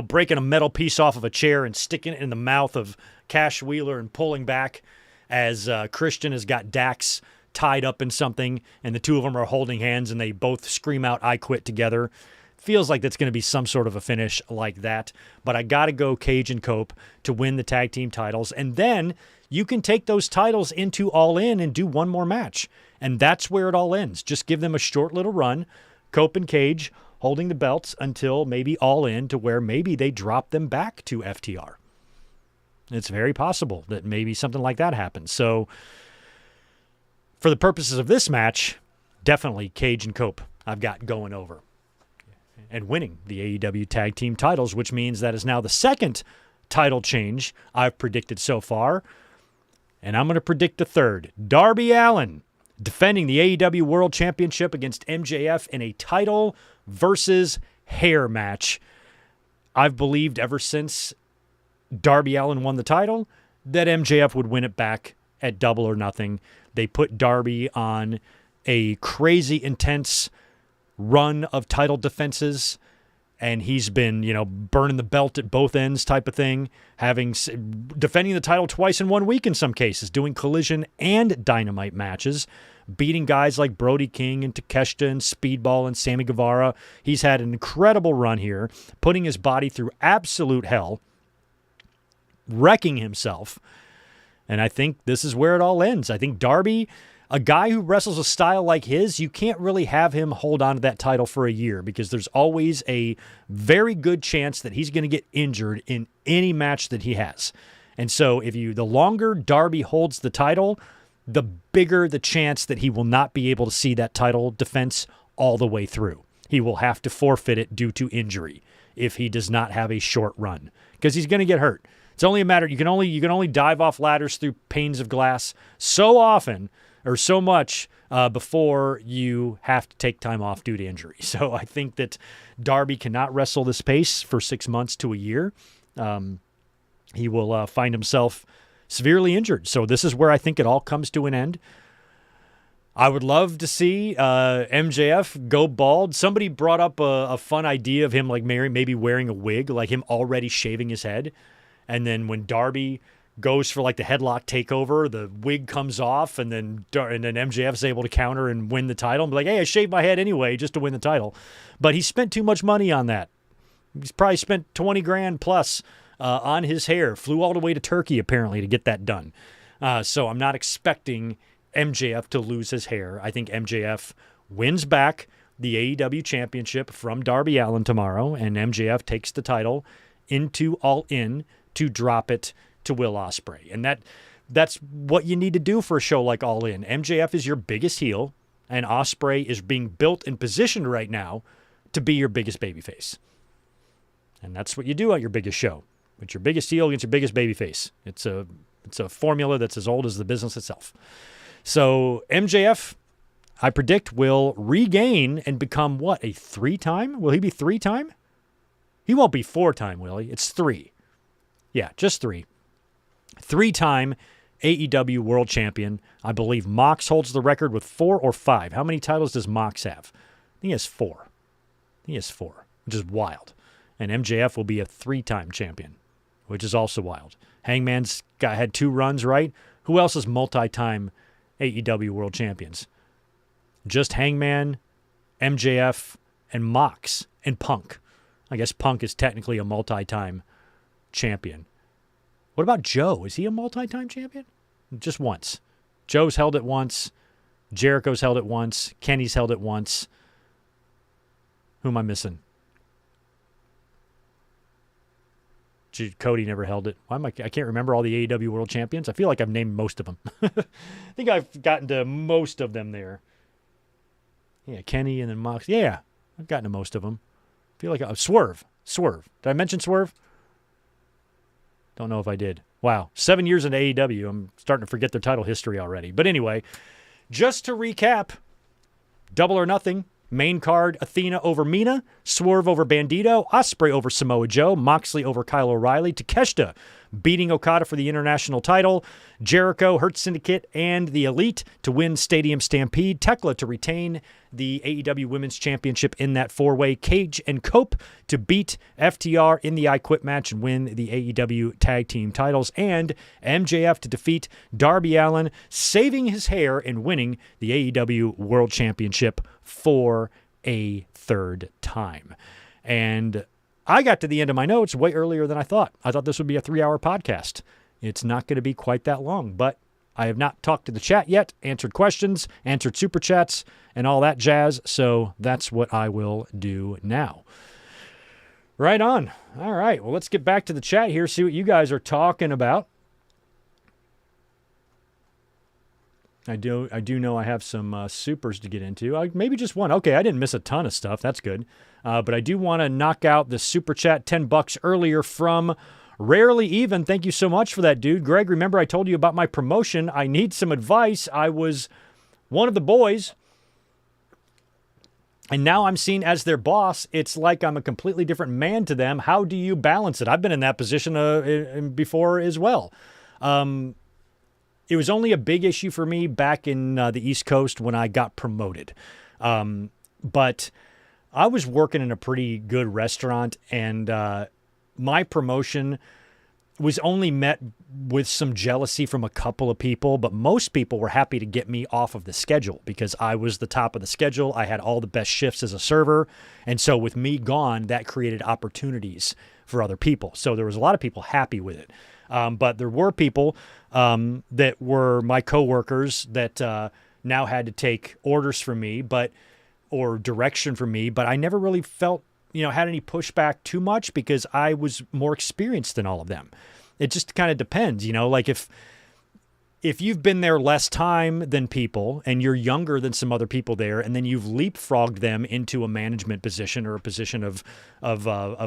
breaking a metal piece off of a chair and sticking it in the mouth of Cash Wheeler and pulling back as Christian has got Dax tied up in something, and the two of them are holding hands, and they both scream out, "I quit" together. Feels like that's going to be some sort of a finish like that. But I got to go Cage and Cope to win the tag team titles. And then you can take those titles into All In and do one more match. And that's where it all ends. Just give them a short little run. Cope and Cage holding the belts until maybe All In, to where maybe they drop them back to FTR. It's very possible that maybe something like that happens. So for the purposes of this match, definitely Cage and Cope I've got going over and winning the AEW Tag Team titles, which means that is now the second title change I've predicted so far. And I'm going to predict the third. Darby Allin defending the AEW World Championship against MJF in a title versus hair match. I've believed ever since Darby Allin won the title that MJF would win it back at Double or Nothing. They put Darby on a crazy intense run of title defenses, and he's been, burning the belt at both ends type of thing, defending the title twice in 1 week in some cases, doing Collision and Dynamite matches, beating guys like Brody King and Takeshita and Speedball and Sammy Guevara. He's had an incredible run here, putting his body through absolute hell. wrecking himself. And I think this is where it all ends. I think Darby, a guy who wrestles a style like his, you can't really have him hold on to that title for a year because there's always a very good chance that he's going to get injured in any match that he has. And so the longer Darby holds the title, the bigger the chance that he will not be able to see that title defense all the way through. He will have to forfeit it due to injury if he does not have a short run because he's going to get hurt. It's only a matter, you can only dive off ladders through panes of glass so often or so much before you have to take time off due to injury. So I think that Darby cannot wrestle this pace for 6 months to a year. He will find himself severely injured. So this is where I think it all comes to an end. I would love to see MJF go bald. Somebody brought up a fun idea of him like maybe wearing a wig, like him already shaving his head. And then when Darby goes for like the headlock takeover, the wig comes off, and then MJF's able to counter and win the title and be like, hey, I shaved my head anyway just to win the title. But he spent too much money on that. He's probably spent $20,000 plus on his hair. Flew all the way to Turkey apparently to get that done. So I'm not expecting MJF to lose his hair. I think MJF wins back the AEW championship from Darby Allin tomorrow, and MJF takes the title into All In to drop it to Will Ospreay. And that's what you need to do for a show like All In. MJF is your biggest heel, and Ospreay is being built and positioned right now to be your biggest babyface. And that's what you do at your biggest show. It's your biggest heel against your biggest babyface. It's a formula that's as old as the business itself. So MJF, I predict, will regain and become what, a 3-time? Will he be 3-time? He won't be 4-time, will he? It's 3. Yeah, just 3. 3-time AEW World Champion. I believe Mox holds the record with 4 or 5. How many titles does Mox have? I think he has 4. He has 4, which is wild. And MJF will be a 3-time champion, which is also wild. Hangman's had 2 runs, right? Who else is multi-time AEW World Champions? Just Hangman, MJF, and Mox, and Punk. I guess Punk is technically a multi-time champion. What about Joe? Is he a multi-time champion? Just once. Joe's held it once. Jericho's held it once. Kenny's held it once. Who am I missing? Cody never held it. I can't remember all the AEW World Champions. I feel like I've named most of them. I think I've gotten to most of them there. Yeah, Kenny and then Mox. Yeah, I've gotten to most of them. I feel like Swerve. Did I mention Swerve? Don't know if I did. Wow, 7 years into AEW. I'm starting to forget their title history already. But anyway, just to recap, Double or Nothing. Main card, Athena over Mina, Swerve over Bandito, Ospreay over Samoa Joe, Moxley over Kyle O'Reilly, Takeshita beating Okada for the international title, Jericho, Hurt Syndicate, and the Elite to win Stadium Stampede, Tekla to retain the AEW Women's Championship in that 4-way, Cage and Cope to beat FTR in the I Quit match and win the AEW Tag Team titles, and MJF to defeat Darby Allin, saving his hair and winning the AEW World Championship for a 3rd time. And I got to the end of my notes way earlier than I thought. I thought this would be a 3-hour podcast. It's not going to be quite that long, but I have not talked to the chat yet, answered questions, answered super chats, and all that jazz, so that's what I will do now. Right on. All right, well, let's get back to the chat here, see what you guys are talking about. I do know I have some supers to get into. Maybe just one. Okay, I didn't miss a ton of stuff. That's good. But I do want to knock out the super chat, $10 earlier from Rarely Even. Thank you so much for that, dude. Greg, remember I told you about my promotion. I need some advice. I was one of the boys, and now I'm seen as their boss. It's like I'm a completely different man to them. How do you balance it? I've been in that position before as well. It was only a big issue for me back in the East Coast when I got promoted. But I was working in a pretty good restaurant, and my promotion was only met with some jealousy from a couple of people, but most people were happy to get me off of the schedule because I was the top of the schedule. I had all the best shifts as a server. And so with me gone, that created opportunities for other people. So there was a lot of people happy with it. But there were people that were my coworkers that now had to take orders from me, or direction from me, but I never really felt, had any pushback too much because I was more experienced than all of them. It just kind of depends, like if you've been there less time than people and you're younger than some other people there, and then you've leapfrogged them into a management position or a position of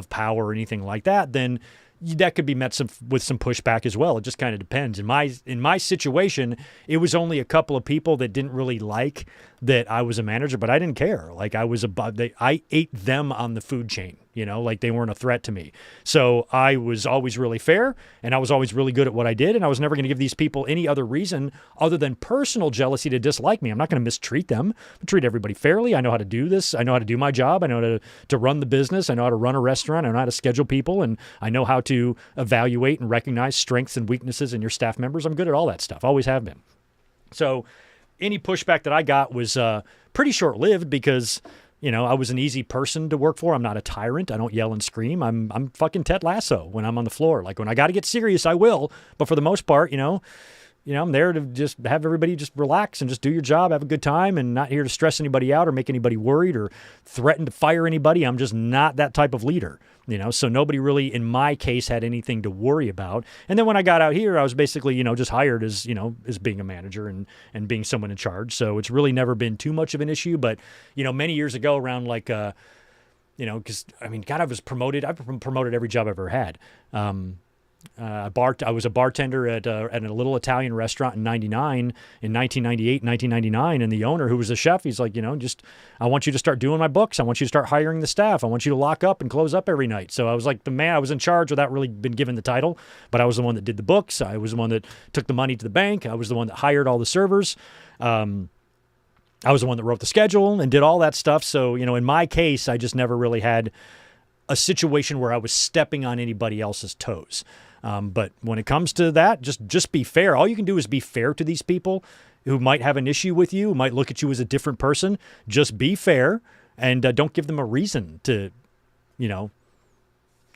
power or anything like that, then that could be met with some pushback as well. It just kind of depends. In my situation, it was only a couple of people that didn't really like that I was a manager, but I didn't care. Like I ate them on the food chain, like they weren't a threat to me. So I was always really fair, and I was always really good at what I did, and I was never going to give these people any other reason other than personal jealousy to dislike me. I'm not going to mistreat them. I treat everybody fairly. I know how to do this. I know how to do my job. I know how to run the business. I know how to run a restaurant. I know how to schedule people, and I know how to evaluate and recognize strengths and weaknesses in your staff members. I'm good at all that stuff. Always have been. So any pushback that I got was pretty short-lived because, I was an easy person to work for. I'm not a tyrant. I don't yell and scream. I'm fucking Ted Lasso when I'm on the floor. Like when I got to get serious, I will. But for the most part, I'm there to just have everybody just relax and just do your job, have a good time, and not here to stress anybody out or make anybody worried or threaten to fire anybody. I'm just not that type of leader, so nobody really, in my case, had anything to worry about. And then when I got out here, I was basically, just hired as being a manager and being someone in charge. So it's really never been too much of an issue. But, many years ago around because, God, I was promoted. I've been promoted every job I've ever had. I was a bartender at a little Italian restaurant in 1998, 1999, and the owner, who was a chef, he's like, I want you to start doing my books. I want you to start hiring the staff. I want you to lock up and close up every night. So I was like the man. I was in charge without really been given the title, but I was the one that did the books. I was the one that took the money to the bank. I was the one that hired all the servers. I was the one that wrote the schedule and did all that stuff. So, in my case, I just never really had a situation where I was stepping on anybody else's toes. But when it comes to that, just be fair. All you can do is be fair to these people who might have an issue with you, who might look at you as a different person. Just be fair and don't give them a reason to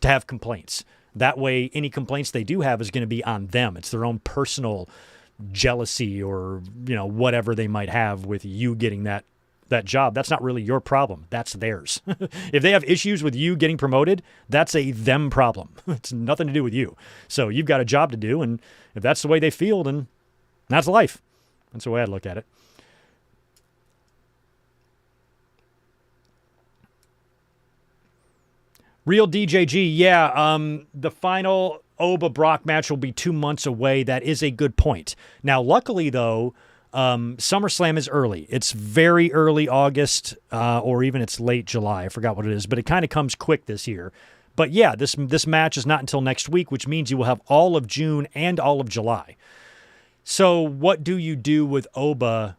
have complaints. That way, any complaints they do have is going to be on them. It's their own personal jealousy or, whatever they might have with you getting that job. That's not really your problem. That's theirs. If they have issues with you getting promoted, that's a them problem. It's nothing to do with you. So you've got a job to do, and if that's the way they feel, then that's life. That's the way I'd look at it. Real DJG, yeah, the final Oba-Brock match will be 2 months away. That is a good point. Now, luckily, though, SummerSlam is early. It's very early August, or even it's late July. I forgot what it is, but it kind of comes quick this year. But yeah, this match is not until next week, which means you will have all of June and all of July. So what do you do with Oba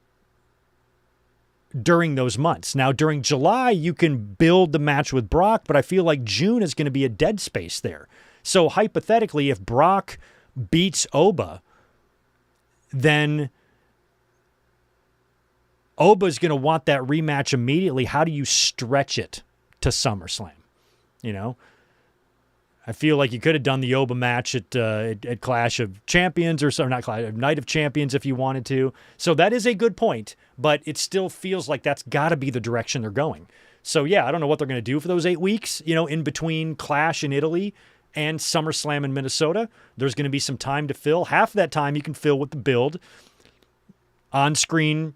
during those months? Now, during July, you can build the match with Brock, but I feel like June is going to be a dead space there. So hypothetically, if Brock beats Oba, then Oba's going to want that rematch immediately. How do you stretch it to SummerSlam? I feel like you could have done the Oba match at Clash of Champions or so, not Clash, Night of Champions if you wanted to. So that is a good point, but it still feels like that's got to be the direction they're going. So yeah, I don't know what they're going to do for those 8 weeks, in between Clash in Italy and SummerSlam in Minnesota. There's going to be some time to fill. Half of that time you can fill with the build, on-screen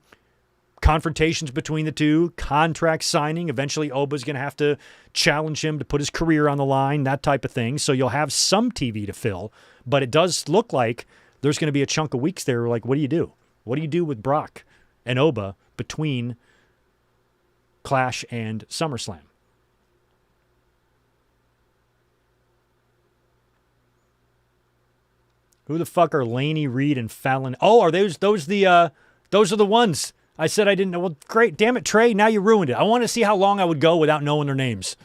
confrontations between the two, contract signing. Eventually, Oba's going to have to challenge him to put his career on the line, that type of thing. So you'll have some TV to fill, but it does look like there's going to be a chunk of weeks there. Like, what do you do? What do you do with Brock and Oba between Clash and SummerSlam? Who the fuck are Laney, Reed, and Fallon? Oh, are those the ones? I said I didn't know. Well, great. Damn it, Trey. Now you ruined it. I want to see how long I would go without knowing their names.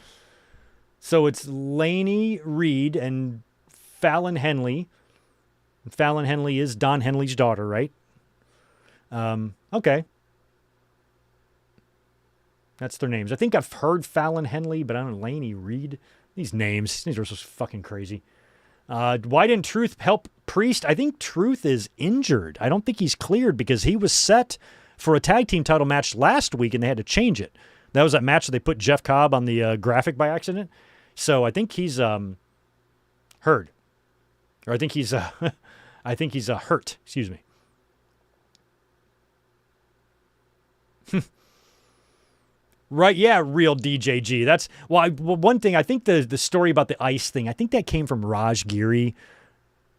So it's Laney, Reed, and Fallon Henley. Fallon Henley is Don Henley's daughter, right? Okay. That's their names. I think I've heard Fallon Henley, but I don't know, Laney, Reed. These names are so fucking crazy. Why didn't Truth help Priest? I think Truth is injured. I don't think he's cleared because he was set for a tag team title match last week and they had to change it. That was that match that they put Jeff Cobb on the graphic by accident. So I think he's hurt. Or I think he's hurt. Excuse me. Right, yeah, real DJG. That's one thing. I think the story about the ice thing, I think that came from Raj Giri,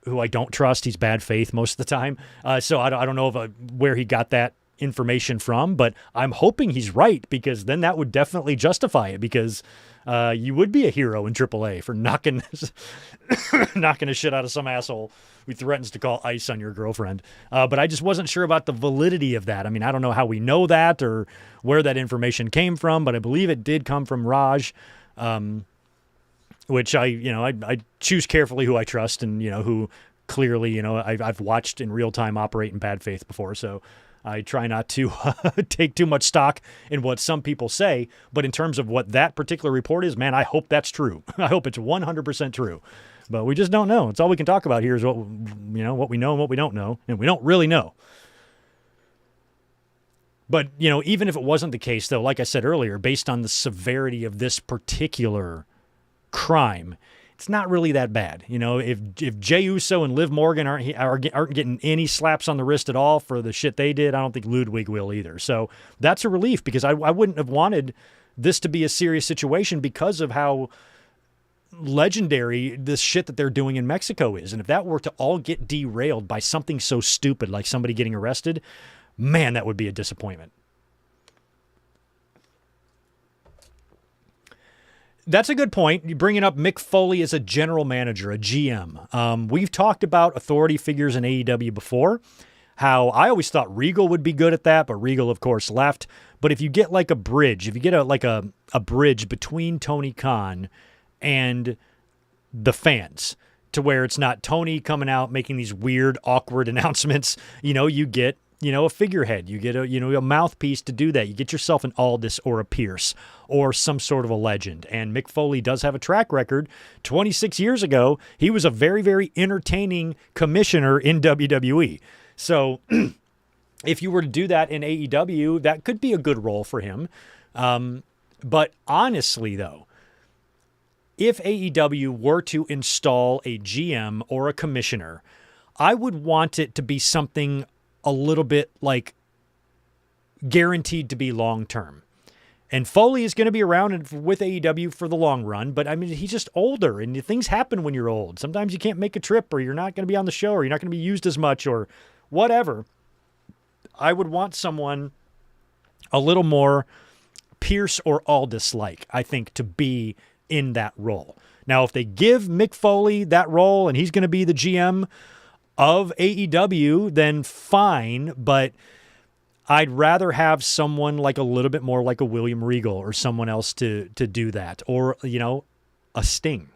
who I don't trust. He's bad faith most of the time. So I don't know where he got that information from, but I'm hoping he's right because then that would definitely justify it because you would be a hero in AAA for knocking the shit out of some asshole who threatens to call ice on your girlfriend. But I just wasn't sure about the validity of that. I mean, I don't know how we know that or where that information came from, but I believe it did come from Raj, which I choose carefully who I trust and, who clearly, I've watched in real time operate in bad faith before. So I try not to take too much stock in what some people say, but in terms of what that particular report is, man, I hope that's true. I hope it's 100% true. But we just don't know. It's all we can talk about here is what we know and what we don't know, and we don't really know. But, even if it wasn't the case, though, like I said earlier, based on the severity of this particular crime, it's not really that bad. If Jey Uso and Liv Morgan aren't getting any slaps on the wrist at all for the shit they did, I don't think Ludwig will either. So that's a relief because I wouldn't have wanted this to be a serious situation because of how legendary this shit that they're doing in Mexico is. And if that were to all get derailed by something so stupid like somebody getting arrested, man, that would be a disappointment. That's a good point. You're bringing up Mick Foley as a general manager, a GM. We've talked about authority figures in AEW before, how I always thought Regal would be good at that, but Regal, of course, left. But if you get like a bridge, if you get a bridge between Tony Khan and the fans to where it's not Tony coming out making these weird, awkward announcements, you get a figurehead, you get a mouthpiece to do that. You get yourself an Aldis or a Pierce or some sort of a legend. And Mick Foley does have a track record. 26 years ago, he was a very, very entertaining commissioner in WWE. So if you were to do that in AEW, that could be a good role for him. But honestly, though, if AEW were to install a GM or a commissioner, I would want it to be something a little bit like guaranteed to be long-term. And Foley is going to be around with AEW for the long run, but I mean, he's just older and things happen when you're old. Sometimes you can't make a trip or you're not going to be on the show or you're not going to be used as much or whatever. I would want someone a little more Pierce or Aldis-like, I think, to be in that role. Now, if they give Mick Foley that role and he's going to be the GM of AEW, then fine, but I'd rather have someone like a little bit more like a William Regal or someone else to do that. Or, a Sting.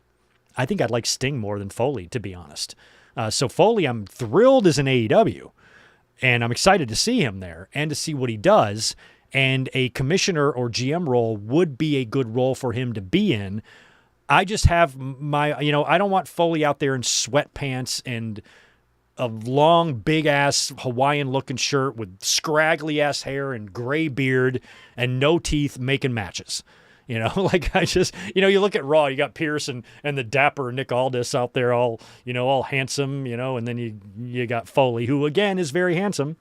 I think I'd like Sting more than Foley, to be honest. So Foley, I'm thrilled as an AEW, and I'm excited to see him there and to see what he does. And a commissioner or GM role would be a good role for him to be in. I just have I don't want Foley out there in sweatpants and a long, big-ass Hawaiian-looking shirt with scraggly-ass hair and gray beard and no teeth making matches. You look at Raw, you got Pierce and the dapper Nick Aldis out there all handsome, and then you got Foley, who, again, is very handsome.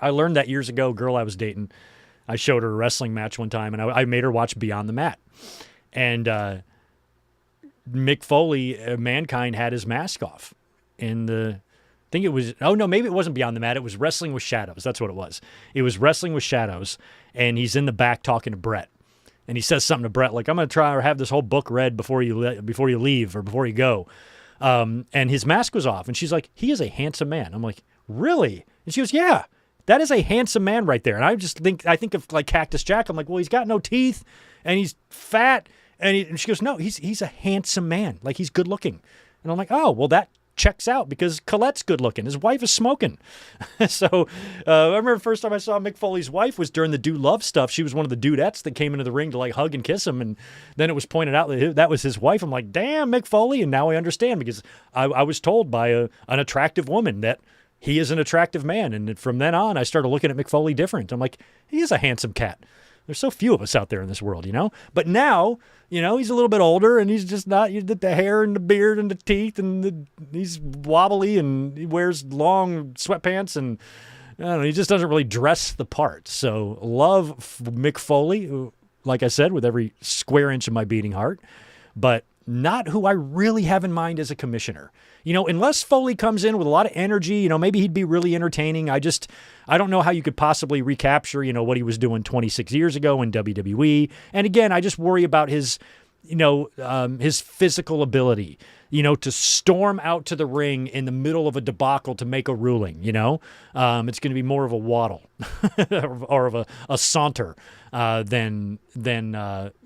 I learned that years ago, girl I was dating. I showed her a wrestling match one time, and I made her watch Beyond the Mat. And Mick Foley, Mankind, had his mask off in the... I think it was, maybe it wasn't Beyond the Mat. It was Wrestling with Shadows. That's what it was. It was Wrestling with Shadows, and he's in the back talking to Brett. And he says something to Brett like, I'm going to try or have this whole book read before you leave or before you go. And his mask was off. And she's like, he is a handsome man. I'm like, really? And she goes, yeah, that is a handsome man right there. And I think of like Cactus Jack. I'm like, well, he's got no teeth and he's fat. And she goes, no, he's a handsome man. Like, he's good looking. And I'm like, oh, well, that checks out because Colette's good looking. His wife is smoking. So I remember the first time I saw Mick Foley's wife was during the Do Love stuff. She was one of the dudettes that came into the ring to like hug and kiss him. And then it was pointed out that was his wife. I'm like, damn, Mick Foley. And now I understand because I was told by an attractive woman that he is an attractive man. And from then on, I started looking at Mick Foley different. I'm like, he is a handsome cat. There's so few of us out there in this world, But now, he's a little bit older and he's just not the hair and the beard and the teeth and he's wobbly and he wears long sweatpants and I don't know, he just doesn't really dress the part. So love Mick Foley, who, like I said, with every square inch of my beating heart, but not who I really have in mind as a commissioner. Unless Foley comes in with a lot of energy, maybe he'd be really entertaining. I don't know how you could possibly recapture, what he was doing 26 years ago in WWE. And again, I just worry about his physical ability, to storm out to the ring in the middle of a debacle to make a ruling, it's going to be more of a waddle or of a saunter than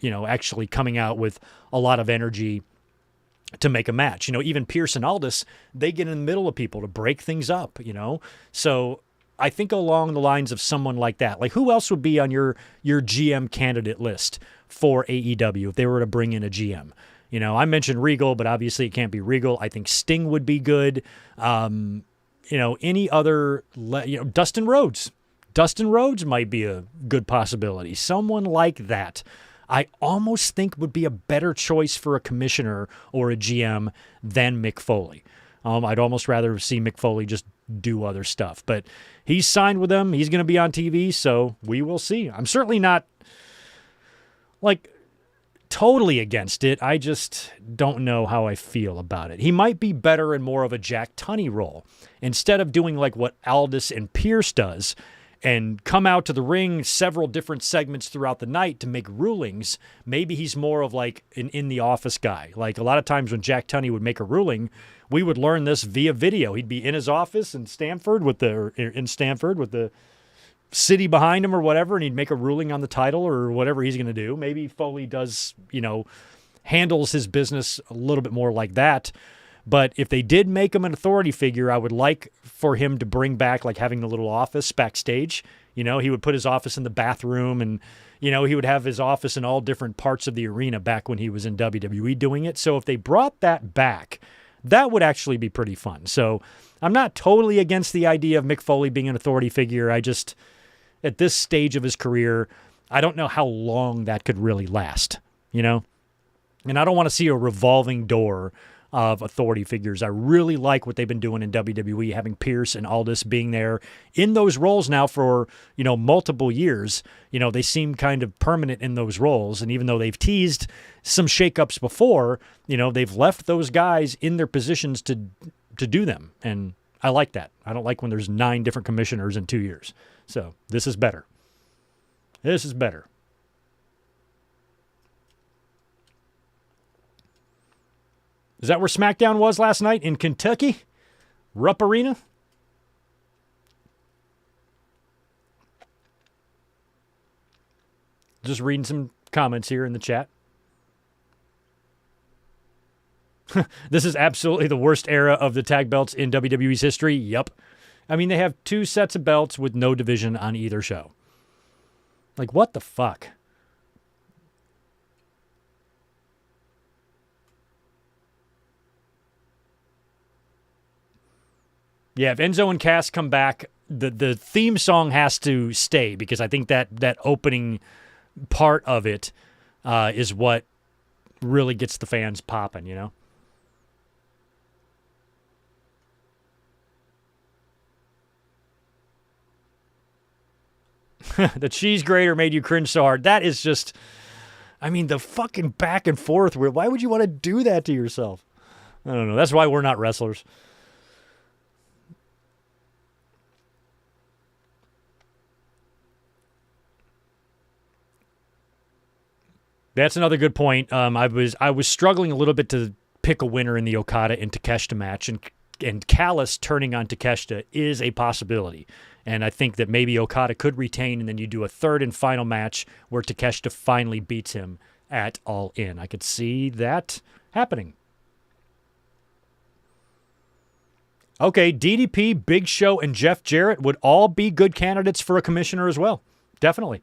actually coming out with a lot of energy to make a match. Even Pierce and Aldis, they get in the middle of people to break things up, So I think along the lines of someone like that, like who else would be on your GM candidate list for AEW if they were to bring in a GM? I mentioned Regal, but obviously it can't be Regal. I think Sting would be good. Any other, Dustin Rhodes. Dustin Rhodes might be a good possibility. Someone like that. I almost think would be a better choice for a commissioner or a GM than Mick Foley. I'd almost rather see Mick Foley just do other stuff. But he's signed with them. He's going to be on TV, so we will see. I'm certainly not, totally against it. I just don't know how I feel about it. He might be better in more of a Jack Tunney role. Instead of doing like what Aldis and Pierce does, and come out to the ring several different segments throughout the night to make rulings, maybe he's more of like an in-the-office guy. Like a lot of times when Jack Tunney would make a ruling, we would learn this via video. He'd be in his office in Stamford with the city behind him or whatever, and he'd make a ruling on the title or whatever he's going to do. Maybe Foley does, handles his business a little bit more like that. But if they did make him an authority figure, I would like for him to bring back like having the little office backstage. He would put his office in the bathroom and, he would have his office in all different parts of the arena back when he was in WWE doing it. So if they brought that back, that would actually be pretty fun. So I'm not totally against the idea of Mick Foley being an authority figure. I just, at this stage of his career, I don't know how long that could really last, And I don't want to see a revolving door of authority figures. I really like what they've been doing in WWE, having Pierce and Aldis being there in those roles now for, multiple years. They seem kind of permanent in those roles. And even though they've teased some shakeups before, they've left those guys in their positions to do them. And I like that. I don't like when there's 9 different commissioners in 2 years. So this is better. This is better. Is that where Smackdown was last night? In Kentucky? Rupp Arena? Just reading some comments here in the chat. This is absolutely the worst era of the tag belts in WWE's history. Yup. I mean, they have 2 sets of belts with no division on either show. Like, what the fuck? Yeah, if Enzo and Cass come back, the theme song has to stay because I think that opening part of it is what really gets the fans popping, The cheese grater made you cringe so hard. That is just, the fucking back and forth. Why would you want to do that to yourself? I don't know. That's why we're not wrestlers. That's another good point. I was struggling a little bit to pick a winner in the Okada and Takeshita match, and Callis turning on Takeshita is a possibility. And I think that maybe Okada could retain, and then you do a third and final match where Takeshita finally beats him at All In. I could see that happening. Okay, DDP, Big Show, and Jeff Jarrett would all be good candidates for a commissioner as well. Definitely.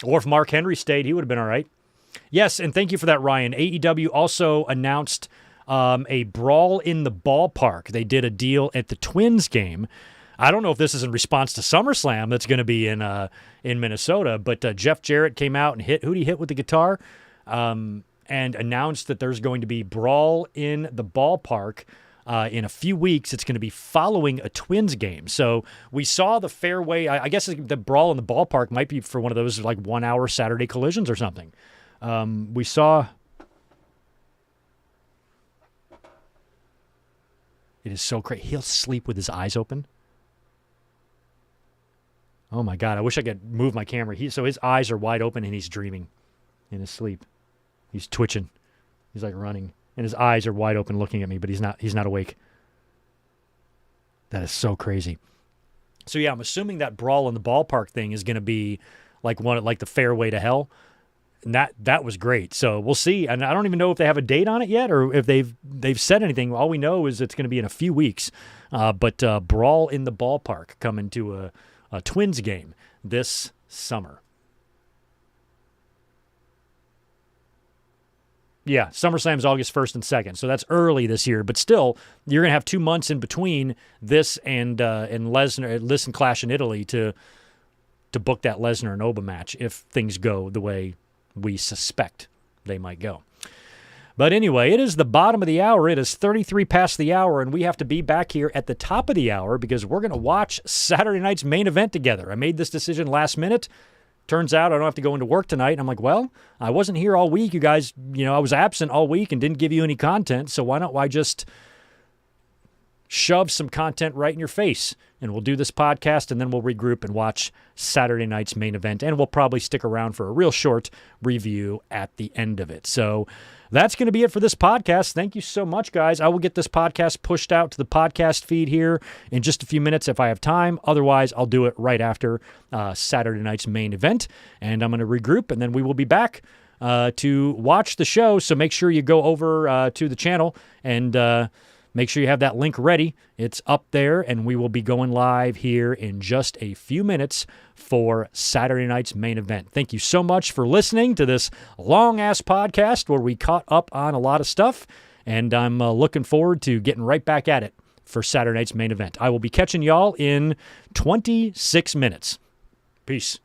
Or if Mark Henry stayed, he would have been all right. Yes, and thank you for that, Ryan. AEW also announced a Brawl in the Ballpark. They did a deal at the Twins game. I don't know if this is in response to SummerSlam that's going to be in Minnesota, but Jeff Jarrett came out and hit. Who did he hit with the guitar? And announced that there's going to be Brawl in the Ballpark in a few weeks. It's going to be following a Twins game. So we saw the fairway. I guess the Brawl in the Ballpark might be for one of those like 1 hour Saturday collisions or something. We saw. It is so crazy. He'll sleep with his eyes open. Oh my God! I wish I could move my camera. So his eyes are wide open and he's dreaming in his sleep. He's twitching. He's like running, and his eyes are wide open, looking at me. But he's not. He's not awake. That is so crazy. So yeah, I'm assuming that Brawl in the Ballpark thing is going to be like the Fairway to Hell, and that was great. So we'll see. And I don't even know if they have a date on it yet, or if they've said anything. All we know is it's going to be in a few weeks. But Brawl in the Ballpark coming to a Twins game this summer. Yeah, SummerSlam's August 1st and 2nd, so that's early this year. But still, you're going to have 2 months in between this and Lesnar and Clash in Italy to book that Lesnar and Oba match if things go the way we suspect they might go. But anyway, it is the bottom of the hour. It is 33 past the hour, and we have to be back here at the top of the hour because we're going to watch Saturday night's main event together. I made this decision last minute. Turns out I don't have to go into work tonight. And I'm like, well, I wasn't here all week. You guys, I was absent all week and didn't give you any content. So why don't I just shove some content right in your face? And we'll do this podcast, and then we'll regroup and watch Saturday night's main event. And we'll probably stick around for a real short review at the end of it. So that's going to be it for this podcast. Thank you so much, guys. I will get this podcast pushed out to the podcast feed here in just a few minutes if I have time. Otherwise, I'll do it right after Saturday night's main event. And I'm going to regroup, and then we will be back to watch the show. So make sure you go over to the channel and make sure you have that link ready. It's up there, and we will be going live here in just a few minutes for Saturday night's main event. Thank you so much for listening to this long-ass podcast where we caught up on a lot of stuff, and I'm looking forward to getting right back at it for Saturday night's main event. I will be catching y'all in 26 minutes. Peace.